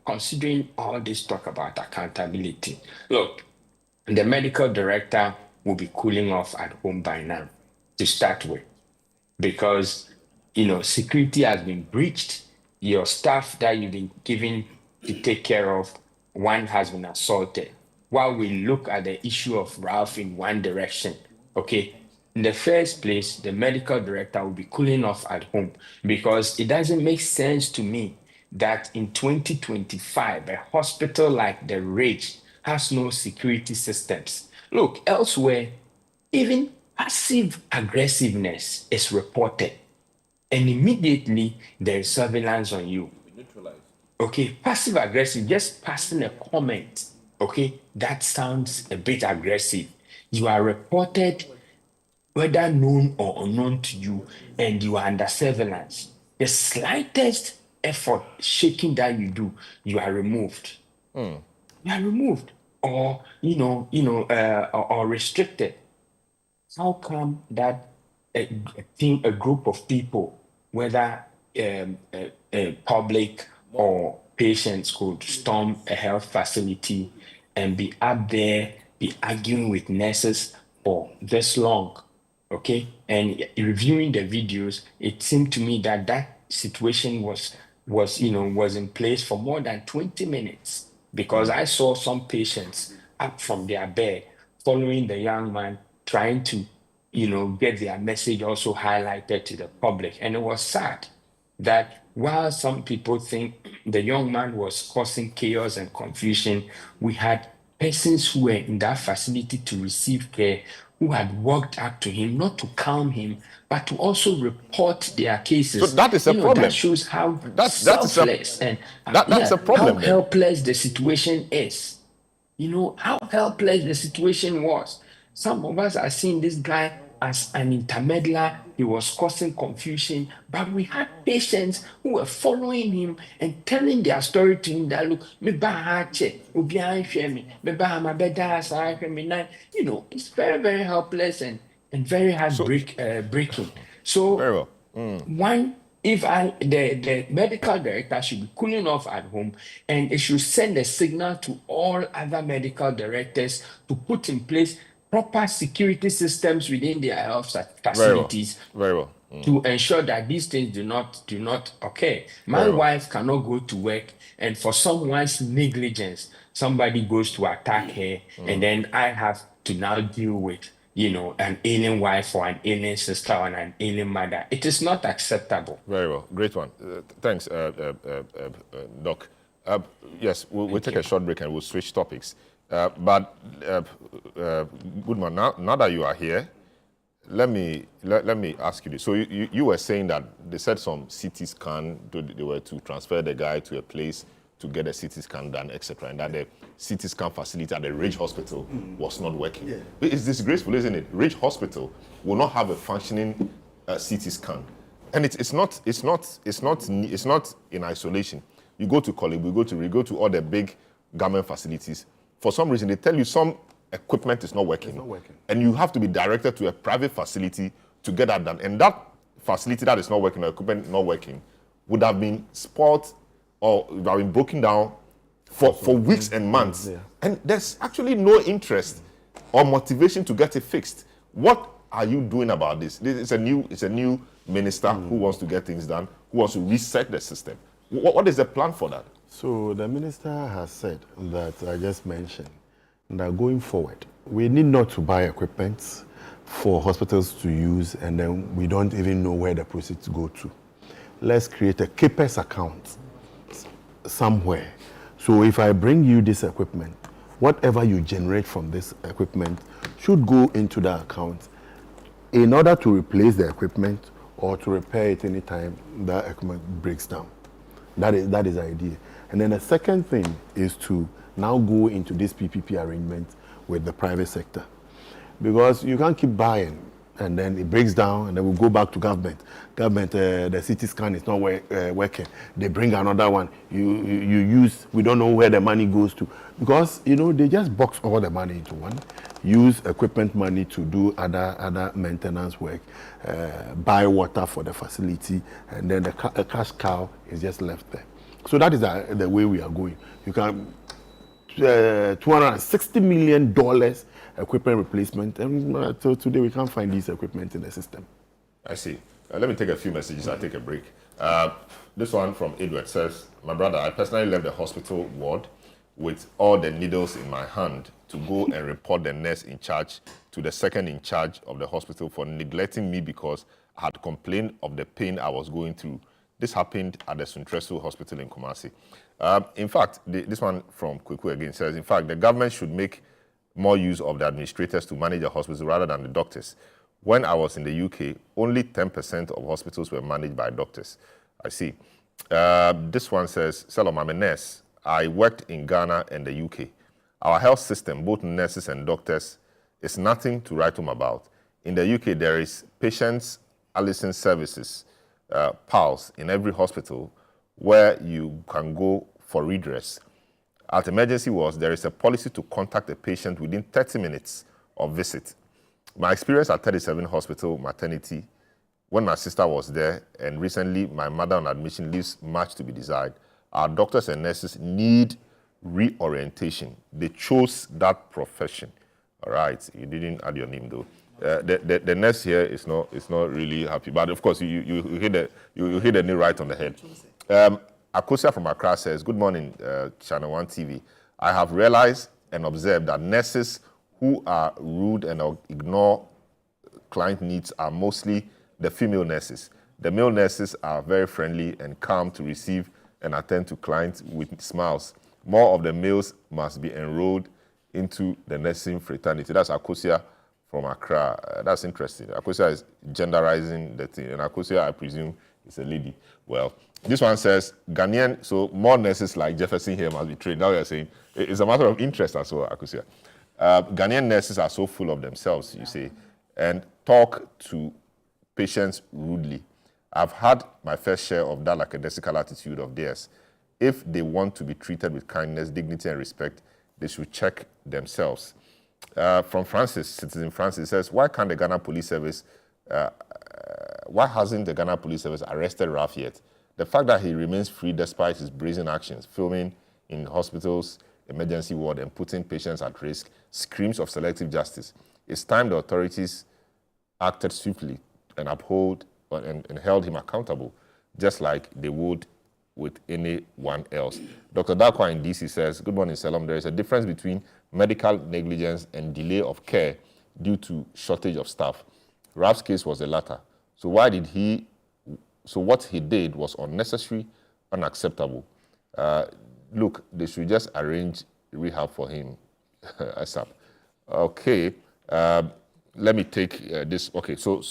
considering all this talk about accountability, look, the medical director will be cooling off at home by now to start with, because, security has been breached. Your staff that you've been given to take care of, one has been assaulted. While we look at the issue of Ralph in one direction, okay, in the first place, the medical director will be cooling off at home, because it doesn't make sense to me that in 2025, a hospital like the Rage has no security systems. Look, elsewhere, even passive aggressiveness is reported, and immediately there is surveillance on you. Okay, passive aggressive, just passing a comment, okay, that sounds a bit aggressive. You are reported, whether known or unknown to you, and you are under surveillance. The slightest effort shaking that you do, you are removed. You are removed. or or restricted, how come that a group of people, whether public or patients, could storm a health facility and be up there, be arguing with nurses for this long? Okay, and reviewing the videos, it seemed to me that that situation was in place for more than 20 minutes, because I saw some patients up from their bed following the young man, trying to get their message also highlighted to the public. And it was sad that while some people think the young man was causing chaos and confusion, we had persons who were in that facility to receive care who had walked up to him, not to calm him, but to also report their cases. So that is a problem. That shows how That selfless and that's a problem, how then. helpless the situation is. How helpless the situation was. Some of us are seeing this guy as an intermeddler. He was causing confusion, but we had patients who were following him and telling their story to him that, look, me it's very, very helpless and very breaking. So Very well. one, if the medical director should be cooling off at home, and it should send a signal to all other medical directors to put in place proper security systems within their health facilities. Very well. To ensure that these things do not occur. My Very well. wife cannot go to work, and for someone's negligence, somebody goes to attack her, and then I have to now deal with an ailing wife or an ailing sister or an ailing mother. It is not acceptable. Very well. Great one. Thanks, Doc. Yes, we'll take a short break and we'll switch topics. But Goodman, now that you are here, let me ask you this. So you were saying that they said some CT scan, they were to transfer the guy to a place to get a CT scan done, etc., and that the CT scan facility at the Ridge Hospital was not working. Yeah. It's disgraceful, isn't it? Ridge Hospital will not have a functioning CT scan, and it's not in isolation. You go to College, we go to all the big government facilities. For some reason, they tell you some equipment is not working. It's not working. And you have to be directed to a private facility to get that done. And that facility that is not working, or equipment not working, would have been spoiled or would have been broken down for weeks and months. Yeah. And there's actually no interest or motivation to get it fixed. What are you doing about this? It's a new minister who wants to get things done, who wants to reset the system. What is the plan for that? So the minister has said that I just mentioned that going forward, we need not to buy equipment for hospitals to use, and then we don't even know where the proceeds go to. Let's create a CAPEX account somewhere. So if I bring you this equipment, whatever you generate from this equipment should go into the account in order to replace the equipment or to repair it anytime that equipment breaks down. That is the idea. And then the second thing is to now go into this PPP arrangement with the private sector. Because you can't keep buying and then it breaks down and then we'll go back to government. The CT scan is not working. They bring another one. You use, we don't know where the money goes to. Because, they just box all the money into one, use equipment money to do other maintenance work, buy water for the facility, and then the cash cow is just left there. So that is the way we are going. You can $260 million equipment replacement, and so today we can't find these equipment in the system. I see. Let me take a few messages. I'll take a break. This one from Edward says, my brother, I personally left the hospital ward with all the needles in my hand to go and report the nurse in charge to the second in charge of the hospital for neglecting me because I had complained of the pain I was going through. This happened at the Suntresu Hospital in Kumasi. In fact, this one from Kweku again says, in fact, the government should make more use of the administrators to manage the hospitals rather than the doctors. When I was in the UK, only 10% of hospitals were managed by doctors. I see. This one says, Salom, I'm a nurse. I worked in Ghana and the UK. Our health system, both nurses and doctors, is nothing to write home about. In the UK, there is patients Allison services, PALS, in every hospital where you can go for redress. At emergency wards, there is a policy to contact the patient within 30 minutes of visit. My experience at 37 Hospital Maternity, when my sister was there, and recently my mother on admission, leaves much to be desired. Our doctors and nurses need reorientation. They chose that profession. All right, you didn't add your name though. The nurse here is not really happy, but of course you hit the nail right on the head. Akosia from Accra says, "Good morning, ChannelOne TV. I have realized and observed that nurses who are rude and ignore client needs are mostly the female nurses. The male nurses are very friendly and calm to receive and attend to clients with smiles. More of the males must be enrolled into the nursing fraternity." That's Akosia from Accra. That's interesting. Akosia is genderizing the thing, and Akosia, I presume, is a lady. Well, this one says, Ghanaian, so more nurses like Jefferson here must be trained. Now you're saying it's a matter of interest as well, Akosia. Ghanaian nurses are so full of themselves, you say, and talk to patients rudely. I've had my fair share of that lackadaisical attitude of theirs. If they want to be treated with kindness, dignity, and respect, they should check themselves. From Francis, citizen Francis, says, why hasn't the Ghana Police Service arrested Ralph yet? The fact that he remains free despite his brazen actions, filming in hospitals, emergency ward, and putting patients at risk, screams of selective justice. It's time the authorities acted swiftly and upheld and held him accountable, just like they would with anyone else. Dr. Dakwa in DC says, good morning, Salam. There is a difference between medical negligence and delay of care due to shortage of staff. Ralph's case was the latter. So what he did was unnecessary, unacceptable. Look, they should just arrange rehab for him ASAP. Okay, let me take this. Okay, so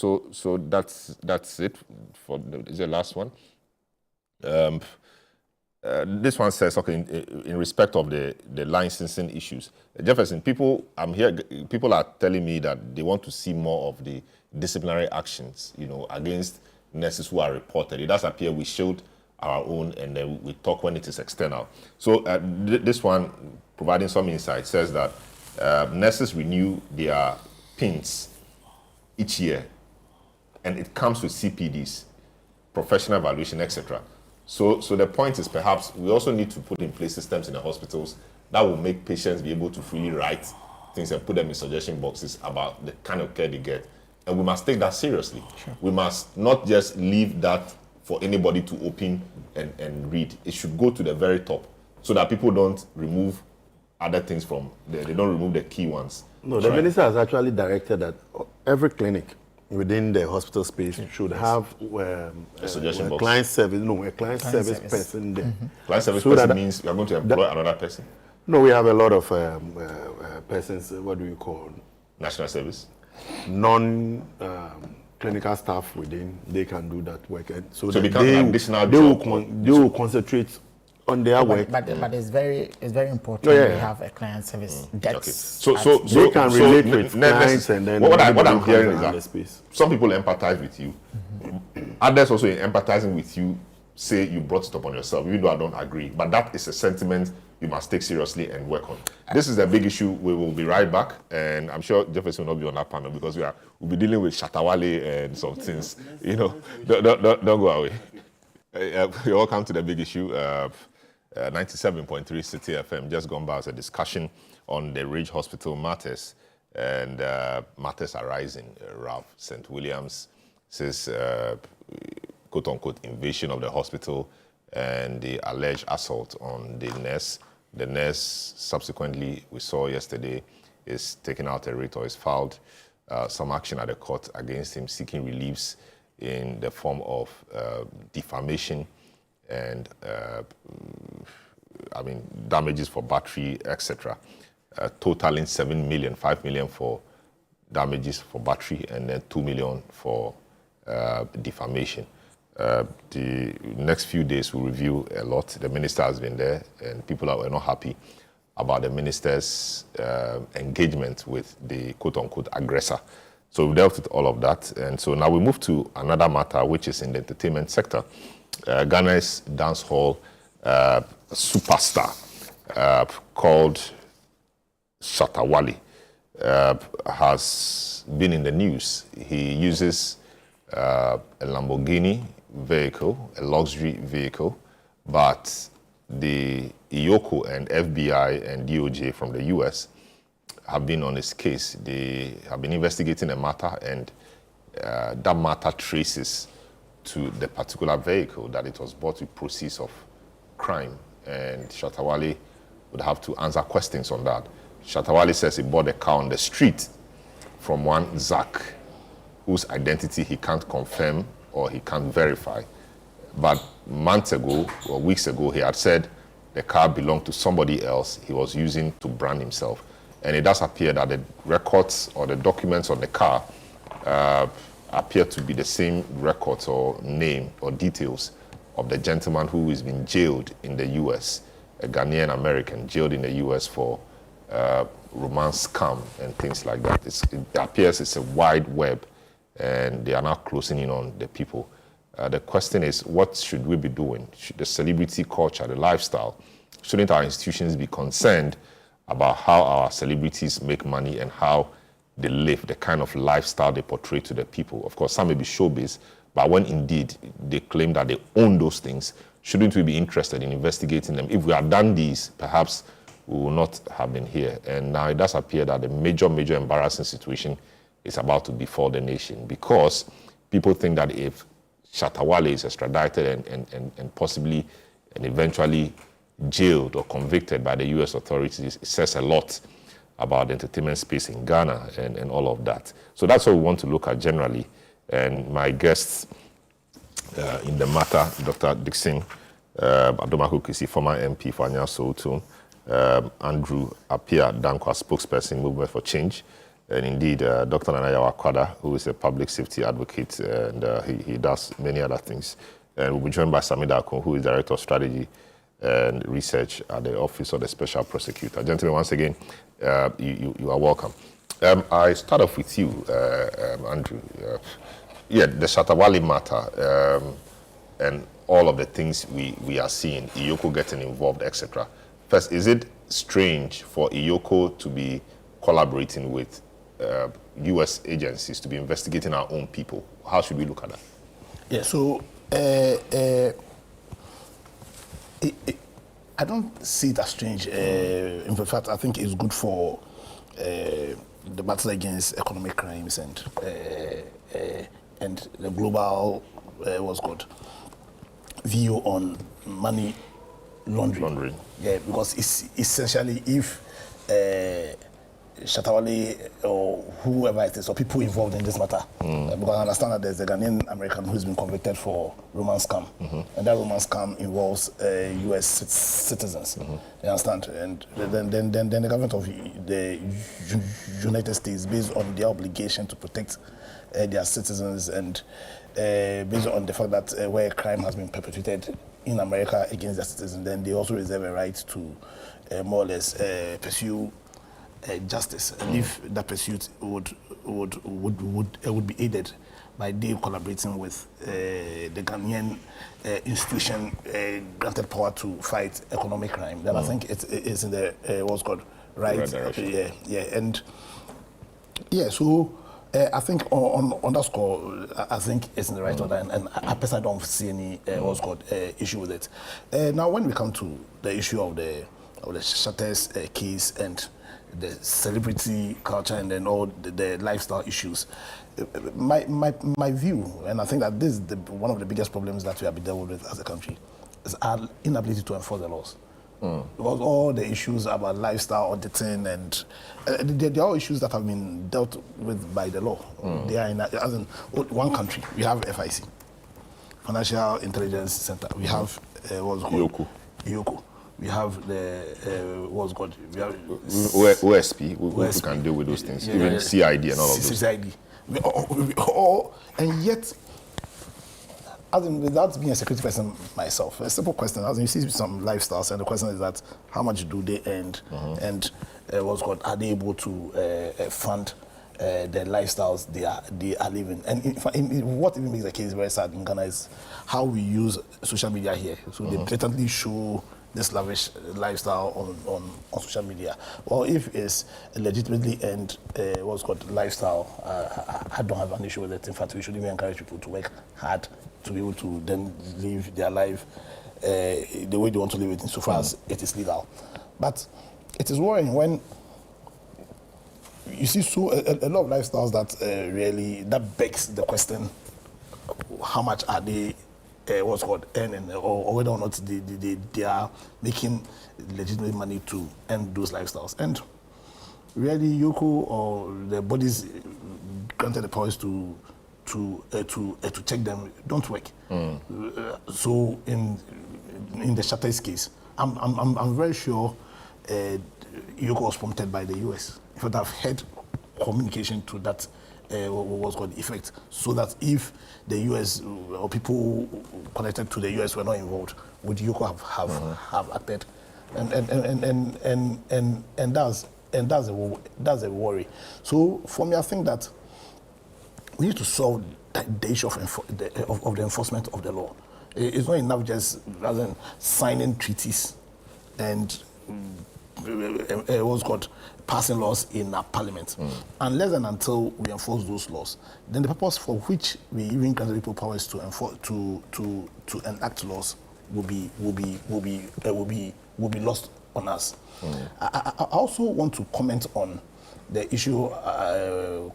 that's it for the last one. This one says, okay, in respect of the licensing issues, Jefferson, people are telling me that they want to see more of the disciplinary actions, against nurses who are reported. It does appear we showed our own, and then we talk when it is external. So this one, providing some insight, says that nurses renew their PINs each year, and it comes with CPDs, professional evaluation, etc. So the point is, perhaps we also need to put in place systems in the hospitals that will make patients be able to freely write things and put them in suggestion boxes about the kind of care they get. And we must take that seriously. Sure. We must not just leave that for anybody to open and read. It should go to the very top so that people don't remove other things from there. They don't remove the key ones. No, the minister has actually directed that every clinic within the hospital space should have a suggestion box. Client service person there. Mm-hmm. Client service person means you are going to employ another person. No, we have a lot of persons, what do you call? National service? Non-clinical staff within, they can do that work. And so become they, an additional they job. They will concentrate on their work. But it's very important to have a client service. Okay. So they can relate with clients, and then what I'm hearing is that space. Some people empathize with you. Mm-hmm. Others also empathizing with you say you brought it upon yourself, even though I don't agree. But that is a sentiment you must take seriously and work on. This is a big issue. We will be right back, and I'm sure Jefferson will not be on that panel because we'll be dealing with Shatta Wale and some things. Don't go away. You're welcome to the big issue. 97.3 City FM just gone by as a discussion on the Ridge Hospital matters, and matters arising. Ralph St. Williams says, quote-unquote, invasion of the hospital and the alleged assault on the nurse. The nurse, subsequently, we saw yesterday, is taking out a writ or is filed some action at the court against him, seeking reliefs in the form of defamation and damages for battery, etc. Totaling 7 million, 5 million for damages for battery, and then 2 million for defamation. The next few days will review a lot. The minister has been there, and people are not happy about the minister's engagement with the quote-unquote aggressor. So we've dealt with all of that, and so now we move to another matter, which is in the entertainment sector. Ghana's dancehall superstar, called Shatta Wale has been in the news. He uses a Lamborghini vehicle, a luxury vehicle, but the IOCO and FBI and DOJ from the US have been on his case. They have been investigating the matter, and that matter traces to the particular vehicle that it was bought with proceeds of crime. And Shatta Wale would have to answer questions on that. Shatta Wale says he bought a car on the street from one Zach, whose identity he can't confirm or he can't verify. But months ago or weeks ago, he had said the car belonged to somebody else he was using to brand himself. And it does appear that the records or the documents on the car appear to be the same records or name or details of the gentleman who has been jailed in the US, a Ghanaian American jailed in the US for romance scam and things like that. It appears it's a wide web, and they are now closing in on the people. The question is, what should we be doing? Should the celebrity culture, the lifestyle, shouldn't our institutions be concerned about how our celebrities make money and how they live, the kind of lifestyle they portray to the people? Of course, some may be showbiz, but when indeed they claim that they own those things, shouldn't we be interested in investigating them? If we had done these, perhaps we will not have been here. And now it does appear that a major embarrassing situation is about to befall the nation, because people think that if Shatta Wale is extradited and possibly and eventually jailed or convicted by the US authorities, it says a lot about the entertainment space in Ghana and all of that. So that's what we want to look at generally. And my guests in the matter, Dr. Dixon Adomahu-Kwesi, former MP for Anya Soutun, Andrew Apia Dankwa, spokesperson, Movement for Change, and indeed Dr. Nanayawa Kwada, who is a public safety advocate, and he does many other things. And we'll be joined by Samida Akon, who is Director of Strategy and Research at the Office of the Special Prosecutor. Gentlemen, once again, you are welcome. I start off with you, Andrew. The Shatta Wale matter and all of the things we are seeing, IOCO getting involved, etc. First, is it strange for IOCO to be collaborating with US agencies to be investigating our own people? How should we look at that? Yeah, so I don't see it as strange. In fact, I think it's good for the battle against economic crimes and the global view on money laundering. Yeah, because it's essentially if Shatta Wale or whoever it is, or people involved in this matter, because I understand that there's a Ghanaian American who's been convicted for romance scam, and that romance scam involves US citizens. You understand? And then the government of the United States, based on their obligation to protect their citizens, and based on the fact that where crime has been perpetrated in America against their citizens, then they also reserve a right to more or less pursue justice, and if that pursuit would be aided by they collaborating with the Ghanaian institution granted power to fight economic crime, then I think it's in the right direction. And so I think on that score, I think it's in the right order, and I personally don't see any issue with it. Now, when we come to the issue of the Shatta's case and the celebrity culture and then all the lifestyle issues, my view, and I think that this is one of the biggest problems that we have been dealing with as a country, is our inability to enforce the laws. Because all the issues about lifestyle auditing and they're all issues that have been dealt with by the law. They are as in one country. We have FIC, Financial Intelligence Center. We have IOCO. We have the we have OSP, who can deal with those things, even CID and all of those. CID. And yet, as in, without being a security person myself, a simple question, as in, you see some lifestyles, and the question is that how much do they earn, and are they able to fund the lifestyles they are living. And what even makes the case very sad in Ghana is how we use social media here. So they blatantly show this lavish lifestyle on social media. Well, if it's a legitimately earned what's called lifestyle, I don't have an issue with it. In fact, we should even encourage people to work hard to be able to then live their life the way they want to live it, insofar as it is legal. But it is worrying when you see a lot of lifestyles that really begs the question: how much are they? What's called earning, or whether or not they are making legitimate money to earn those lifestyles. And really, Yoko or the bodies granted the powers to check them don't work. So in the Shatta's case, I'm very sure Yoko was prompted by the US. In fact, I've had communication to that what's called effect, so that if the US or people connected to the US were not involved, would Yoko have acted? And that's a worry. So for me, I think that we need to solve the issue of the enforcement of the law. It's not enough just rather than signing treaties and what's called passing laws in our parliament. Unless and until we enforce those laws, then the purpose for which we even grant people powers to enforce to enact laws will be lost on us. I also want to comment on the issue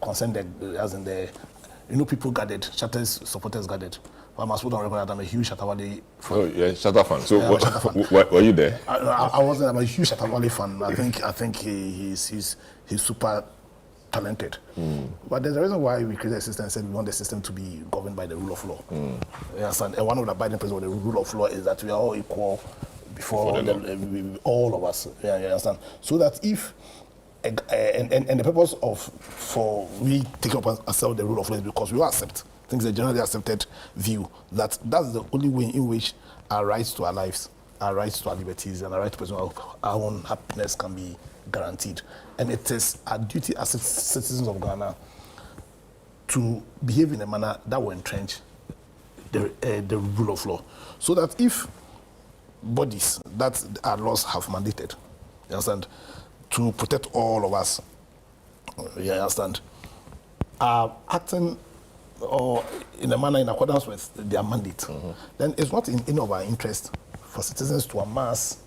concerned as in the people gathered, Shatta's supporters gathered. I must put on record that I'm a huge Shatta Wale fan. Oh, yeah, Shatta fan. So, Shatta were you there? I wasn't. I'm a huge Shatta Wale fan. I think he's super talented. But there's a reason why we created a system and said we want the system to be governed by the rule of law. Yes, and one of the binding principles of the rule of law is that we are all equal before all of us. Yeah, you understand? So that if and the purpose for we taking up ourselves the rule of law is because we will accept. I think it's a generally accepted view that that's the only way in which our rights to our lives, our rights to our liberties, and our right to pursue our own happiness can be guaranteed. And it is our duty as citizens of Ghana to behave in a manner that will entrench the rule of law. So that if bodies that our laws have mandated, you understand, to protect all of us, you understand, are acting or in a manner in accordance with their mandate, then it's not in any of our interest for citizens to amass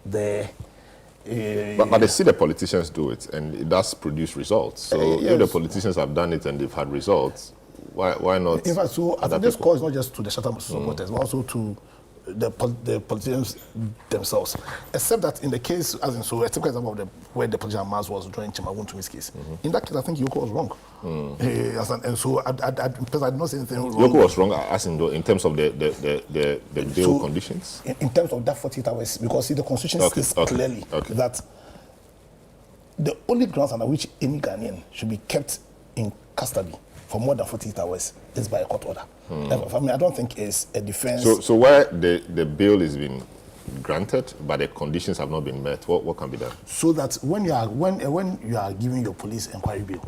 the... But they see the politicians do it, and it does produce results. So yes. if the politicians have done it and they've had results, why not? In fact, so I think this call is not just to the Shatta supporters, but also to the politicians themselves. Except that in the case, as in so, a typical example of where the politician mass was during Chimawuntumi's case. In that case, I think Yoko was wrong. And so I did not say anything wrong. Yoko was wrong, as in terms of the bail conditions? In terms of that 48 hours, because see, the Constitution says clearly that the only grounds under which any Ghanaian should be kept in custody for more than 48 hours is by a court order. I mean, I don't think it's a defense. So where the bail is being granted, but the conditions have not been met, what can be done? So that when you are giving your police inquiry bail,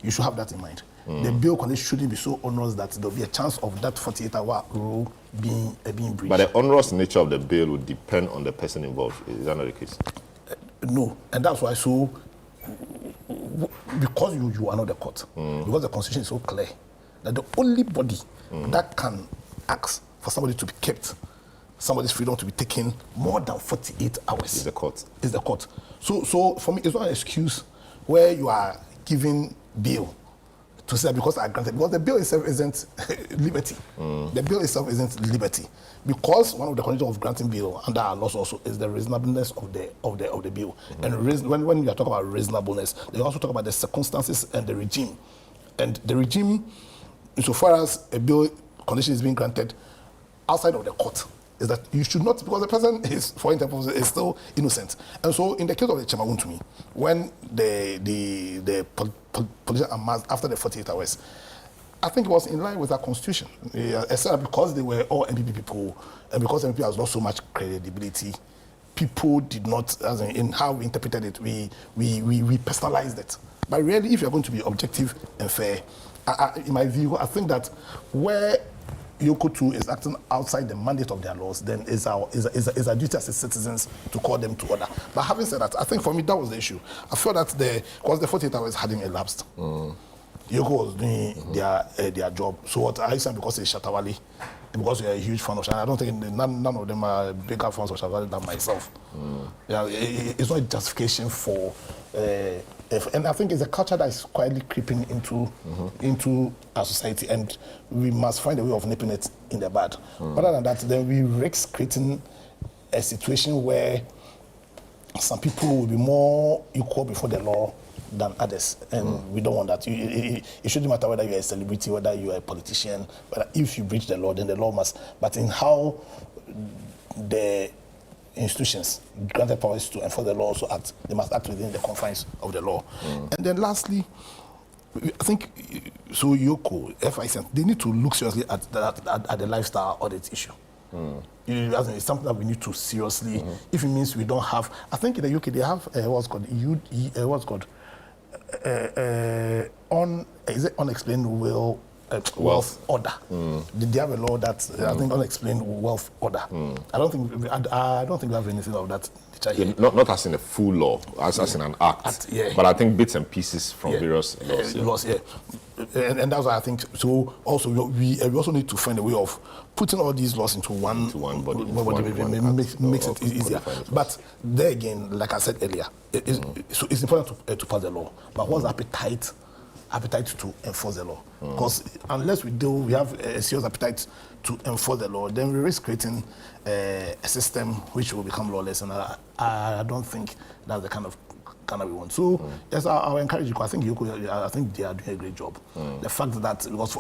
you should have that in mind. The bail condition shouldn't be so onerous that there'll be a chance of that 48-hour rule being breached. But the onerous nature of the bail would depend on the person involved. Is that not the case? No, and that's why. So because you are not the court, because the Constitution is so clear that the only body that can ask for somebody to be kept, somebody's freedom to be taken more than 48 hours is the court. Is the court. So for me, it's not an excuse where you are giving bail to say because I granted, because the bill itself isn't liberty. The bill itself isn't liberty, because one of the conditions of granting bail under our laws also is the reasonableness of the bill. And when you are talking about reasonableness, they also talk about the circumstances and the regime. And the regime, insofar as a bill condition is being granted outside of the court, is that you should not, because the person is, for interpose, is still innocent. And so in the case of the Chimawuntumi, when the politician amassed after the 48 hours, I think it was in line with our constitution. Except because they were all MPP people, and because MPP has lost so much credibility, people did not, as in how we interpreted it, we personalized it. But really, if you're going to be objective and fair, in my view, I think that where Yoko 2 is acting outside the mandate of their laws, then is our duty as citizens to call them to order. But having said that, I think for me that was the issue. I feel that because the 48 hours hadn't elapsed. Yoko was doing their job. So what I said, because it's Shatta Wale, because you're a huge fan of Shatta, I don't think none of them are bigger fans of Shatta Wale than myself. Yeah, it's not a justification for. And I think it's a culture that is quietly creeping into our society, and we must find a way of nipping it in the bud. Other than that, then we risk creating a situation where some people will be more equal before the law than others, and we don't want that. It shouldn't matter whether you're a celebrity, whether you're a politician, but if you breach the law, then the law must. But in how the institutions granted powers to enforce the law also act, they must act within the confines of the law. And then lastly, I think, so Yoko, FIC, they need to look seriously at the lifestyle audit issue. It's something that we need to seriously, if it means we don't have, I think in the UK they have what's called is it unexplained wealth order. They have a law that I think unexplained wealth order. I don't think we have anything of that. Yeah, not as in a full law, as in an act. Yeah. But I think bits and pieces from various laws. And that's why I think so. Also, we also need to find a way of putting all these laws into one body. Makes it easier. But there again, like I said earlier, so it's important to pass the law. But what's the appetite to enforce the law? Because unless we have a serious appetite to enforce the law, then we risk creating a system which will become lawless, and I don't think that's the kind of we want. So yes, I'll encourage you. I think they are doing a great job. The fact that because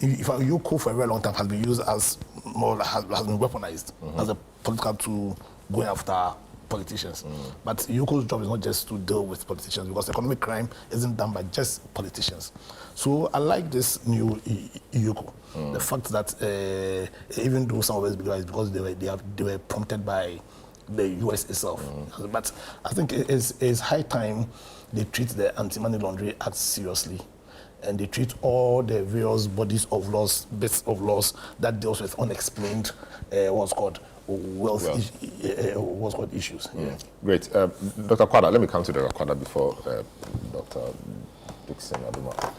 if Yoko for a very long time has been used as has been weaponized as a political tool going after politicians. But Yoko's job is not just to deal with politicians, because economic crime isn't done by just politicians. So I like this new Yoko. The fact that even though some of us believe it's because they were prompted by the US itself. But I think it's high time they treat the Anti-Money Laundering Act seriously, and they treat all the various bodies of laws, bits of laws that deals with unexplained wealth issues. Great. Dr. Kwada, let me come to Dr. Kwada before Dr. Dixon Aduma.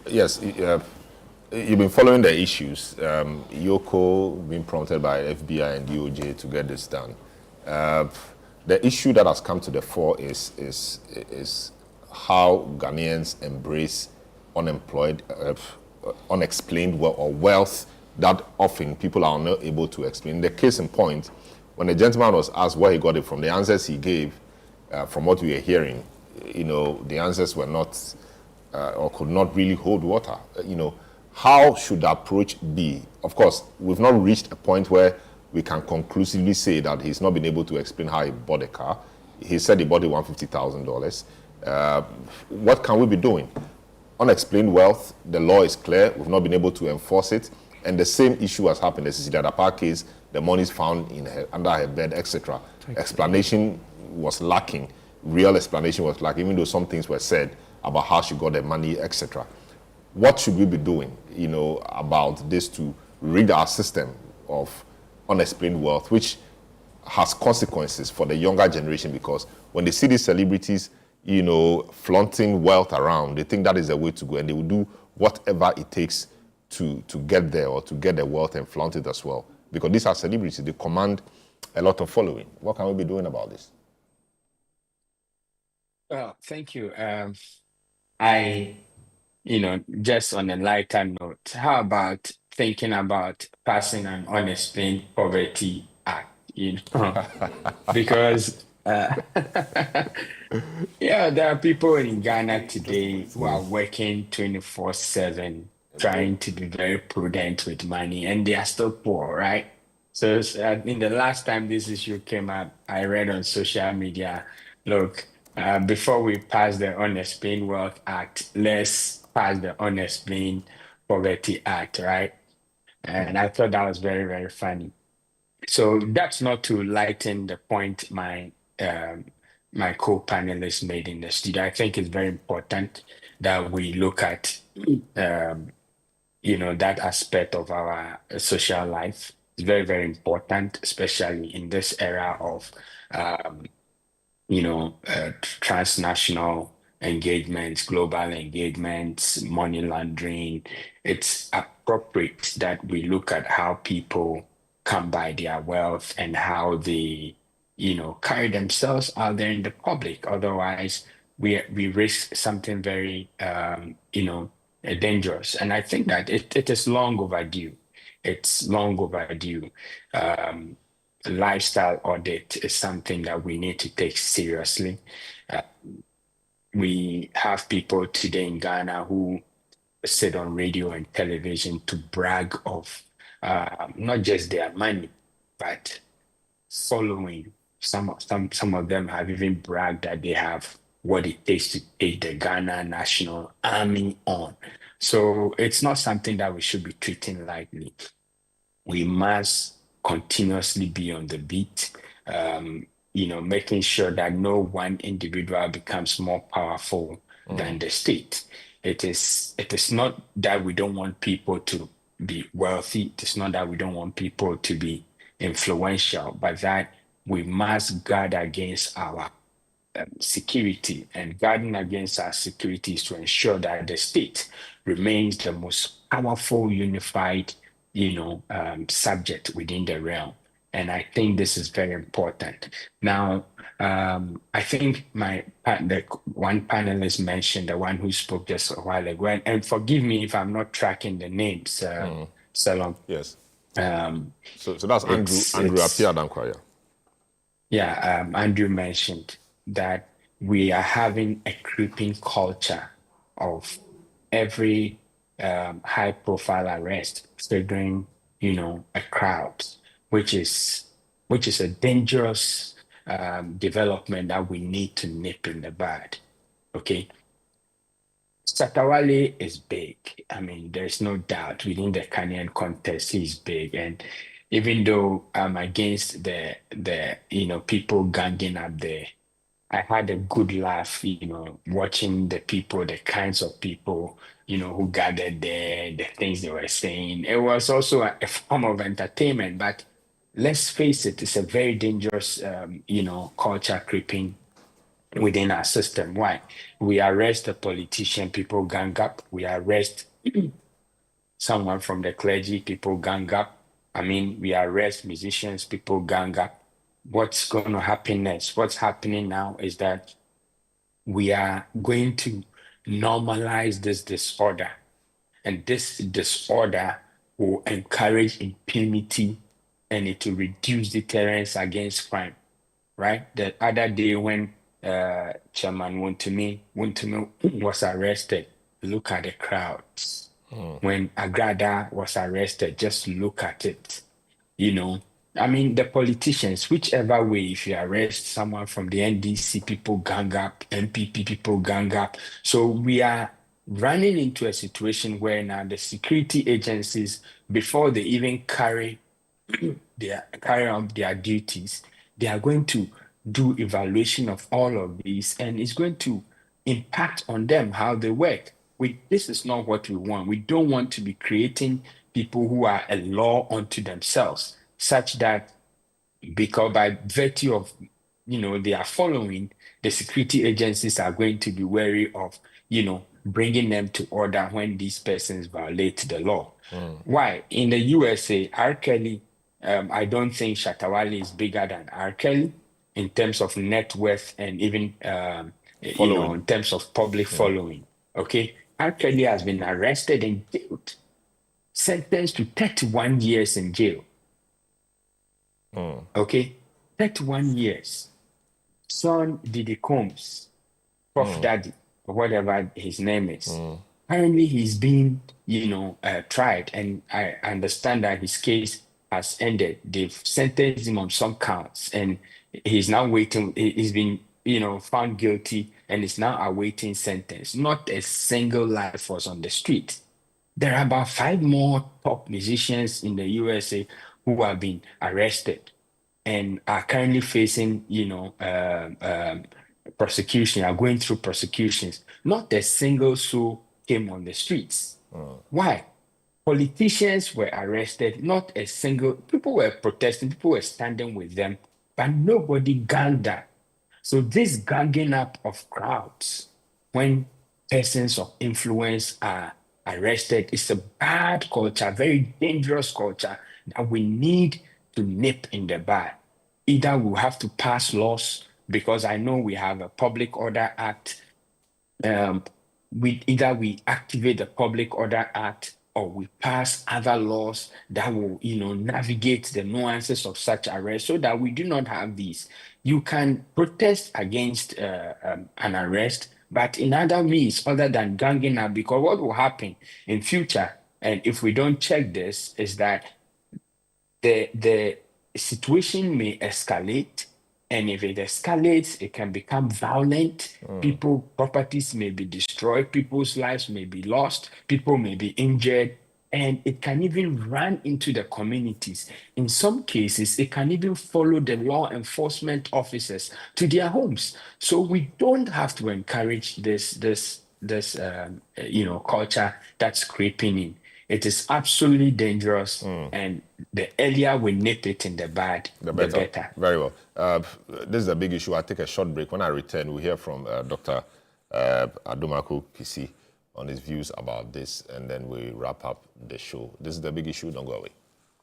Yes, you've been following the issues. Yoko being prompted by FBI and DOJ to get this done. The issue that has come to the fore is how Ghanaians embrace unexplained wealth that often people are not able to explain. The case in point, when the gentleman was asked where he got it from, the answers he gave, from what we were hearing, the answers were not or could not really hold water. How should the approach be? Of course, we've not reached a point where we can conclusively say that he's not been able to explain how he bought a car. He said he bought it $150,000. What can we be doing? Unexplained wealth, the law is clear. We've not been able to enforce it. And the same issue has happened. This is the Adapa case. The money is found under her bed, etc. Explanation was lacking. Real explanation was lacking, even though some things were said about how she got the money, etc. What should we be doing, about this to rid our system of unexplained wealth, which has consequences for the younger generation? Because when they see these celebrities, flaunting wealth around, they think that is the way to go, and they will do whatever it takes to get there, or to get the wealth and flaunt it as well. Because these are celebrities, they command a lot of following. What can we be doing about this? Well, thank you. Just on a lighter note, how about thinking about passing an unexplained poverty act, because there are people in Ghana today who are working 24/7, trying to be very prudent with money, and they are still poor, right? So in the last time this issue came up, I read on social media, look, before we pass the Unexplained Wealth Act, let's pass the Unexplained Poverty Act, right? And I thought that was very, very funny. So that's not to lighten the point my co-panelists made in the studio. I think it's very important that we look at that aspect of our social life. It's very, very important, especially in this era of um, transnational engagements, global engagements, money laundering. It's appropriate that we look at how people come by their wealth and how they, carry themselves out there in the public. Otherwise, we risk something very, dangerous. And I think that it is long overdue. It's long overdue. Um, Lifestyle audit is something that we need to take seriously. We have people today in Ghana who sit on radio and television to brag of not just their money, but following. Some of them have even bragged that they have what it takes to take the Ghana National Army on. So it's not something that we should be treating lightly. We must continuously be on the beat, making sure that no one individual becomes more powerful than the state. It is not that we don't want people to be wealthy. It's not that we don't want people to be influential, but that we must guard against our security, and guarding against our security is to ensure that the state remains the most powerful, unified, subject within the realm. And I think this is very important. Now, I think the one panelist mentioned, the one who spoke just a while ago, and forgive me if I'm not tracking the names, Salom. Yes. So that's Andrew Appiah-Dankwah. Yeah, Andrew mentioned that we are having a creeping culture of every high-profile arrest triggering, a crowd, which is a dangerous development that we need to nip in the bud. Okay. Shatta Wale is big. I mean, there's no doubt within the Ghanaian context, he's big. And even though I'm against the people ganging up there, I had a good laugh, watching the people, the kinds of people, who gathered there, the things they were saying. It was also a form of entertainment, but let's face it, it's a very dangerous, culture creeping within our system. Why? We arrest a politician, people gang up. We arrest someone from the clergy, people gang up. I mean, we arrest musicians, people gang up. What's going to happen next? What's happening now is that we are going to normalize this disorder. And this disorder will encourage impunity, and it will reduce deterrence against crime, right? The other day when Chairman Wontumi was arrested, look at the crowds. When Agrada was arrested, just look at it. I mean, the politicians, whichever way, if you arrest someone from the NDC, people gang up, MPP, people gang up. So we are running into a situation where now the security agencies, before they even carry out their duties, they are going to do evaluation of all of these, and it's going to impact on them how they work. This is not what we want. We don't want to be creating people who are a law unto themselves, such that because by virtue of they are following, the security agencies are going to be wary of bringing them to order when these persons violate the law. Why? In the USA, R. Kelly, I don't think Shatta Wale is bigger than R. Kelly in terms of net worth and even in terms of public following. Okay, R. Kelly has been arrested and jailed, sentenced to 31 years in jail. Okay, 31 years. Son Diddy Combs, Prof Daddy, or whatever his name is. Apparently he's been, tried, and I understand that his case has ended. They've sentenced him on some counts, and he's now waiting. He's been, found guilty, and is now awaiting sentence. Not a single life was on the street. There are about 5 more top musicians in the USA who have been arrested and are currently facing, prosecution, are going through prosecutions. Not a single soul came on the streets. Why? Politicians were arrested, not a single, people were protesting, people were standing with them, but nobody ganged up. So this ganging up of crowds when persons of influence are arrested is a bad culture, very dangerous culture that we need to nip in the bud. Either we'll have to pass laws, because I know we have a Public Order Act. We activate the Public Order Act, or we pass other laws that will, navigate the nuances of such arrest so that we do not have these. You can protest against an arrest, but in other means other than ganging up, because what will happen in future, and if we don't check this, is that the situation may escalate, and if it escalates, it can become violent. People, properties may be destroyed, people's lives may be lost, people may be injured, and it can even run into the communities. In some cases, it can even follow the law enforcement officers to their homes. So we don't have to encourage this culture that's creeping in. It is absolutely dangerous, and the earlier we nip it in the bud, the better. Very well. This is a big issue. I'll take a short break. When I return, we'll hear from Dr. Adumaku Kisi on his views about this, and then we wrap up the show. This is the big issue. Don't go away.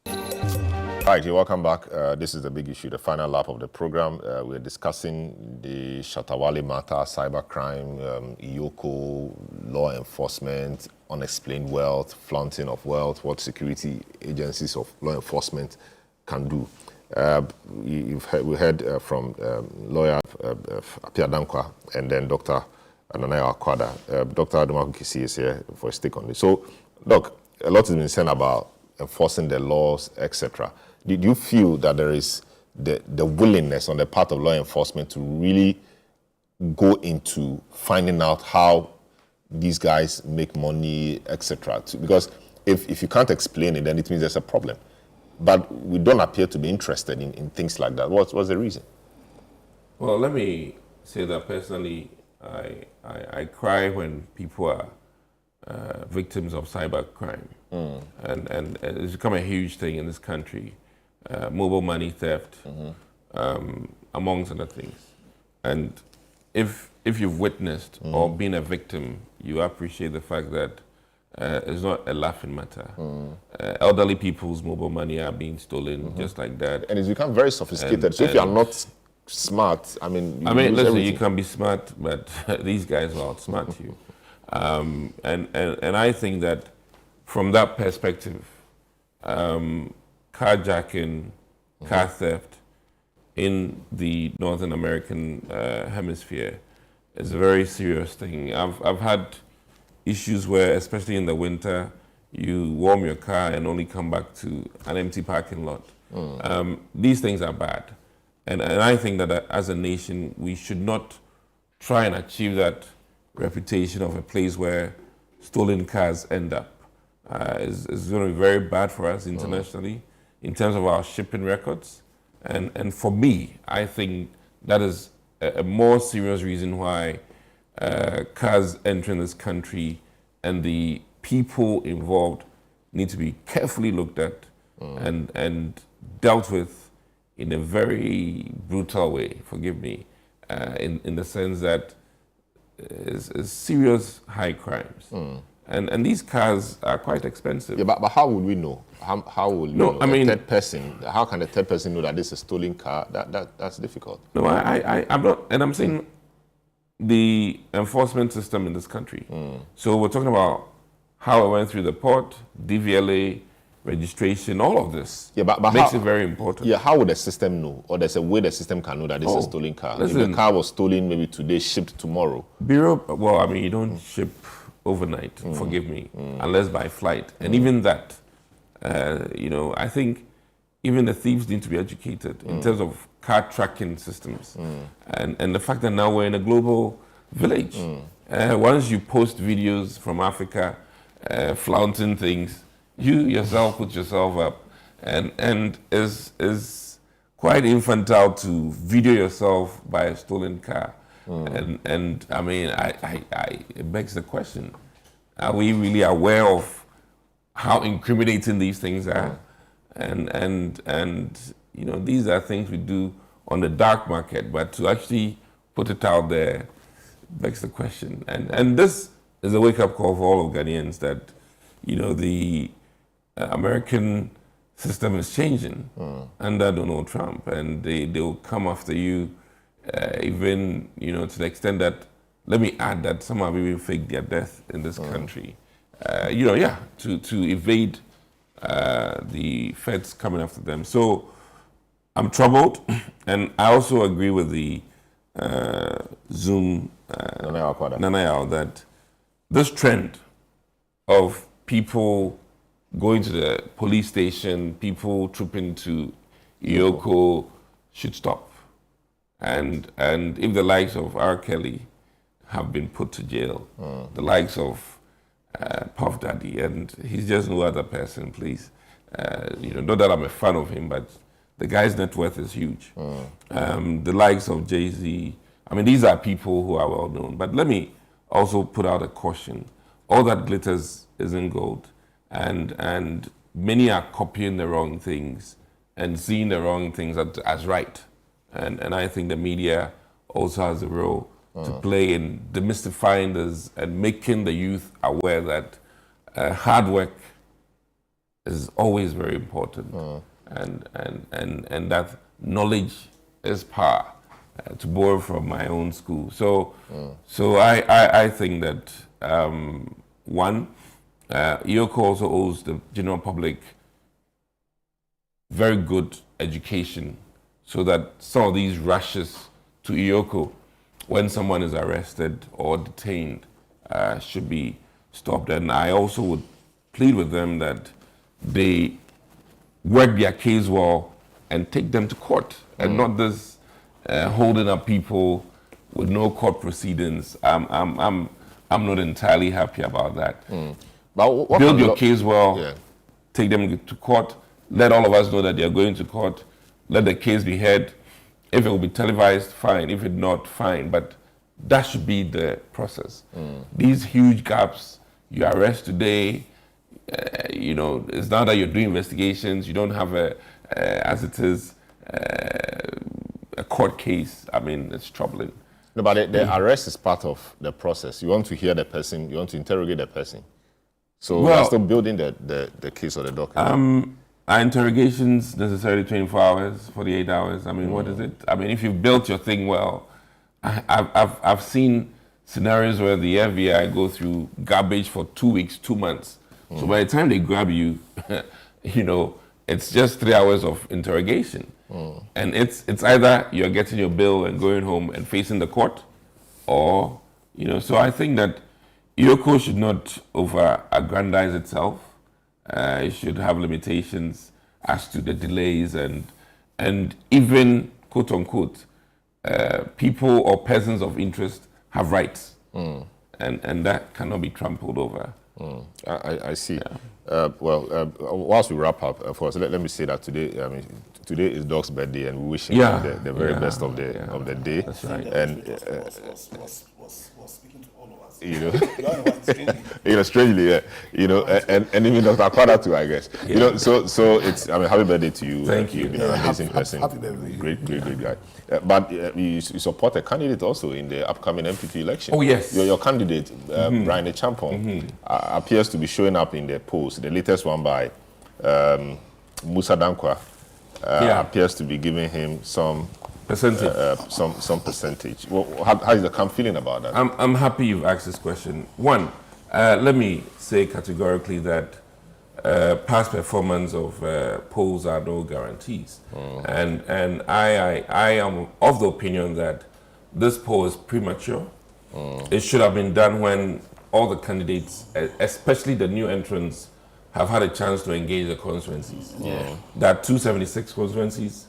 All right, you're welcome back. This is the big issue, the final lap of the program. We're discussing the Shatta Wale matter, cybercrime, IOCO, law enforcement, unexplained wealth, flaunting of wealth, what security agencies of law enforcement can do. We heard from lawyer Apia Dankwa and then Dr. Ananaya Akwada. Dr. Adumaku Kisi is here for a stick on this. So, Doc, a lot has been said about enforcing the laws, etc. Did you feel that there is the willingness on the part of law enforcement to really go into finding out how these guys make money, etc.? Because if you can't explain it, then it means there's a problem. But we don't appear to be interested in things like that. What's the reason? Well, let me say that personally, I cry when people are victims of cybercrime. And it's become a huge thing in this country. Mobile money theft, amongst other things. And if you've witnessed or been a victim, you appreciate the fact that it's not a laughing matter. Elderly people's mobile money are being stolen just like that. And it's become very sophisticated. So if you are not smart, listen, everything. You can be smart, but these guys will outsmart you. And I think that from that perspective, carjacking, car theft in the Northern American hemisphere is a very serious thing. I've had issues where, especially in the winter, you warm your car and only come back to an empty parking lot. These things are bad. And I think that as a nation, we should not try and achieve that reputation of a place where stolen cars end up. It's going to be very bad for us internationally in terms of our shipping records. And for me, I think that is a more serious reason why cars entering this country and the people involved need to be carefully looked at and dealt with in a very brutal way, forgive me, in the sense that it's serious high crimes. And these cars are quite expensive. Yeah, but how would we know? How will you know? Third person, how can a third person know that this is a stolen car? That's difficult. No, I'm not, and I'm saying the enforcement system in this country. So we're talking about how it went through the port, DVLA, registration, all of this. Yeah, but makes it very important. Yeah, how would the system know? Or there's a way the system can know that this is a stolen car? Listen, if the car was stolen maybe today, shipped tomorrow. You don't ship overnight, forgive me, unless by flight. And even that, I think even the thieves need to be educated in terms of car tracking systems. And the fact that now we're in a global village. Once you post videos from Africa flaunting things, you yourself put yourself up and is quite infantile to video yourself by a stolen car. And I mean, it begs the question: are we really aware of how incriminating these things are? And you know, these are things we do on the dark market, but to actually put it out there begs the question. And this is a wake-up call for all of Ghanaians that, you know, the American system is changing under Donald Trump, and they'll come after you, even, you know, to the extent that, let me add that some have even faked their death in this country, you know, yeah, to evade the feds coming after them. So I'm troubled, and I also agree with the Zoom Nanayao that this trend of people going to the police station, people trooping to Ioko should stop. And if the likes of R. Kelly have been put to jail, the likes of Puff Daddy, and he's just no other person, please. You know, not that I'm a fan of him, but the guy's net worth is huge. The likes of Jay-Z, I mean, these are people who are well known. But let me also put out a caution. All that glitters isn't gold. And many are copying the wrong things and seeing the wrong things as right. And I think the media also has a role to play in demystifying this and making the youth aware that hard work is always very important. And that knowledge is power, to borrow from my own school. So I think that, one, Ioko also owes the general public very good education so that some of these rushes to Ioko when someone is arrested or detained should be stopped. And I also would plead with them that they work their case well and take them to court, and not this holding up people with no court proceedings. I'm not entirely happy about that. But build your case well, take them to court, let all of us know that they are going to court, let the case be heard. If it will be televised, fine. If it not, fine. But that should be the process. These huge gaps, you arrest today, you know, it's now that you're doing investigations, you don't have as it is, a court case. I mean, it's troubling. No, but the arrest is part of the process. You want to hear the person, you want to interrogate the person. So we're still building the case or the document. Are interrogations necessarily 24 hours, 48 hours? I mean, what is it? I mean, if you've built your thing well, I've seen scenarios where the FBI go through garbage for 2 weeks, 2 months. So by the time they grab you, you know, it's just 3 hours of interrogation. And it's either you're getting your bill and going home and facing the court, or, you know, so I think that Ioko should not over-aggrandize itself. It should have limitations as to the delays and even, quote unquote, people or persons of interest have rights. And that cannot be trampled over. I see. Yeah. Whilst we wrap up, of course, let me say that today, I mean, today is Doc's birthday, and we wish him the very best of the day. That's right. And was speaking to all of us. you know, strangely, yeah, you know, and even Dr. Akwada too, I guess. You know, so it's, I mean, happy birthday to you. Thank you. You've been an amazing person. Happy birthday. Great guy. But you support a candidate also in the upcoming MPP election. Oh, yes. Your candidate, Brian Champong, appears to be showing up in the polls. The latest one by Musa Dankwa appears to be giving him some percentage. Some percentage. Well, how is the camp feeling about that? I'm happy you've asked this question. One, let me say categorically that past performance of polls are no guarantees. And I am of the opinion that this poll is premature. It should have been done when all the candidates, especially the new entrants, have had a chance to engage the constituencies. There are 276 constituencies.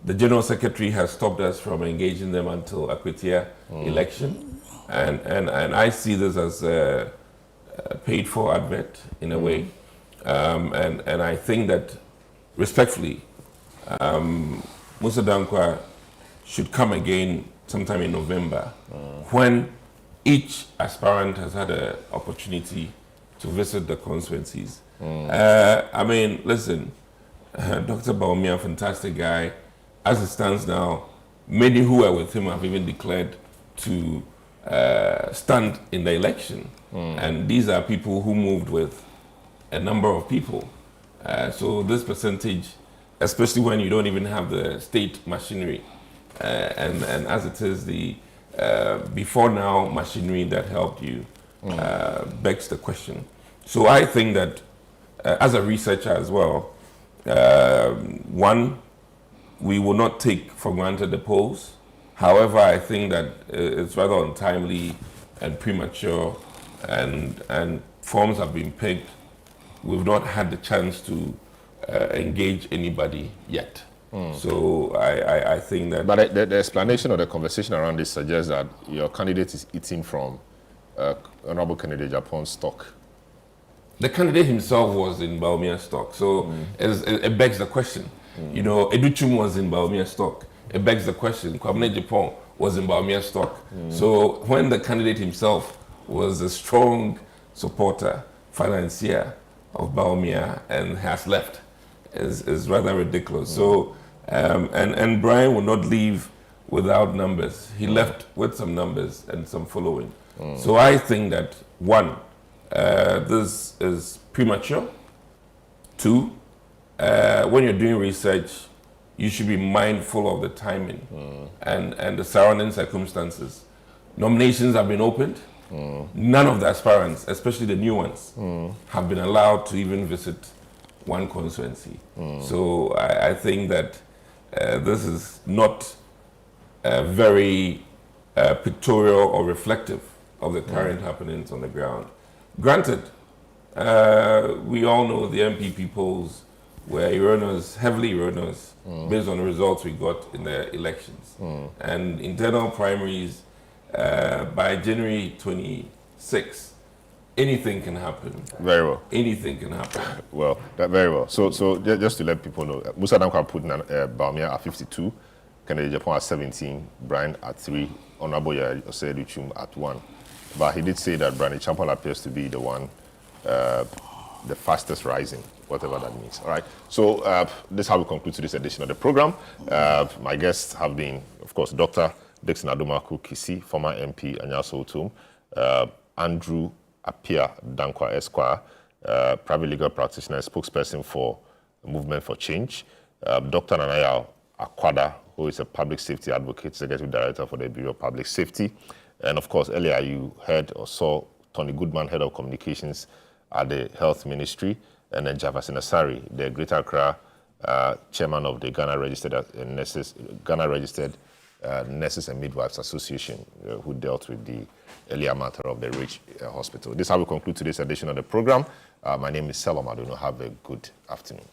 The General Secretary has stopped us from engaging them until Akwetia election. And I see this as a paid for advert in a way. And I think that respectfully, Musa Dankwa should come again sometime in November when each aspirant has had an opportunity to visit the constituencies. I mean, listen, Dr. Baumia, fantastic guy. As it stands now, many who are with him have even declared to stand in the election. And these are people who moved with a number of people. So this percentage, especially when you don't even have the state machinery, and as it is the before now machinery that helped you, begs the question. So I think that as a researcher as well, one, we will not take for granted the polls. However, I think that it's rather untimely and premature, and forms have been picked. We've not had the chance to engage anybody yet. So I think that... But the explanation or the conversation around this suggests that your candidate is eating from Honorable candidate Japon's stock. The candidate himself was in Baumia stock, so it begs the question. You know, Educhum was in Baumia stock. It begs the question. Kwame Japan was in Baumia stock. So when the candidate himself was a strong supporter, financier of Baumia and has left, is rather ridiculous. So, and Brian will not leave without numbers. He left with some numbers and some following. So I think that, one, this is premature. Two, when you're doing research, you should be mindful of the timing and the surrounding circumstances. Nominations have been opened. None of the aspirants, especially the new ones, have been allowed to even visit one constituency. So I think that this is not very pictorial or reflective of the current happenings on the ground. Granted, we all know the MPP polls were erroneous, heavily erroneous, based on the results we got in the elections. And internal primaries, by January 26, anything can happen. Very well. Anything can happen. Well, very well. So just to let people know, Musa Dankwa put Baumia at 52, Kennedy Japan at 17, Brian at 3, Honorable Oseduchum at 1. But he did say that Brian Champon appears to be the one, the fastest rising, whatever that means. All right. So this is how we conclude today's edition of the program. My guests have been, of course, Dr. Dixon Adomaku Kisi, former MP, Anyaso Otum, Andrew Apia Dankwa Esquire, private legal practitioner, spokesperson for Movement for Change, Dr. Nanaya Akwada, who is a public safety advocate, executive director for the Bureau of Public Safety. And of course, earlier you heard or saw Tony Goodman, head of communications at the Health Ministry, and then Jefferson Asari, the Greater Accra chairman of the Ghana Registered Nurses and Midwives Association, who dealt with the earlier matter of the Rich Hospital. This is how we conclude today's edition of the program. My name is Celeb. I don't know. Have a good afternoon.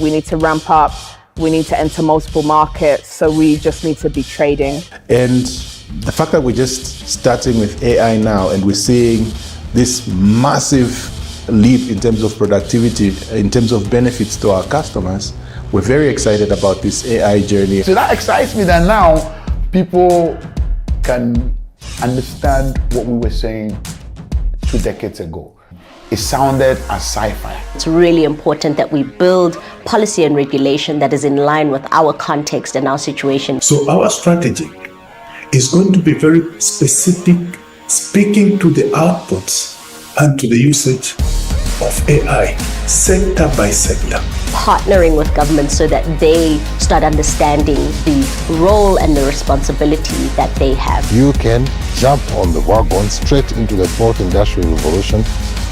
We need to ramp up. We need to enter multiple markets. So we just need to be trading. And the fact that we're just starting with AI now and we're seeing this massive leap in terms of productivity, in terms of benefits to our customers, we're very excited about this AI journey. So that excites me that now people can understand what we were saying 2 decades ago. It sounded as sci-fi. It's really important that we build policy and regulation that is in line with our context and our situation. So our strategy is going to be very specific, speaking to the outputs and to the usage of AI, sector by sector. Partnering with government so that they start understanding the role and the responsibility that they have. You can jump on the wagon straight into the fourth industrial revolution,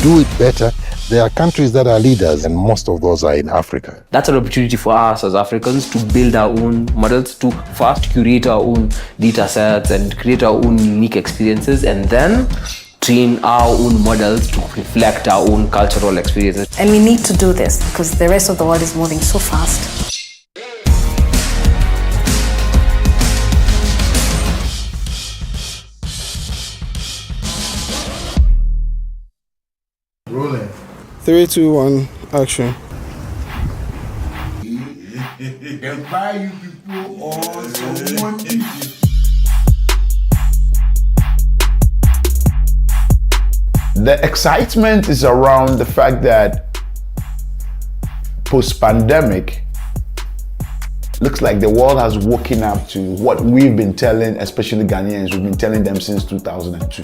do it better. There are countries that are leaders, and most of those are in Africa. That's an opportunity for us as Africans to build our own models, to first curate our own data sets and create our own unique experiences, and then train our own models to reflect our own cultural experiences. And we need to do this because the rest of the world is moving so fast. Rolling. 3, 2, 1, action. The excitement is around the fact that post-pandemic, looks like the world has woken up to what we've been telling, especially Ghanaians, we've been telling them since 2002,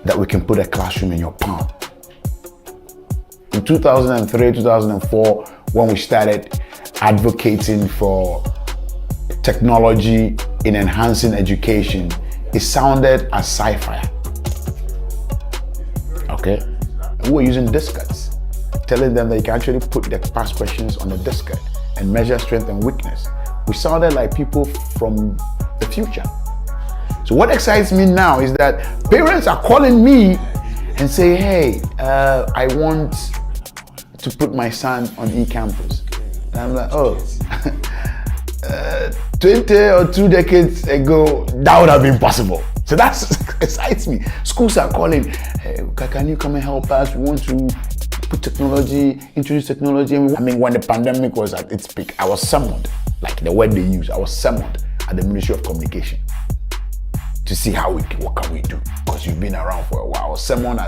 that we can put a classroom in your palm. In 2003, 2004, when we started advocating for technology in enhancing education, it sounded as sci-fi. Okay? And we were using diskettes, telling them that you can actually put the past questions on the diskette and measure strength and weakness. We sounded like people from the future. So what excites me now is that parents are calling me and say, hey, I want to put my son on e-campus. And I'm like, oh, 20 or 2 decades ago, that would have been possible. So that excites me. Schools are calling, hey, can you come and help us? We want to put technology, introduce technology. I mean, when the pandemic was at its peak, I was summoned, like the word they use, I was summoned at the Ministry of Communication to see what can we do, because you've been around for a while. I was summoned at